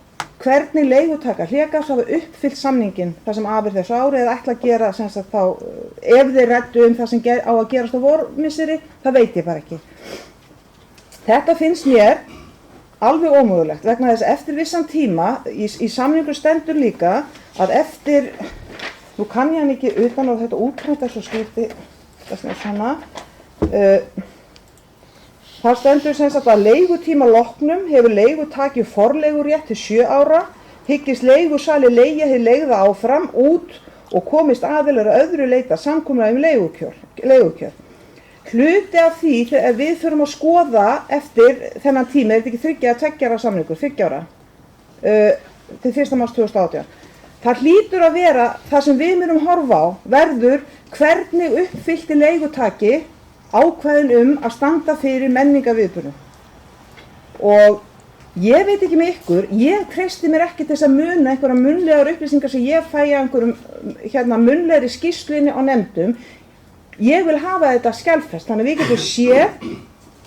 hvernig leigutaka Hlégarðs hafa uppfyllt samninginn það sem af þessu ári eða ætla að gera ef þeir ræddu það sem á að gerast á vormisseri, það veit ég bara ekki. Þetta finnst mér alveg ómögulegt vegna þess að eftir vissan tíma í samningu stendur líka að eftir, nú kann ég hann ekki utan og þetta útprenta svo skipti, það er svona, Það stendur sem sagt að leigutíma loknum hefur leigutaki forleigurétt til 7 ára, hyggist leigusali leigja hið leigða áfram út og komist aðilar að öðru leita samkomulagi leigukjör. Hluti af því þegar við þurfum að skoða eftir þennan tíma, þetta ekki 3 eða 2 ára samningur, 3 ára, til 1. mars 2018. Það hlýtur að vera það sem við munum horfa á verður hvernig uppfyllti leigutaki ákvæðin að standa fyrir menningarviðburðum. Og ég veit ekki með ykkur, ég treysti mér ekki til þess að muna einhverja munnlegar upplýsingar sem ég fæ af einhverjum munnlegri skýrslunni á nefndum. Ég vil hafa þetta skjalfest, þannig að við getum séð,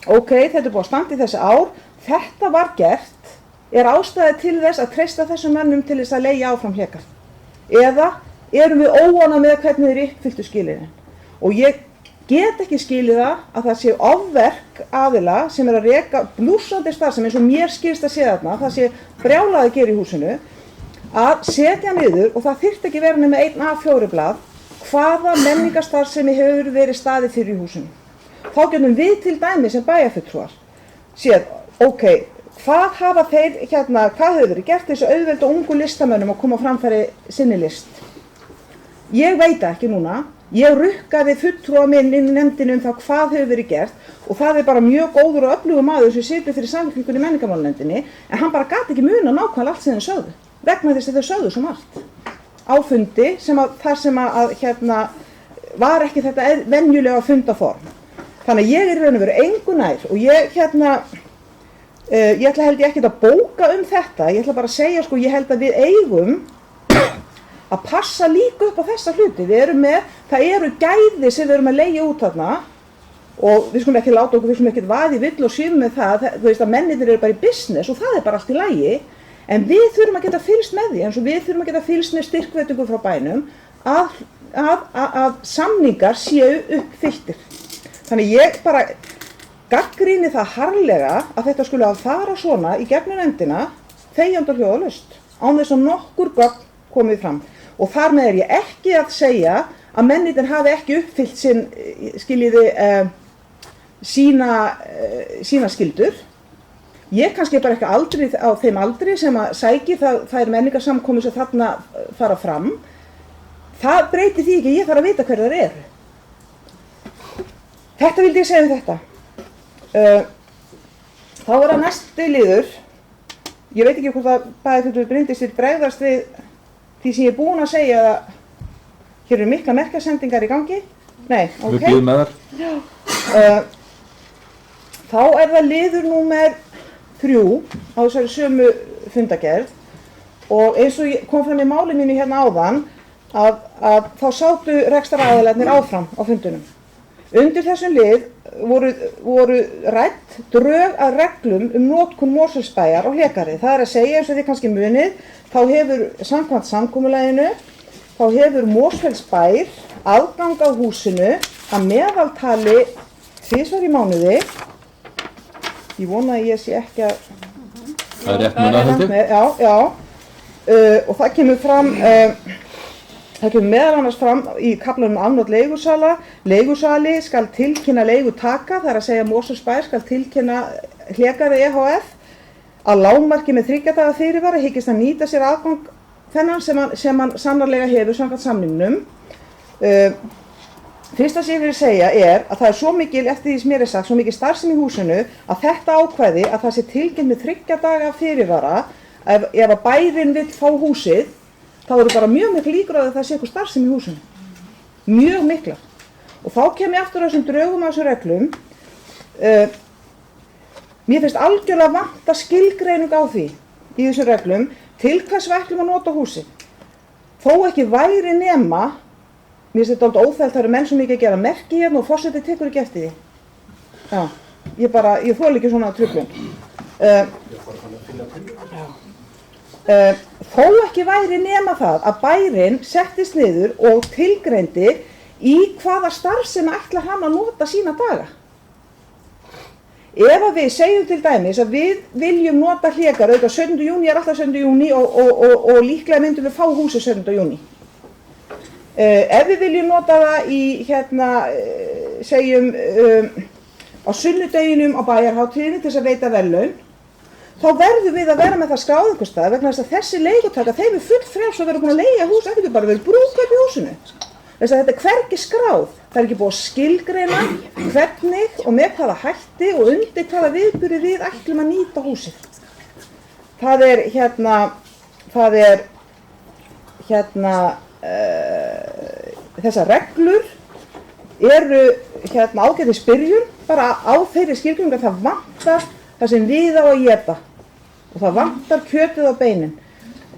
ok, þetta búið að standa í þessi ár, þetta var gert, ástæði til þess að treysta þessum mönnum til þess að leigja áfram Hlégarð. Eða erum við óánægð með hvernig þeir uppfylltu skilyrðin. Og ég get ekki skilið það að sé ofverk aðila sem að reka blússandi starfsemi eins og mér skilst að sé þarna, það sé brjálað að gera í húsinu, að setja niður, og það þyrfti ekki vera nema 1 A4 blað, hvaða menningarstarfsemi hefur verið staðið fyrir í húsinu. Þá getum við til dæmis sem bæjarfulltrúar séð, ok, hvað hafa þeir hvað hefur verið gert þessu auðveldu ungu listamönnum að koma á framfæri sinni list? Ég veit ekki núna. Ég rukkaði fulltrúa minn inn í nefndinu það hvað hefur verið gert og það bara mjög góður og öflugur maður sem situr fyrir Samfylkingunni í menningarmálanefndinni, en hann bara gat ekki muna nákvæmlega allt sem þeir sögðu, vegna þess að þeir sögðu svo margt á fundi þar sem var ekki þetta venjulega fundaform. Þannig að ég í raun og veru engu nær og ég ætla held ég ekkert að bóka þetta, ég ætla bara að segja ég held að við eigum að passa líka upp á þessa hluti. Það eru gæði sem við erum að leigja út þarna og við skulum ekki láta okkur, við skulum ekki vaða í vill og svífum með það, þú veist að mennirnir eru bara í business og það bara allt í lagi, en við þurfum að geta fylgst með því, eins og við þurfum að geta fylgst með styrkveitingum frá bænum að samningar séu uppfylltir. Þannig ég bara gagnrýni það harðlega að þetta skulle að fara svona í gegnum nefndina þegjandi og hljóðalaust, án þess að nokkur gögn komið fram. Og þar með ég ekki að segja að mennirnir hafi ekki uppfyllt sína skyldur. Ég kannski bara ekki aldrei á þeim aldri sem að sæki það menningarsamkomur sem þarna fara fram. Það breytir því ekki, ég þarf að vita hver þar eru. Þetta vildi ég segja þetta. Þá það næsti liður. Ég veit ekki hvort að bæjarfulltrúi Bryndís bregðast við því sem ég búin að segja að hér eru mikla merkjasendingar í gangi. Nei, ok. Við bíðum með þar. Þá það liður númer 3 á þessari sömu fundagerð og eins og kom fram í máli mínu hérna áðan að þá sátu rekstraraðilarnir áfram á fundunum. Undir þessum lið voru rædd drög að reglum notkun Mosfellsbæjar á Hlégarði. Það að segja, eins og þið kannski munið, þá hefur samkvæmt samkomulaginu, þá hefur Mosfellsbær aðgang á húsinu að meðaltali 2 í mánuði. Ég vona að ég sé ekki að... Það er rétt munað heldur. Já. Og það kemur fram... Það kemur meðal annars fram í kaflanum afnot leigusala. Leigusali skal tilkynna leigutaka, það að segja Mosfellsbær skal tilkynna Hlégarði EHF að lágmarki með 3 daga fyrirvara hyggist að nýta sér aðgang þennan sem hann sannarlega hefur samkvæmt samningnum. Fyrsta sem ég vil segja að það svo mikil, eftir því sem mér sagt, svo mikil starfsemi í húsinu að þetta ákvæði að það sé tilkynnt með 3 daga fyrirvara ef að bærinn vill fá húsið, þá eru bara mjög miklu líkur að það sé eitthvað starfsemi í húsinu. Mjög miklar. Og þá kem ég aftur á þessum drögum á þessum reglum. Mér finnst algjörlega vanta skilgreining á því í þessum reglum til hvers við ætlum að nota húsið. Þó ekki væri nema, mér finnst þetta alltaf óþægilegt, það eru menn sem ekki að gera merki hérna og forseti tekur ekki eftir því. Já, ég þoli ekki svona truflun. Þó ekki væri nema það að bærinn settist niður og tilgreindi í hvaða starfsemi ætla hann að nota sína daga. Ef að við segjum til dæmis að við viljum nota Hlégarð, auðvitað 17. júní alltaf 17. júní og líklega myndum við fá húsið 17. júní. Ef við viljum nota það í, segjum á sunnudeginum á bæjarhátíðinni til þess að veita verðlaun, þá verðum við að vera með það skráð einhvers staðar vegna þess að þessi leigutaka, þeim full frjáls að vera búin að leigja hús, það getur bara verið brúðkaup í húsinu. Þess að þetta er hvergi skráð, það er ekki búið að skilgreina hvernig og með hvaða hætti og undir hvaða viðburði við ætlum að nýta húsið. Þessar reglur eru ágætis byrjun bara á þeirri skilgreiningu að það vantar það sem við á að éta og það vantar kjötið á beinin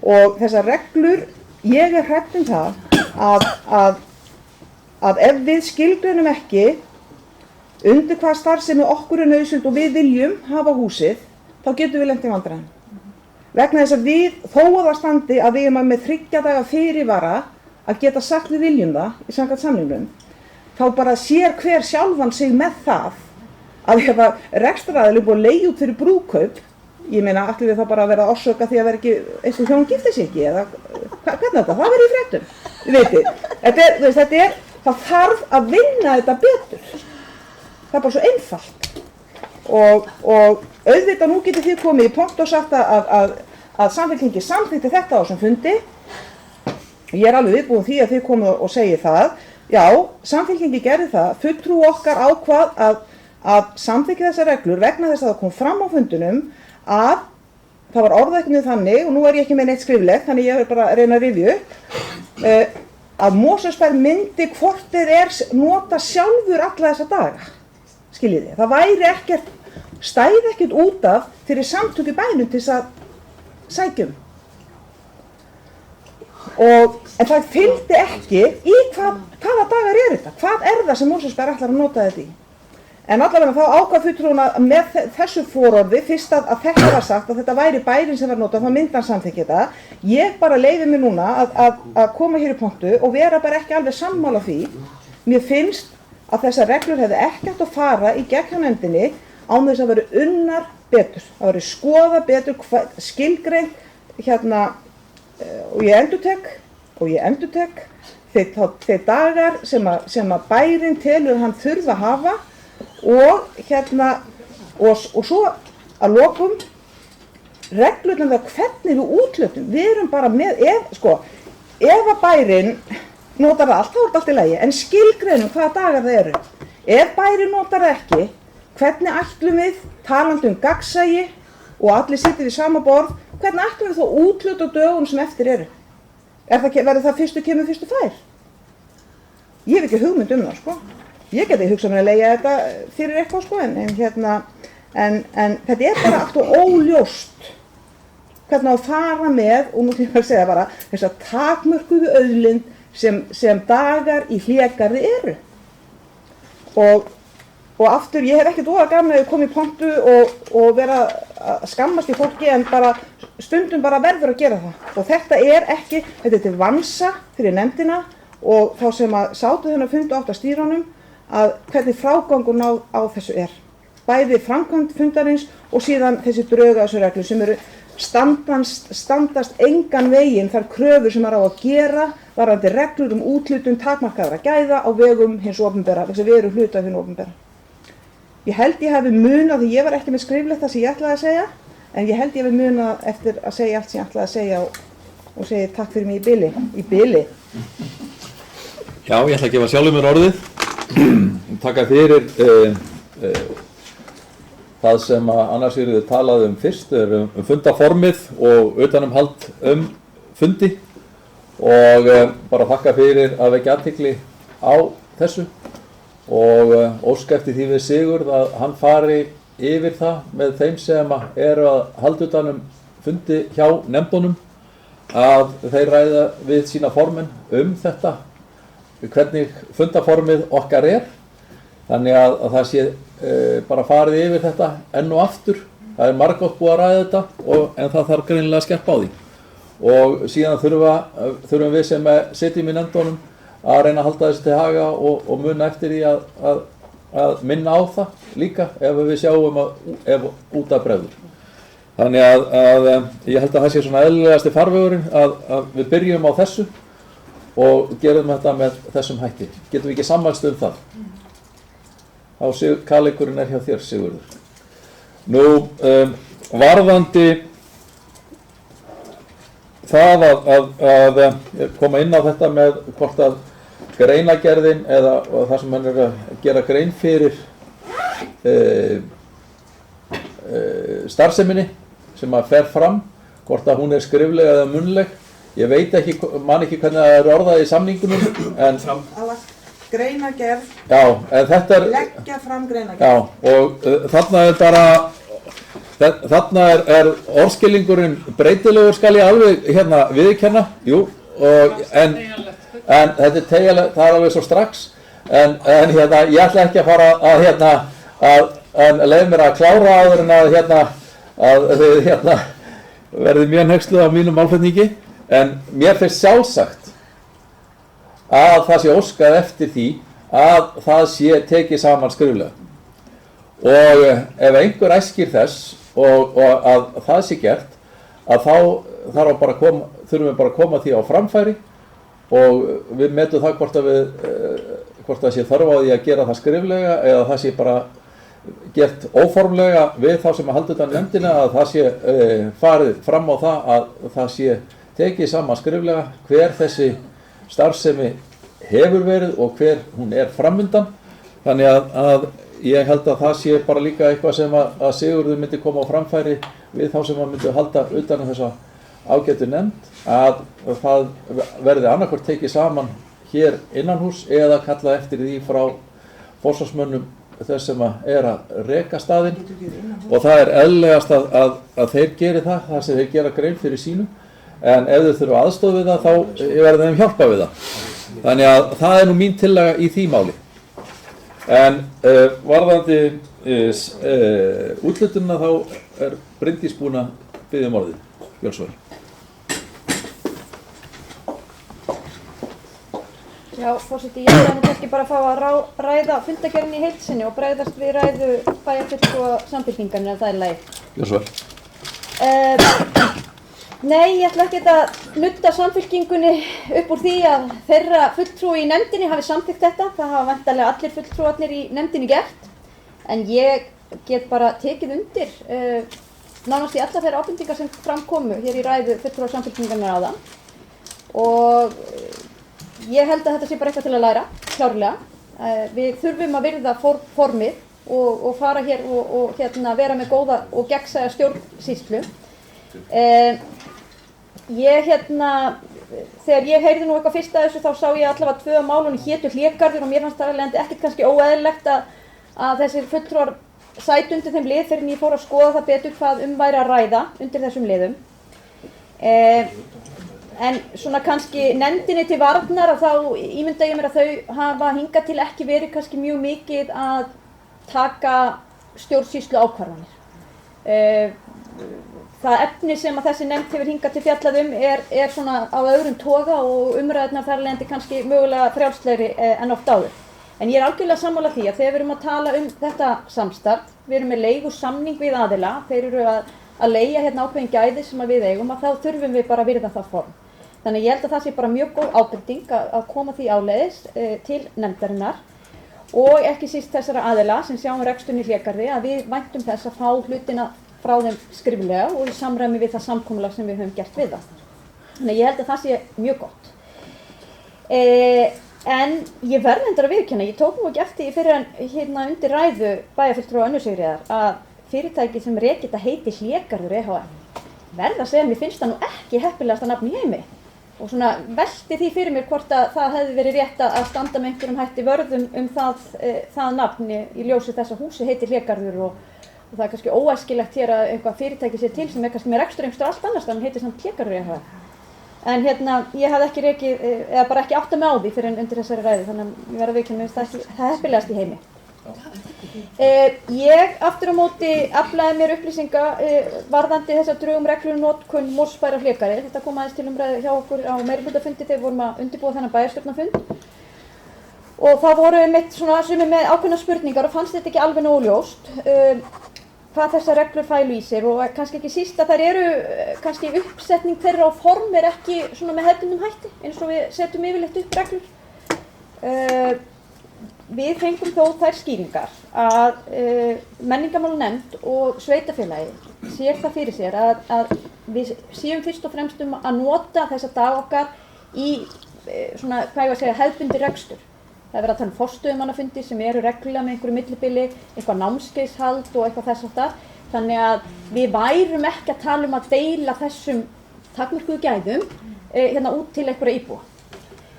og þessar reglur, ég er hrædd um það að ef við skilgreinum ekki undir hvað starfsemi okkur er nauðsynlegt og við viljum hafa húsið, þá getum við lent í vandræðum. Vegna þess að við, þó að það standi að við erum með 3 daga fyrirvara að geta sagt við viljum það í samkvæmt samningnum, þá bara sér hver sjálfan sig með það að ef að rekstraraðili búið að leigja út fyrir brúðkaup, ég meina ætlum við þá bara að vera orsök að því að vera ekki, eins og hjón gifti sig ekki, eða hvernig þetta, það verður í fréttum, þið veitir, það þarf að vinna þetta betur, það er bara svo einfalt og auðvitað nú getur þið komið í punkt og sagt að Samfylkingin samþykkti þetta á þessum fundi, ég er alveg viðbúin því að þið komið og segið það, já, Samfylkingin gerði það, fulltrú okkar ákvað að samþykkja þessar reglur vegna þess að það kom fram á fundunum að það var orðaðeknið þannig, og nú er ég ekki með neitt skriflegt, þannig ég er bara að reyna að rifja upp, að Mosfellsbær myndi hvort þeir nota sjálfur alla þessa daga, skiljiði. Það væri stæði ekkert út af fyrir samtök í bænum til þess að sækjum. En það fylgdi ekki í hvaða dagar er þetta, hvað er það sem Mosfellsbær ætlar að nota þetta í. En allavega þá ákvað fulltrúinn með þessu fororði, fyrst að þetta var sagt, að þetta væri bærinn sem var notað, þá myndi hann samþykkja þetta. Ég bara leyfi mér núna að koma hér í pontu og vera bara ekki alveg sammála því. Mér finnst að þessar reglur hefði ekki átt að fara í gegn hjá nefndinni án þess að vera unnar betur, að vera skoða betur, skilgreint og ég endurtek þeir dagar sem að bærinn telur hann þurfa að hafa og svo að lokum reglurnar það hvernig við úthlutun. Við erum bara með, ef að bærinn notar það allt, þá er þetta allt í lagi, en skilgreinum hvaða dagar það eru. Ef bærinn notar það ekki, hvernig ætlum við, talandi um gagnsæi og allir sittir við sama borð, hvernig ætlum við þá úthluta dögun sem eftir eru? Verður það fyrstu kemur, fyrstu fær? Ég hef ekki hugmynd um það, Ég geti hugsað mér að leigja þetta fyrir eitthvað, en þetta er bara allt og óljóst hvernig að fara með, og nú til að segja bara, þess að takmörkuðu auðlind sem dagar í hlégarði eru. Og aftur, ég hef ekkert óða gaman að koma í pontu og vera að skammast í fólki, en bara stundum bara verður að gera það. Og þetta er til vansa fyrir nefndina og þá sem að sátu þennan fund og átt að stýra honum, að hvernig frágangur á þessu er. Bæði framkvæmd fundarins og síðan þessi drög á þessu reglu sem eru standast engan veginn þær kröfur sem á að gera varðandi reglur úthlutun takmarkaðra gæða á vegum hins opinbera, þess að við erum hluti af hins opinbera. Ég held ég hafi munað, því ég var ekki með skriflegt það sem ég ætlaði að segja, en ég held ég hafi munað eftir að segja allt sem ég ætlaði að segja og segi takk fyrir mig í bili. Já, ég ætla að gefa sjálfur mér orðið. Taka fyrir það sem annars eruð talaði fyrst, fundaformið og utanumhald fundi og bara þakka fyrir að vekja athygli á þessu og óska eftir því við Sigurð að hann fari yfir það með þeim sem eru að halda utanum fundi hjá nefndunum, að þeir ræða við sína formenn þetta, hvernig fundaformið okkar er, þannig að það sé bara farið yfir þetta enn og aftur. Það er margótt búið að ræða þetta, en það þarf greinilega að skerpa á því. Og síðan þurfum við sem sitjum í nefndunum að reyna að halda þessu til haga og muna eftir því að minna á það líka ef við sjáum ef út af bregður. Þannig að ég held að það sé svona eðlilegasti farvegurinn að við byrjum á þessu og gerum þetta með þessum hætti. Getum við ekki sammælst það? Kaleikurinn hjá þér, Sigurður. Nú, varðandi það að koma inn á þetta með hvort að greinagerðin eða það sem hann að gera grein fyrir starfseminni sem að fer fram, hvort að hún skrifleg eða munnleg. Ég veit ekki, man ekki hvernig það orðað í samningunum, en Greinagerð, já, en þetta leggja fram greinagerð. Já, og þarna bara þarna orðskilningurinn breytilegur, skal ég alveg viðurkenna, jú, en þetta teygjanlegt, það alveg svo strax, en ég ætla ekki að fara að leið mér að klára áður en að þið verði mjög hneyksluð á mínum málflutningi, en mér finnst sjálfsagt að það sé óskað eftir því að það sé tekið saman skriflega. Og ef einhver æskir þess og að það sé gert, að þá þurfum við bara að koma því á framfæri og við metum það hvort það sé þörf á því að gera það skriflega eða það sé bara gert óformlega við þá sem að halda utan nefndina, að það sé farið fram á það að það sé tekið saman skriflega hver þessi starfsemi hefur verið og hver hún framundan. Þannig að ég held að það sé bara líka eitthvað sem að Sigurður myndi koma á framfæri við þá sem að myndi halda utan þessa ágætu nefnd, að það verði annarkvort tekið saman hér innanhús eða kalla eftir því frá forsvarsmönnum þess sem að reka staðinn, og það eðlilegast að þeir geri það sem þeir gera grein fyrir sínu, en ef þeir þurfa aðstoð við það þá verður þeim hjálpa við það. Þannig að það nú mín tillaga í því máli. En varðandi úthlutunina þá Bryndís búin að biðja orðið. Björnsvöld. Já, forseti, ég ætla nú kannski bara að fá að ræða fundargerðinni í heild sinni og bregðast við ræðu bæjarfulltrúa Samfylkingarinnar, ef það lagi. Björnsvöld. Nei, ég ætla ekki að nudda Samfylkingunni upp úr því að þeirra fulltrúi í nefndinni hafi samþykkt þetta. Það hafa væntanlega allir fulltrúarnir í nefndinni gert. En ég get bara tekið undir nánast í allar þeirra ábendingar sem framkomu hér í ræðu fulltrúa Samfylkingarinnar áðan. Og ég held að þetta sé bara eitthvað til að læra, klárlega. Við þurfum að virða formið og fara hér og vera með góða og gegnsæja stjórnsýslu. Þegar ég heyrði nú eitthvað fyrst að þessu þá sá ég allavega 2 af málunum hétu Hlégarður og mér fannst það ekkert kannski óeðlilegt að þessir fulltrúar sætu undir þeim lið þegar ég fór að skoða það betur hvað væri að ræða undir þessum liðum. En svona kannski nefndinni til varnar að þá ímynda ég mér að þau hafa hingað til ekki verið kannski mjög mikið að taka stjórnsýslu ákvarðanir. Það efni sem að þessi nefnd hefur hingað til fjallað er svona á öðrum toga og umræðurnar þar af leiðandi kannski mögulega frjálslegri en oft áður. En ég algjörlega sammála því að þegar við erum að tala þetta samstarf, við erum með leigusamning við aðila, þeir eru að leigja ákveðin gæði sem við eigum, að þá þurfum við bara að virða það form. Þannig ég held að það sé bara mjög góð ábending að koma því áleiðis til nefndarinnar og ekki síst þessara aðila sem sjáum reksturinn í Hlégarði að við væntum þess að fá hlutina frá þeim skriflega og í samræmi við það samkomulag sem við höfum gert við það. Þannig ég held að það sé mjög gott. En ég verð endur að viðurkenna, ég tók nú ekki eftir fyrir en undir ræðu bæjarfulltrúa Önnu Sigríðar að fyrirtæki sem rekið þetta heiti Hlégarður e.h.f. verð að segja, mér finnst það nú ekki heppilegasta nafn í heimi. Og svona velti því fyrir mér hvort að það hefði verið rétt að standa með einhverjum hætti vörðum það nafn í ljósi þess að húsi heitir Hlégarður og það er kannski óæskilegt hér að eitthvað fyrirtæki sé til sem kannski með rekstur einhverstu allt annars þannig heitir samt Hlégarður e.h.f. En ég hafði ekki rekið, eða bara ekki áttað mig á því fyrir undir þessari ræðu, þannig að ég verð að viðurkenna mér það heppilegast í heimi. Ég aftur á móti aflaði mér upplýsinga varðandi þessa drögum reglur notkun Mosfæra Hlégarði. Þetta kom aðeins til umræðu hjá okkur á meirihlutafundi þegar við vorum að undirbúa þennan bæjarstjórnarfund. Og það voru sumir með ákveðnar spurningar og fannst þetta ekki alveg nógu ljóst hvað þessar reglur fælu í sér og kannski ekki síst að þær eru kannski uppsetning þeirra og form ekki svona með hefðbundnum hætti eins og við setjum yfirleitt upp reglur. við fengum þó þær skýringar að menningarmálanefnd og sveitafélagi sér það fyrir sér að við séum fyrst og fremst að nota þessa dag okkar í svona, hvað ég var að segja, hefðbundi rekstur. Það er verið að tala um forstöðumannafundi sem eru reglulega með einhverju millibili, eitthvað námskeiðshald og eitthvað þess aftar. Þannig að við værum ekki að tala um að deila þessum takmörkuðu gæðum hérna út til einhverja íbúa.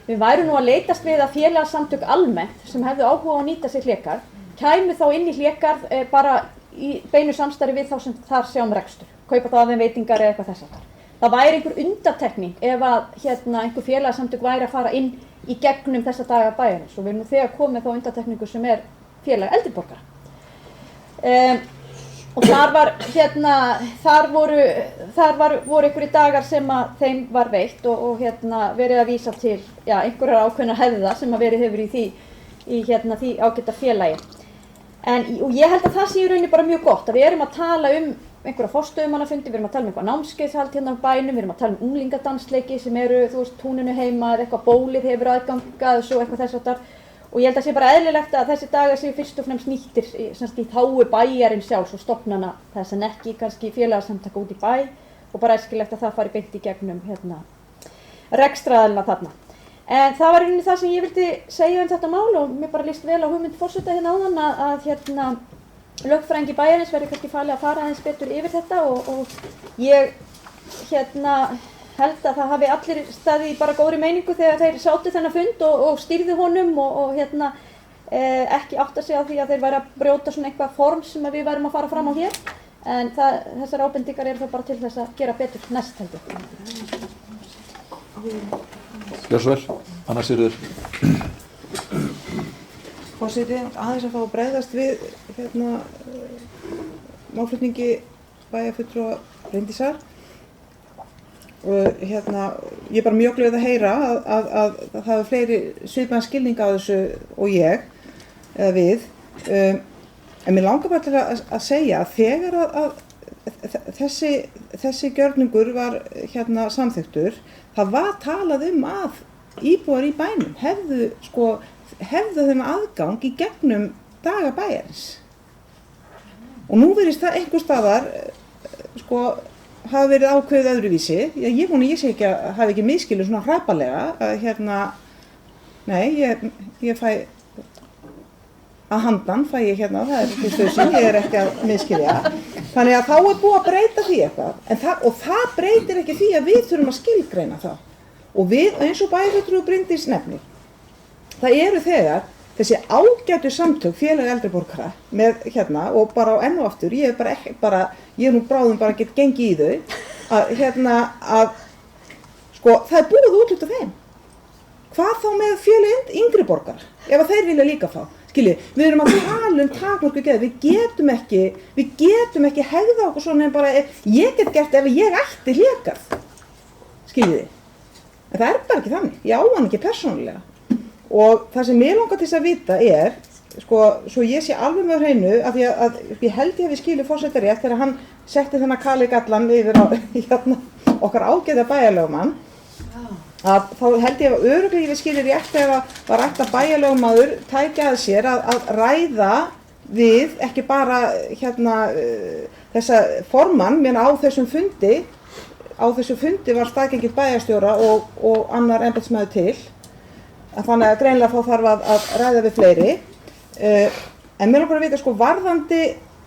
Við værum nú að leitast við að félagasamtök almennt sem hefðu áhuga á að nýta sér hlégarð, kæmu þá inn í hlégarð bara í beinu samstarfi við þá sem þar sjá um rekstur, kaupa þá aðeins veitingar eða eitthvað þess aftar. Það væri einhver undantekning ef að einhver félagasamtök væri að fara inn í gegnum þessa daga bæjarins og við erum nú þegar komið þá undantekningu sem er félag eldri borgara. Og þar voru einhverjir dagar sem að þeim var veitt og verið að vísa til einhverjar ákveðnar hefða sem að verið hefur í því ágæta félagi. Og ég held að það sé í rauninni bara mjög gott að við erum að tala um einhverja forstöðumannafundi, við erum að tala um eitthvað námskeiðshald hérna á bænum, við erum að tala um unglingadansleiki sem eru, túninu heima eða eitthvað bólið hefur aðgangað og svo eitthvað þess aftar. Og ég held að sé bara eðlilegt að þessi dagar séu fyrst og fremst nýttir í þágu bæjarins sjálfs og stofnana þess en ekki kannski félagasamtaka út í bæ og bara æskilegt að það fari beint í gegnum rekstraaðilina þarna. En það var einnig það sem ég vildi segja um þetta mál og mér bara líst vel á hugmynd forseta hérna áðan að lögfræðingi bæjarins verður kannski falið að fara aðeins betur yfir þetta og ég held að það hafi allir staðið í bara góðri meiningu þegar þeir sátu þennan fund og stýrðu honum og ekki átta sig á því að þeir væri að brjóta svona eitthvað form sem við værum að fara fram á hér en þessar ábendingar eru þá bara til þess að gera betur næst heldur. Gjör svo vel, Anna Sigríður. Forseti, aðeins að fá að bregðast við málflutningi bæjarfulltrúa Bryndísar. Og ég er bara mjög glöð að heyra að það hafi fleiri svipaðan skilning á þessu og ég, eða við. En mér langar bara til að segja að þegar að þessi gjörningur var samþykktur, það var talað að íbúar í bænum hefðu þennan aðgang í gegnum daga bæjarins. Og nú virðist það einhvers staðar hafa verið ákveðið öðruvísi. Ég sé ekki að hafa ekki misskilið svona hrapalega nei, ég fæ að handan fæ ég það er til stöðsinn, ég er ekki að misskilja. Þannig að þá er búið að breyta því eitthvað og það breytir ekki því að við þurfum að skilgreina það. Og við, eins og bæjarfulltrúi Bryndís nefnir, það eru þegar þessi ágætu samtök félag eldri borgara með og bara á enn og aftur, ég er nú bráðum bara gett gengið í þau, að það er búið að úthluta þeim. Hvað þá með félag yngri borgara, ef að þeir vilja líka fá? Skiljið, við erum að tala takmörkuð gæði, við getum ekki hegða okkur svona en bara, ég get gert ef ég ætti hlégarð, skiljið þið. En það er bara ekki þannig, ég á hann ekki persónulega. Og það sem mig langar til þess að vita er, svo ég sé alveg með hreinu, af því að ég held ég að við skilum forseta rétt þegar hann setti þennan Kali Gallan yfir á okkar ágæða bæjarlögmann, að þá held ég að örugglega við skilum rétt þegar var rætt að bæjarlögmaður tækja að sér að ræða við ekki bara þessa formann, menn á þessum fundi var staðgengill bæjarstjóra og annar embættismaður til. Þannig að greinilega þá þarf að ræða við fleiri. En mér langar að vita varðandi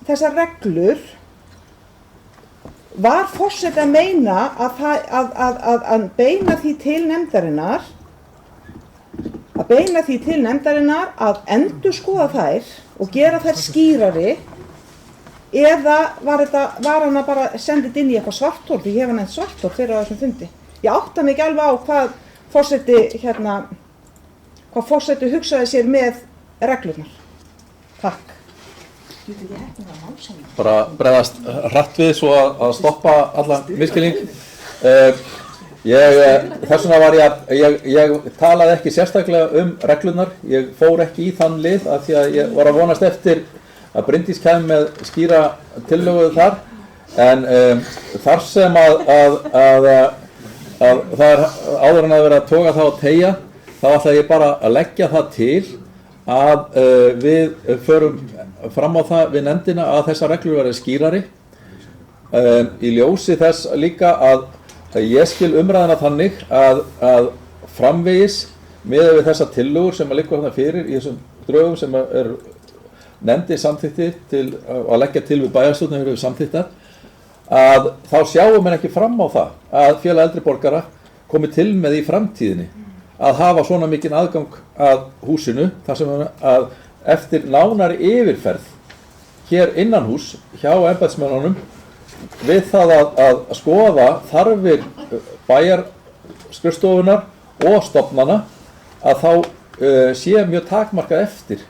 þessar reglur, var forseti að meina að beina því til nefndarinnar að endurskoða þær og gera þær skýrari eða var hann að bara senda þetta inn í eitthvað svarthol, því ég hef nefnt svarthol fyrir á þessum fundi. Ég átta mig ekki alveg á hvað forseti hugsaði sér með reglurnar. Takk. Bara bregðast hratt við svo að stoppa allan misskilning. Þess vegna var ég talaði ekki sérstaklega reglurnar, ég fór ekki í þann lið af því að ég var að vonast eftir að Bryndís kæmi með skýra tillögu þar, en þar sem að það er áður en að vera að toga það á teygja, þá ætla ég bara að leggja það til að við förum fram á það við nefndina að þessar reglur verði skýrari í ljósi þess líka að ég skil umræðina þannig að framvegis miðað við þessar tillögur sem að liggur þarna fyrir í þessum drögum sem er nefndi samþykkti til að leggja til við bæjarstjórn hefur við samþykktar að þá sjáum við ekki fram á það að félag eldri borgara komi til með í framtíðinni að hafa svona mikinn aðgang að húsinu þar sem að eftir nánari yfirferð hér innan hús hjá embættismönnunum við það að skoða þarfir bæjarskrifstofunnar og stofnana að þá sé mjög takmarkað eftir.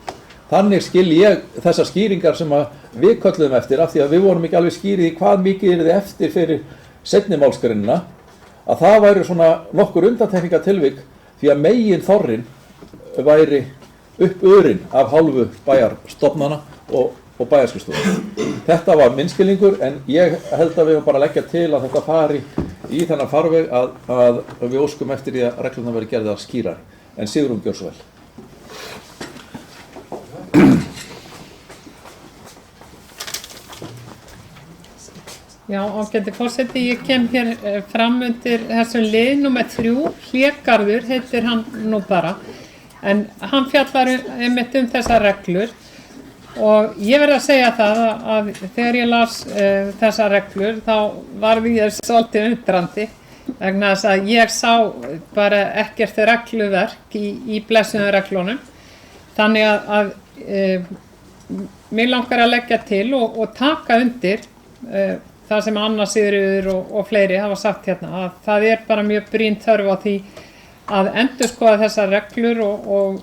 Þannig skil ég þessar skýringar sem að við kölluðum eftir af því að við vorum ekki alveg skýrið í hvað mikið yrði eftir fyrir seinni málsgreinina að það væri svona nokkur undantekningatilvik því að megin þorrin væri uppurinn af hálfu bæjarstofnana og bæjarskrifstofu. Þetta var minn skilningur en ég held að við bara leggja til að þetta fari í þennan farveg að við óskum eftir því að reglurnar verði gerðar skýrar. En Sigrún gjör svo vel. Já, ágæti forseti, ég kem hér fram undir þessum lið númer 3, Hlégarður heitir hann nú bara, en hann fjallar einmitt þessar reglur og ég verð að segja það að þegar ég las þessar reglur þá var ég svolítið undrandi vegna þess að ég sá bara ekkert regluverk í blessuðum reglunum, þannig að mig langar að leggja til og taka undir það sem Anna Sigríður og fleiri hafa sagt hérna, að það er bara mjög brýn þörf á því að endurskoða þessar reglur og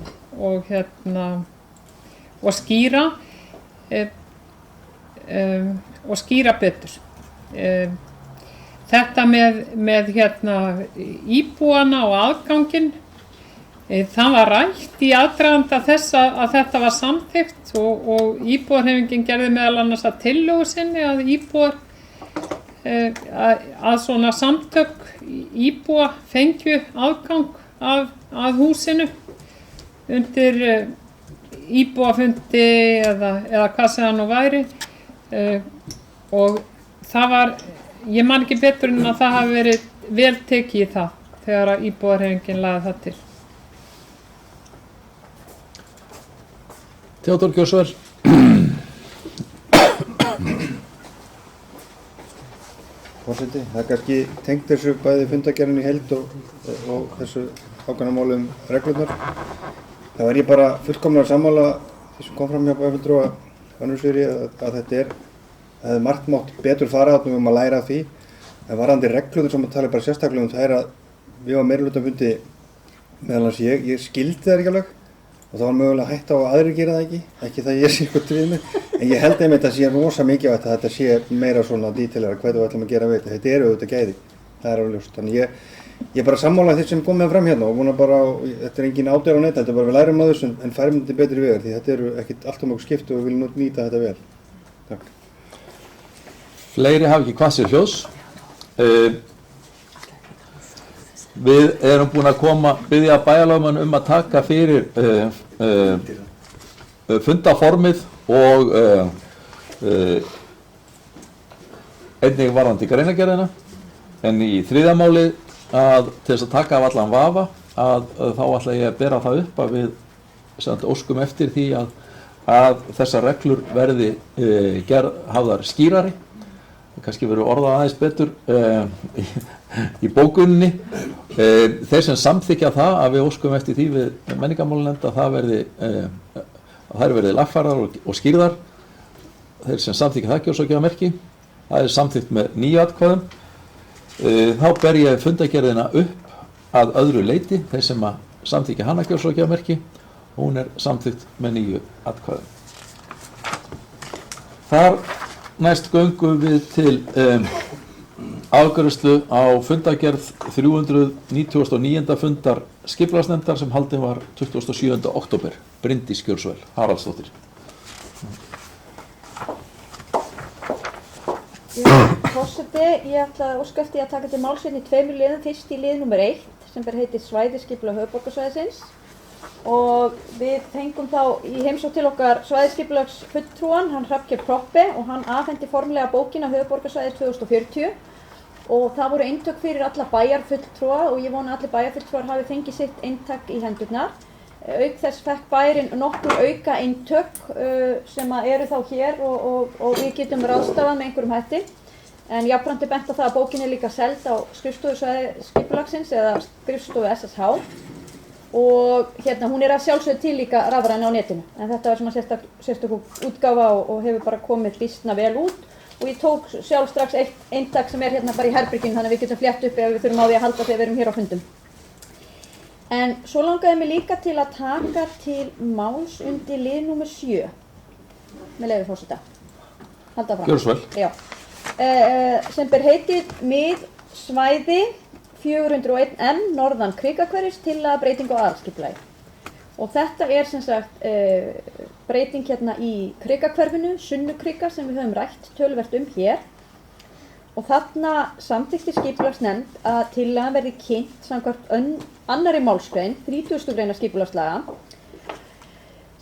skýra betur. Þetta með íbúana og aðganginn, það var rætt í aðdraganda þess að þetta var samþykkt og íbúarhreyfingin gerði meðal annars að tillögu sinni að íbúar að svona samtök íbúa fengju aðgang að húsinu undir íbúafundi eða hvað sem það nú væri og það var, ég man ekki betur en að það hafi verið vel tekið í það þegar að íbúarhreyfingin lagði það til. Theodór gjör svo vel. Forseti, það er kannski tengt þessu bæði fundagerðinni í heild og þessu ákvæmnamáli reglurnar. Það var ég bara fullkomlega sammála því sem kom fram hjá bæjarfulltrúa Önnur að þetta hefði margt mátt betur fara þarna að læra af því. En varðandi reglurnar sem að tala bara sérstaklega það er að við á meirihlutafundi meðal annars ég skildi það ekki alveg og það var mögulega hætta á að aðrir gera það ekki það ég sé eitthvað drifið mig. En ég held einmitt að sé rosa mikið á þetta, þetta sé meira svona dítilega hvernig við ætlum að gera við þetta. Þetta eru auðvitað gæði, það er alveg ljóst. Þannig ég bara sammála því sem komið fram hérna og vona bara, þetta er engin ádægur á neitt, þetta er bara við lærum að þessu en færum þetta betri vegar því þetta eru ekkert allt mjög skipti og við viljum nýta þetta vel. Takk. Fleiri hafa ekki hvað sér hljóðs. Við erum búin að biðja bæjarlögmann að taka fyrir fundaformið og einnig varðandi greinargerðina en í þriðja máli til þess að taka af allan vafa þá ætla ég að bera það upp að við óskum eftir því að þessar reglur verði hafðar skýrari, kannski verður orðað aðeins betur í bókunni. Þeir sem samþykja það að við óskum eftir því við menningarmálanefnd að þær verði lagfærðar og skýrðar. Þeir sem samþykja það gjósa ekki að merki. Það er samþykkt með 9 atkvæðum. Þá ber ég fundagerðina upp að öðru leyti. Þeir sem að samþykja hana gjósa ekki að merki. Hún er samþykkt með 9 atkvæðum. Þar næst göngum við til afgreiðslu á fundagerð 399. fundar skipulagsnefndar sem haldin var 27. október. Bryndís Gjörsvel Haraldsdóttir. Forseti, ég ætla að óska eftir að taka til máls í 2 liðum. Fyrst í lið nr. 1 sem ber heitið svæðisskipulag höfuðborgarsvæðisins og við fengum þá í heimsókn til okkar svæðisskipulagsfulltrúan, hann Hrafnkel Proppe, og hann afhendi formlega bókina Höfuðborgarsvæði 2040 og það voru eintök fyrir alla bæjarfulltrúa og ég vona að allir bæjarfulltrúar hafi fengið sitt eintak í hendurnar. Auk þess fekk bærinn nokkur auka eintök sem eru þá hér og við getum ráðstafað með einhverjum hætti. En jafnframt bent á það að bókin líka seld á skrifstofu svæðisskipulagsins eða skrifstofu SSH og hún að sjálfsögðu til líka rafræn á netinu. En þetta var svona sérstök útgáfa og hefur bara komið býsna vel út og ég tók sjálf strax eitt eintak sem hérna bara í herberginu þannig að við getum flett upp ef við þurfum á því að halda þegar við erum hér á fundum. En svo langaði mig líka til að taka til máls undir lið númer 7 með leyfi forseta. Halda fram. Gjörðu svo vel. Já. Sem ber heitið miðsvæði 401M norðan Krikahverfis tillaga breyting á aðalskipulagi. Og þetta sem sagt breyting hérna í Krikahverfinu, Sunnukrika sem við höfum rætt töluvert hér. Og þarna samþykkti skipulagsnefnd að tillagan verði kynnt samkvæmt annarri málsgrein, 30. greinar skipulagslaga,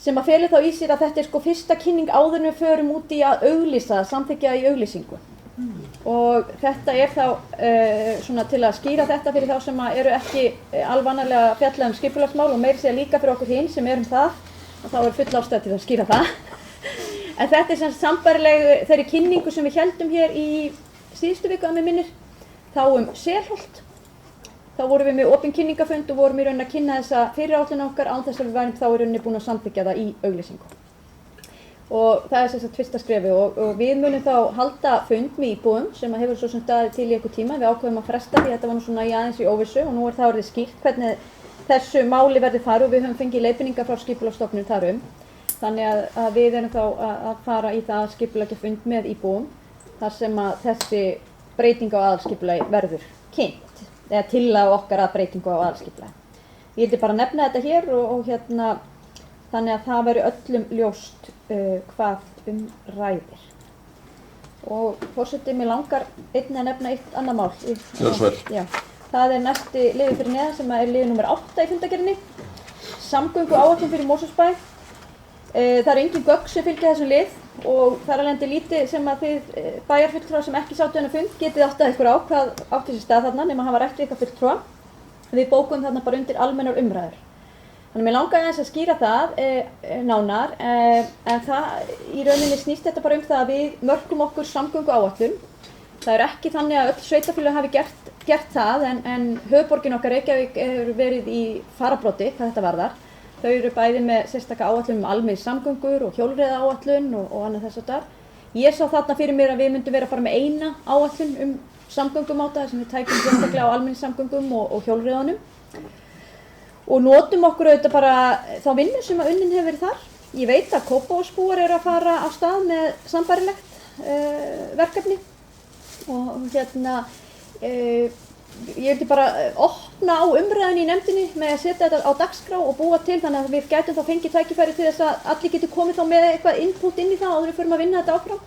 sem að feli þá í sér að þetta er fyrsta kynning áður en við förum út í að auglýsa, samþykkja í auglýsingu. Og þetta er þá svona til að skýra þetta fyrir þá sem eru ekki alvanarlega fjallað skipulagsmál og meira segja líka fyrir okkur hinn sem það og þá full ástæða til að skýra það. En þetta er sem sambærileg þeirri kynningu sem við héldum hér í síðustu viku að mig minnir, þá Selholt. Þá vorum við með opinn kynningafund og vorum í rauninni að kynna þessa fyriráætlun okkar án þess að við værum þá í rauninni búin að samþykkja það í auglýsingu. Og það er sem sagt fyrsta skrefi og við munum þá halda fund með íbúum sem hefur svo sem staðið til í einhver tíma. Við ákveðum að fresta því þetta var nú svona aðeins í óvissu og nú það orðið skýrt hvernig þessu máli verði farið og við höfum fengið leiðbeiningar frá Skipulagsstofnun þar Þannig að við erum þá að fara í það að skipuleggja fund með íbúum þar sem að þessi breyting á aðalskipulagi verður kynnt, eða tillaga okkar að breytingu á aðalskipulagi. Ég vildi bara nefna þetta hér og þannig að það veri öllum ljóst hvað ræðir. Og forseti, mig langar einnig að nefna eitt annað mál. Gjörðu svo vel. Já, það er næsti liður fyrir neðan sem er liður númer 8 í fundargerðinni. Samgönguáætlun fyrir Mosfellsbæ. Það eru engin gögn sem fylgja þessum lið og þar alveg lítið sem að þið bæjarfulltrúar sem ekki sáttu þennan fund getið áttað ykkur á hvað átti sér stað þarna nema hafa rætt við ykkar fulltrúa. Við bókum þarna bara undir almennar umræður. Þannig að mér langaði aðeins að skýra það nánar en það í rauninni snýst þetta bara það að við mörkum okkur samgönguáætlun. Það er ekki þannig að öll sveitarfélög hafi gert það en höfuðborgin okkar Reykjavík hefur verið í fararbroddi hvað þetta varðar. Þau eru bæði með sérstaka áætlun almenningssamgöngur og hjólreiðaáætlun og annað þess háttar. Ég sá þarna fyrir mér að við myndum vera að fara með eina áætlun samgöngumáta sem við tækjum sérstaklega á almenningssamgöngum og hjólreiðanum. Og notum okkur auðvitað bara þá vinnu sem að unnin hefur verið þar. Ég veit að Kópavogsbúar eru að fara af stað með sambærilegt verkefni og ég vildi bara opna á umræðinni í nefndinni með að setja þetta á dagskrá og búa til þannig að við gætum þá fengið tækifæri til þess að allir getur komið þá með eitthvað input inn í það áður við förum að vinna þetta áfram.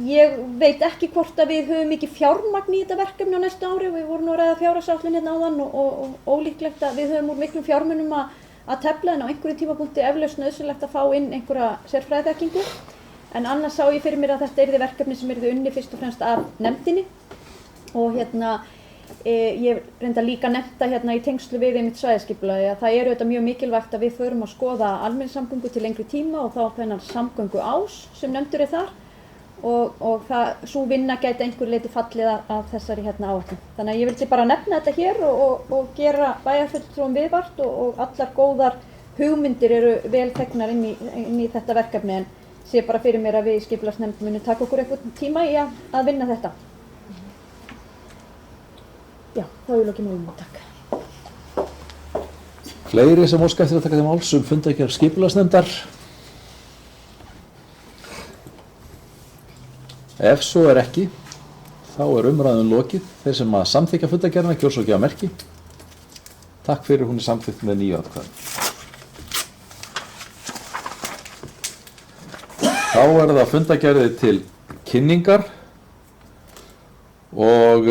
Ég veit ekki hvort að við höfum mikið fjármagn í þetta verkefni á næsta ári og við vorum nú að ræða fjárhagsáætlun hérna áðan og ólíklegt að við höfum úr miklum fjármunum að tefla en á einhverju tímapunkti eflaust nauðsynlegt að fá inn einhverja sérfræðiþekkingu. En annars sá ég fyrir mér að þetta yrði verkefni sem yrði unni fyrst og fremst af nefndinni og ég reynda líka nefnda í tengslu við einmitt svæðisskipulagi að það auðvitað mjög mikilvægt að við förum að skoða almenningssamgöngu til lengri tíma og þá þennan samgönguás sem nefndur þar og sú vinna gæti einhver leiti fallið af þessari áætlun. Þannig að ég vildi bara nefna þetta hér og gera bæjarfulltrúum viðvart og allar góðar hugmyndir eru vel þegnar inn í þetta verkefni en sé bara fyrir mér að við í skipulagsnefnd munum taka okkur einhvern tíma í að vinna þetta. Já, þá er lokið málum, takk. Fleiri sem óska eftir að taka þeim máls fundargerð skipulagsnefndar. Ef svo er ekki, þá er umræðun lokið. Þeir sem að samþykkja fundargerðina, gjörðu svo gefa merki. Takk fyrir, hún er samþykkt með 9 atkvæðum. Þá er það fundargerðið til kynningar og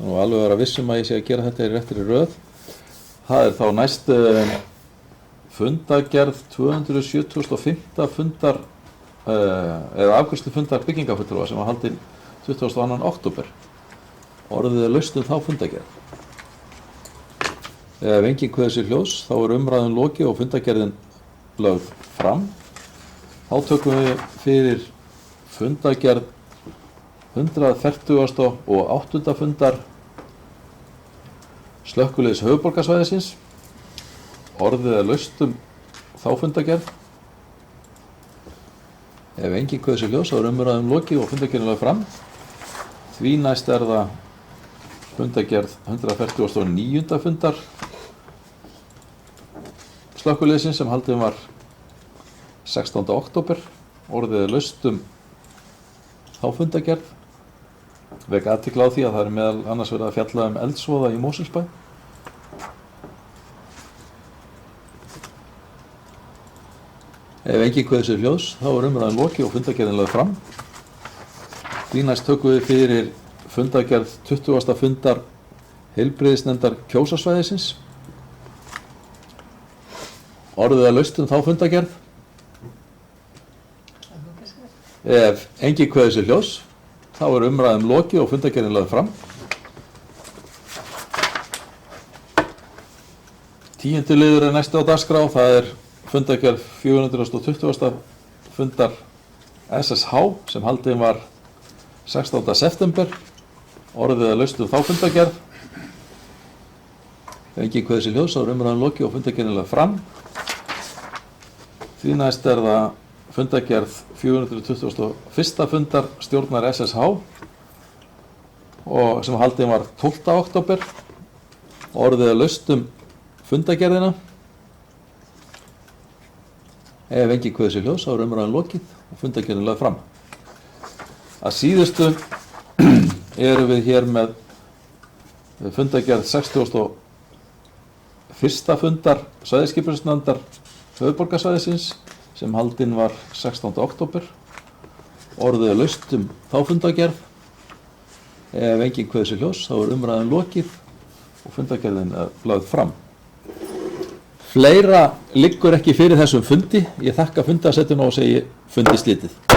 og alveg vera vissum að ég sé að gera þetta í réttri röð. Það er þá næst fundagerð 275. fundar eða afgreiðslu fundar byggingafulltrúa sem var haldinn 22. október. Orðið er laust þá fundagerð. Ef enginn kveður sér hljóðs þá er umræðum lokið og fundagerðin lögð fram. Þá tökum við fyrir fundagerð 140. og 8. fundar slökkviliðs höfuðborgarsvæðisins. Orðið er laust þá fundagerð. Ef enginn kveður sér hljóðs þá er umræðum lokið og fundagerðin lögð fram. Því næst er það fundagerð 149. fundar slökkviliðsins sem haldinn var 16. október. Orðið er laust þá fundagerð. Vek athygli á því að það er meðal annars verið að fjalla eldsvoða í Mosfellsbæ. Ef enginn kveður sér hljóðs þá er umræðan lokið og fundagerðin lögð fram. Því næst tökum við fyrir fundagerð 20. fundar heilbrigðisnefndar Kjósarsvæðisins. Orðið er laust þá fundagerð. Ef enginn kveður sér hljóðs þá er umræðan lokið og fundagerðin lögð fram. 10. liður er næst á dagskrá. Það er fundagerð 420. fundar SSH sem haldinn var 16. september. Orðið er laust þá fundagerð. Ef enginn kveður sér hljóðs þá er umræðan lokið og fundagerðin lögð fram. Því næst er það fundagerð 421. fundar stjórnar SSH og sem haldinn var 12. október. Orðið er laust fundagerðina. Ef enginn kveður sér hljóðs þá er umræðan lokið og fundagerðin lögð fram. Að síðustu erum við hér með fundagerð 61. fundar svæðisskipulagsnefndar höfuðborgarsvæðisins sem haldinn var 16. október. Orðið er laust þá fundagerð. Ef enginn kveður sér hljóðs þá er umræðan lokið og fundagerðin lögð fram. Fleira liggur ekki fyrir þessum fundi. Ég þakka fundarsetuna og segi fundi slitið.